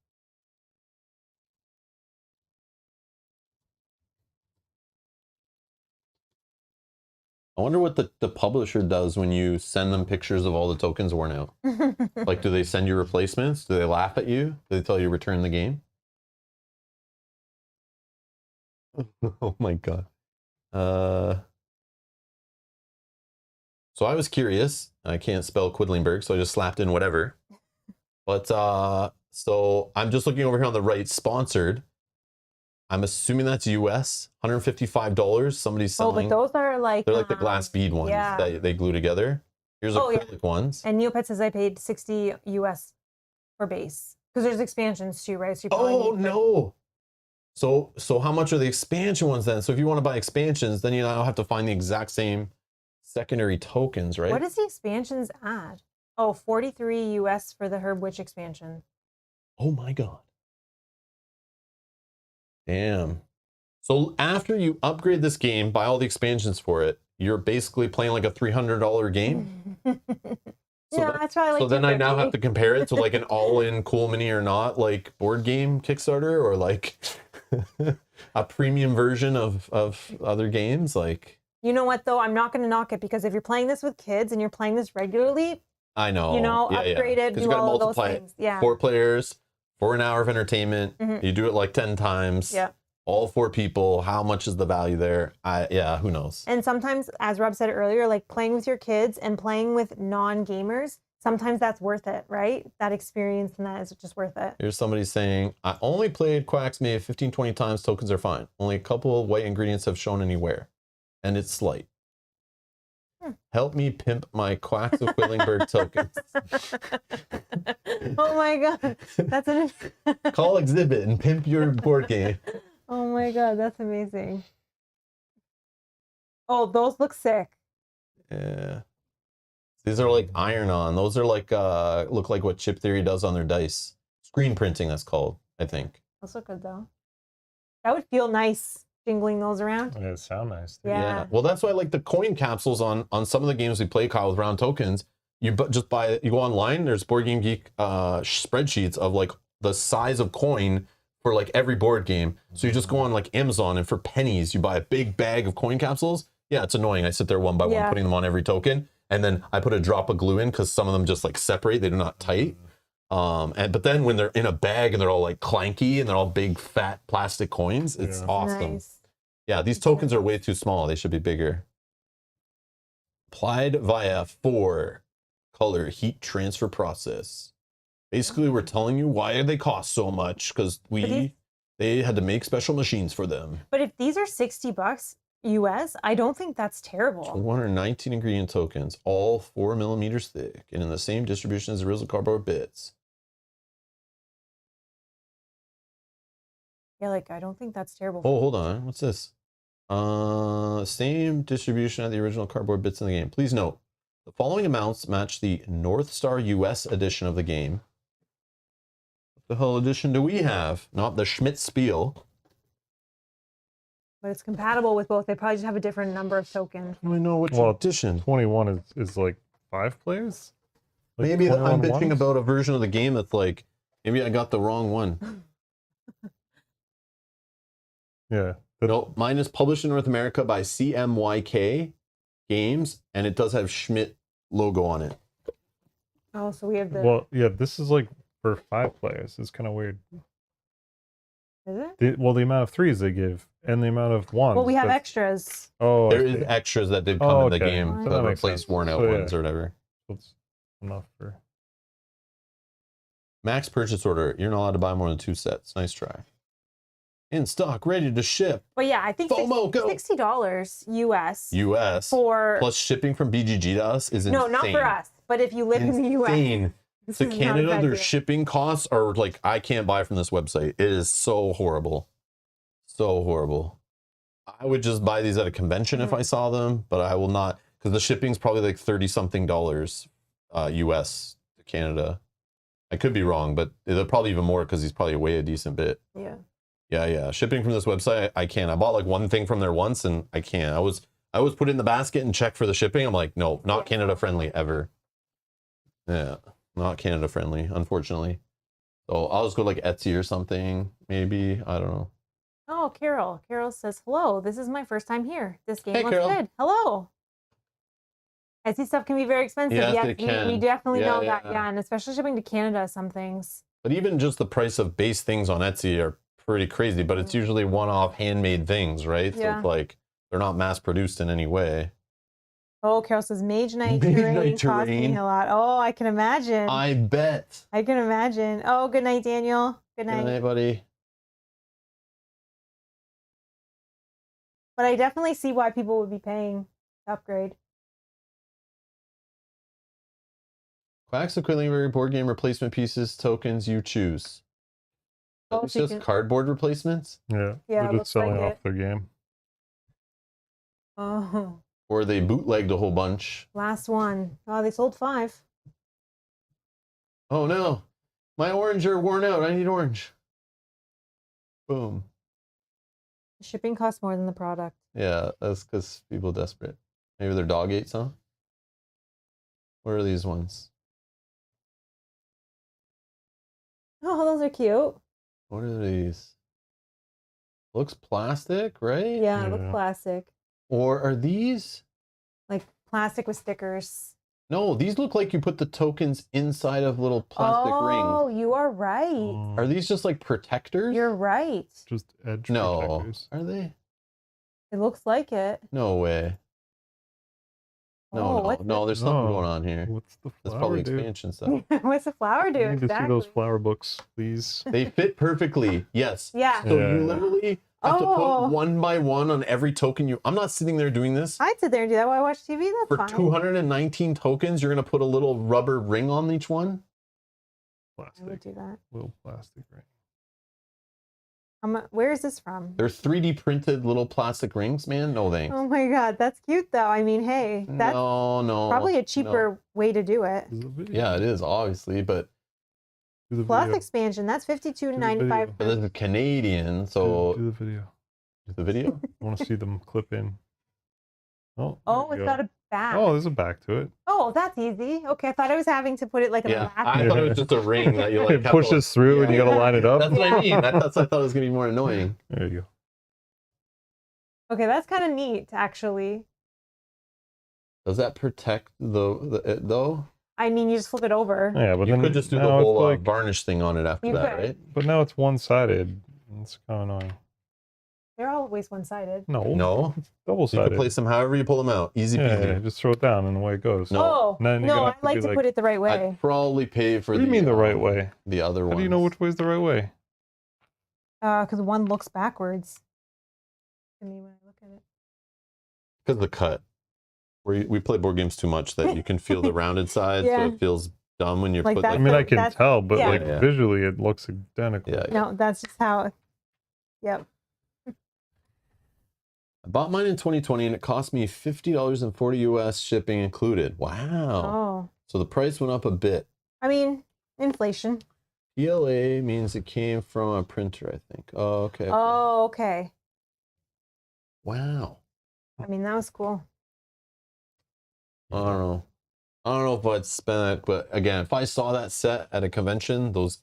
I wonder what the publisher does when you send them pictures of all the tokens worn out. Like, do they send you replacements? Do they laugh at you? Do they tell you to return the game? Oh my God. So I was curious. I can't spell Quedlinburg, so I just slapped in whatever. But so I'm just looking over here on the right, sponsored. I'm assuming that's US, $155. Somebody's selling. Oh, but those are like... They're like the glass bead ones that they glue together. Here's acrylic ones. And Neopet says I paid $60 US for base. Because there's expansions too, right? So you no. So how much are the expansion ones then? So if you want to buy expansions, then you now have to find the exact same secondary tokens, right? What does the expansions add? Oh, 43 US for the Herb Witch expansion. Oh my God. Damn. So after you upgrade this game, buy all the expansions for it, you're basically playing like a $300 game. That's probably like. So then I now have to compare it to like an all-in Cool Mini or Not like board game Kickstarter, or like a premium version of other games. Like, you know what though? I'm not going to knock it, because if you're playing this with kids and you're playing this regularly, I know. Upgrade it, do all of those things. Yeah. 4 players for an hour of entertainment. You do it like 10 times. Yeah. All 4 people. How much is the value there? Who knows? And sometimes, as Rob said earlier, like playing with your kids and playing with non-gamers, sometimes that's worth it, right? That experience, and that is just worth it. Here's somebody saying, I only played Quacks maybe 15, 20 times. Tokens are fine. Only a couple of white ingredients have shown anywhere. And it's slight. Help me pimp my Quacks of Quedlinburg tokens. Oh my God. That's an... Call exhibit and pimp your board game. Oh my God, that's amazing. Oh, those look sick. Yeah. These are like iron-on. Those are like, look like what Chip Theory does on their dice. Screen printing, that's called, I think. Those look good though. That would feel nice, jingling those around. Yeah, it sound nice. Too. Yeah. Well, that's why I like the coin capsules on some of the games we play, Kyle, with round tokens. You just buy it, you go online, there's Board Game Geek spreadsheets of like the size of coin for like every board game. So you just go on like Amazon, and for pennies, you buy a big bag of coin capsules. Yeah, it's annoying. I sit there one by one, putting them on every token. And then I put a drop of glue in because some of them just like separate. They're not tight. But then when they're in a bag and they're all like clanky and they're all big fat plastic coins, it's awesome. Nice. Yeah, these tokens are way too small. They should be bigger. Applied via 4 color heat transfer process. Basically, we're telling you why they cost so much because they had to make special machines for them. But if these are $60 US, I don't think that's terrible. 219 ingredient tokens, all 4 millimeters thick, and in the same distribution as the original cardboard bits. Yeah, like I don't think that's terrible. Oh, hold on. What's this? Same distribution as the original cardboard bits in the game. Please note, the following amounts match the North Star US edition of the game. What the hell edition do we have? Not the Schmidt Spiel. But it's compatible with both. They probably just have a different number of tokens. I don't know which Well, edition. 21 is like 5 players? Like Maybe I'm 21 bitching ones? about a version of the game that's like, maybe I got the wrong one. Yeah. No, mine is published in North America by CMYK Games, and it does have Schmidt logo on it. Oh, so we have the. Well, yeah, this is like for 5 players. It's kind of weird. Is it? The amount of 3s they give and the amount of 1s. Well, we have extras. Oh, I There is see. extras that did come Oh, in the okay. game So to that makes replace sense. worn out So, yeah. ones or whatever. That's enough for. Max purchase order. You're not allowed to buy more than 2 sets. Nice try. In stock, ready to ship. But yeah, I think FOMO, go. $60 US US for. plus shipping from BGG to us is insane. No, not for us. But if you live in the US. Insane. this To is not a Canada, bad their deal. shipping costs are like, I can't buy from this website. It is so horrible. So horrible. I would just buy these at a convention if I saw them, but I will not, because the shipping's probably like $30-something US to Canada. I could be wrong, but they're probably even more because he's probably way a decent bit. Yeah. Yeah. Shipping from this website, I can't. I bought like one thing from there once and I can't. I was put it in the basket and check for the shipping. I'm like, no, not Canada friendly ever. Yeah, not Canada friendly, unfortunately. So I'll just go like Etsy or something, maybe. I don't know. Oh, Carol. Carol says, hello. This is my first time here. This game Hey, looks Carol. good. Hello. Etsy stuff can be very expensive. Yes, Yes, it we can. definitely know that. Yeah. Yeah, and especially shipping to Canada, some things. But even just the price of base things on Etsy are pretty crazy, but it's usually one-off handmade things, right? So Yeah. it's like they're not mass produced in any way. Oh, Carol says Mage Knight Mage terrain Knight cost terrain. me a lot. Oh, I can imagine. I bet. I can imagine. Oh, good night, Daniel. Good night. Good night, buddy. But I definitely see why people would be paying to upgrade. Quacks of Quedlinburg board game replacement pieces, tokens you choose. Oh, It's so you just can- cardboard replacements? Yeah, Yeah. it They're looks just selling like off their game. Oh, Or they bootlegged a whole bunch? last one. Oh, they sold 5. Oh no, my orange are worn out. I need orange. Boom. Shipping costs more than the product. Yeah, that's because people are desperate. Maybe their dog ate some. What are these ones? Oh, those are cute. What are these? Looks plastic, right? Yeah, it looks Yeah. plastic. Or are these? Like plastic with stickers. No, these look like you put the tokens inside of little plastic Oh, rings. you are right. Are these just like protectors? You're right. Just edge No. protectors? Are they? It looks like it. No way. No, Oh, no, what's no. There's something No. going on here. What's the That's flower probably do? expansion stuff. What's the flower do? I need to see those Exactly. flower books, please. They fit perfectly. Yes. Yeah. So Yeah. you literally have to Oh. put one by one on every token you. I'm not sitting there doing this. I'd sit there and do that while I watch TV. That's For fine. 219 tokens, you're gonna put a little rubber ring on each one. I would Plastic. do that. Little plastic ring. Where is this from? They're 3D printed little plastic rings, man. No thanks. Oh my god, that's cute though. I mean, hey, that's no. probably a no. cheaper way to do it. Is it a video? Yeah, it is obviously, but Do the Plus video. expansion, that's Do the $52.95. this is Canadian, so Do the video. the video. I want to see them clip in. Oh, Oh, there it's you got go. a back. Oh, there's a back to it. Oh, that's easy. Okay, I thought I was having to put it like in Yeah, the back. I thought it was just a ring that you like. It pushes through and you gotta line it up. That's what I mean. I thought it was gonna be more annoying. There you go. Okay, that's kind of neat, actually. Does that protect it though? I mean, you just flip it over. Yeah, but You then could just do the now it's whole like, varnish thing on it after You that, could. right? but now it's one-sided. It's kind of annoying. They're always one-sided. No. No, Double you can sided. place them however you pull them out. Easy Yeah, peasy. yeah, just throw it down and away it goes. No. Oh, And then you're no, gonna I have to like be to like- put it the right way. I'd probably pay for What do you mean the right way? The other one. How do you know which way is the right way? Because one looks backwards to me when I look at it. Because of the cut. We play board games too much that you can feel the rounded side, so Yeah. it feels dumb when you Like put that. I like. mean, I So can that's- tell, but yeah. like Yeah. visually, it looks identical. Yeah, yeah. No, that's just how. Yep. I bought mine in 2020 and it cost me $50.40 US shipping included. Wow. Oh, So the price went up a bit. I mean, inflation. PLA means it came from a printer, I think. Oh, okay. okay. Oh, okay. Wow. I mean, that was cool. I don't know. I don't know if I'd spend it, but again, if I saw that set at a convention, those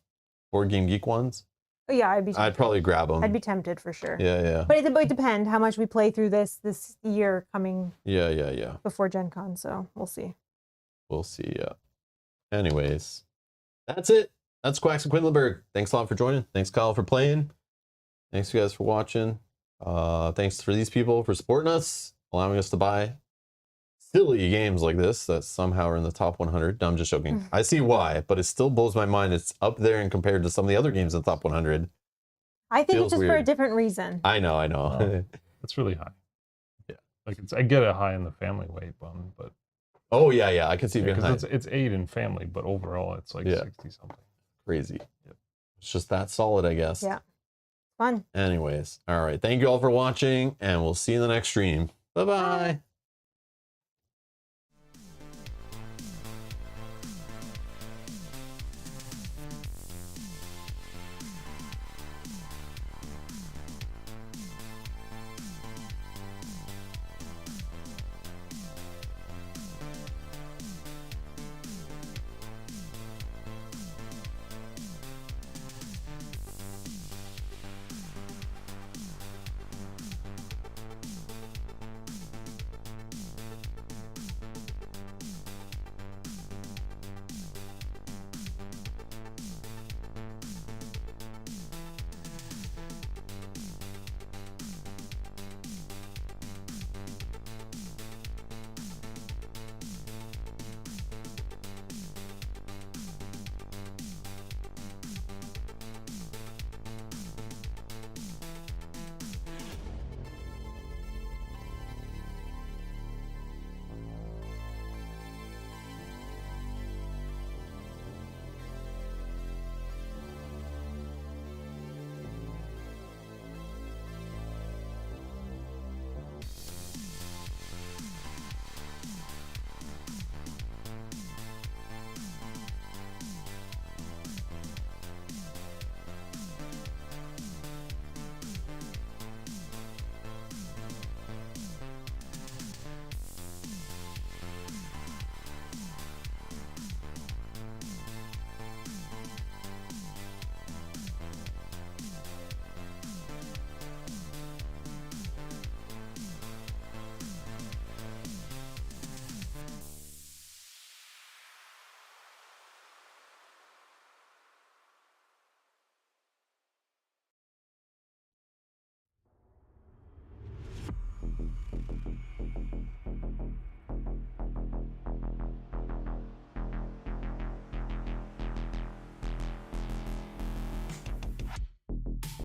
Board Game Geek ones, Oh, yeah, I'd probably grab them. I'd be tempted for sure. Yeah, yeah. But it would depend how much we play through this year coming Yeah, yeah, yeah. before Gen Con, so we'll see. We'll see. Yeah. Anyways, that's it. That's Quacks of Quedlinburg. Thanks a lot for joining. Thanks, Kyle, for playing. Thanks, you guys, for watching. Thanks for these people for supporting us, allowing us to buy silly games like this that somehow are in the top 100. No, I'm just joking. I see why, but it still blows my mind. It's up there and compared to some of the other games in the top 100. I think Feels it's just for a weird. different reason. I know. Wow. That's really high. Yeah. Like I get it high in the family weight one, but Oh, yeah, yeah. I can see it being high. because it's 8 in family, but overall it's like Yeah. 60 something. Crazy. Yep. It's just that solid, I guess. Yeah. Fun. Anyways, all right. Thank you all for watching, and we'll see you in the next stream. Bye-bye.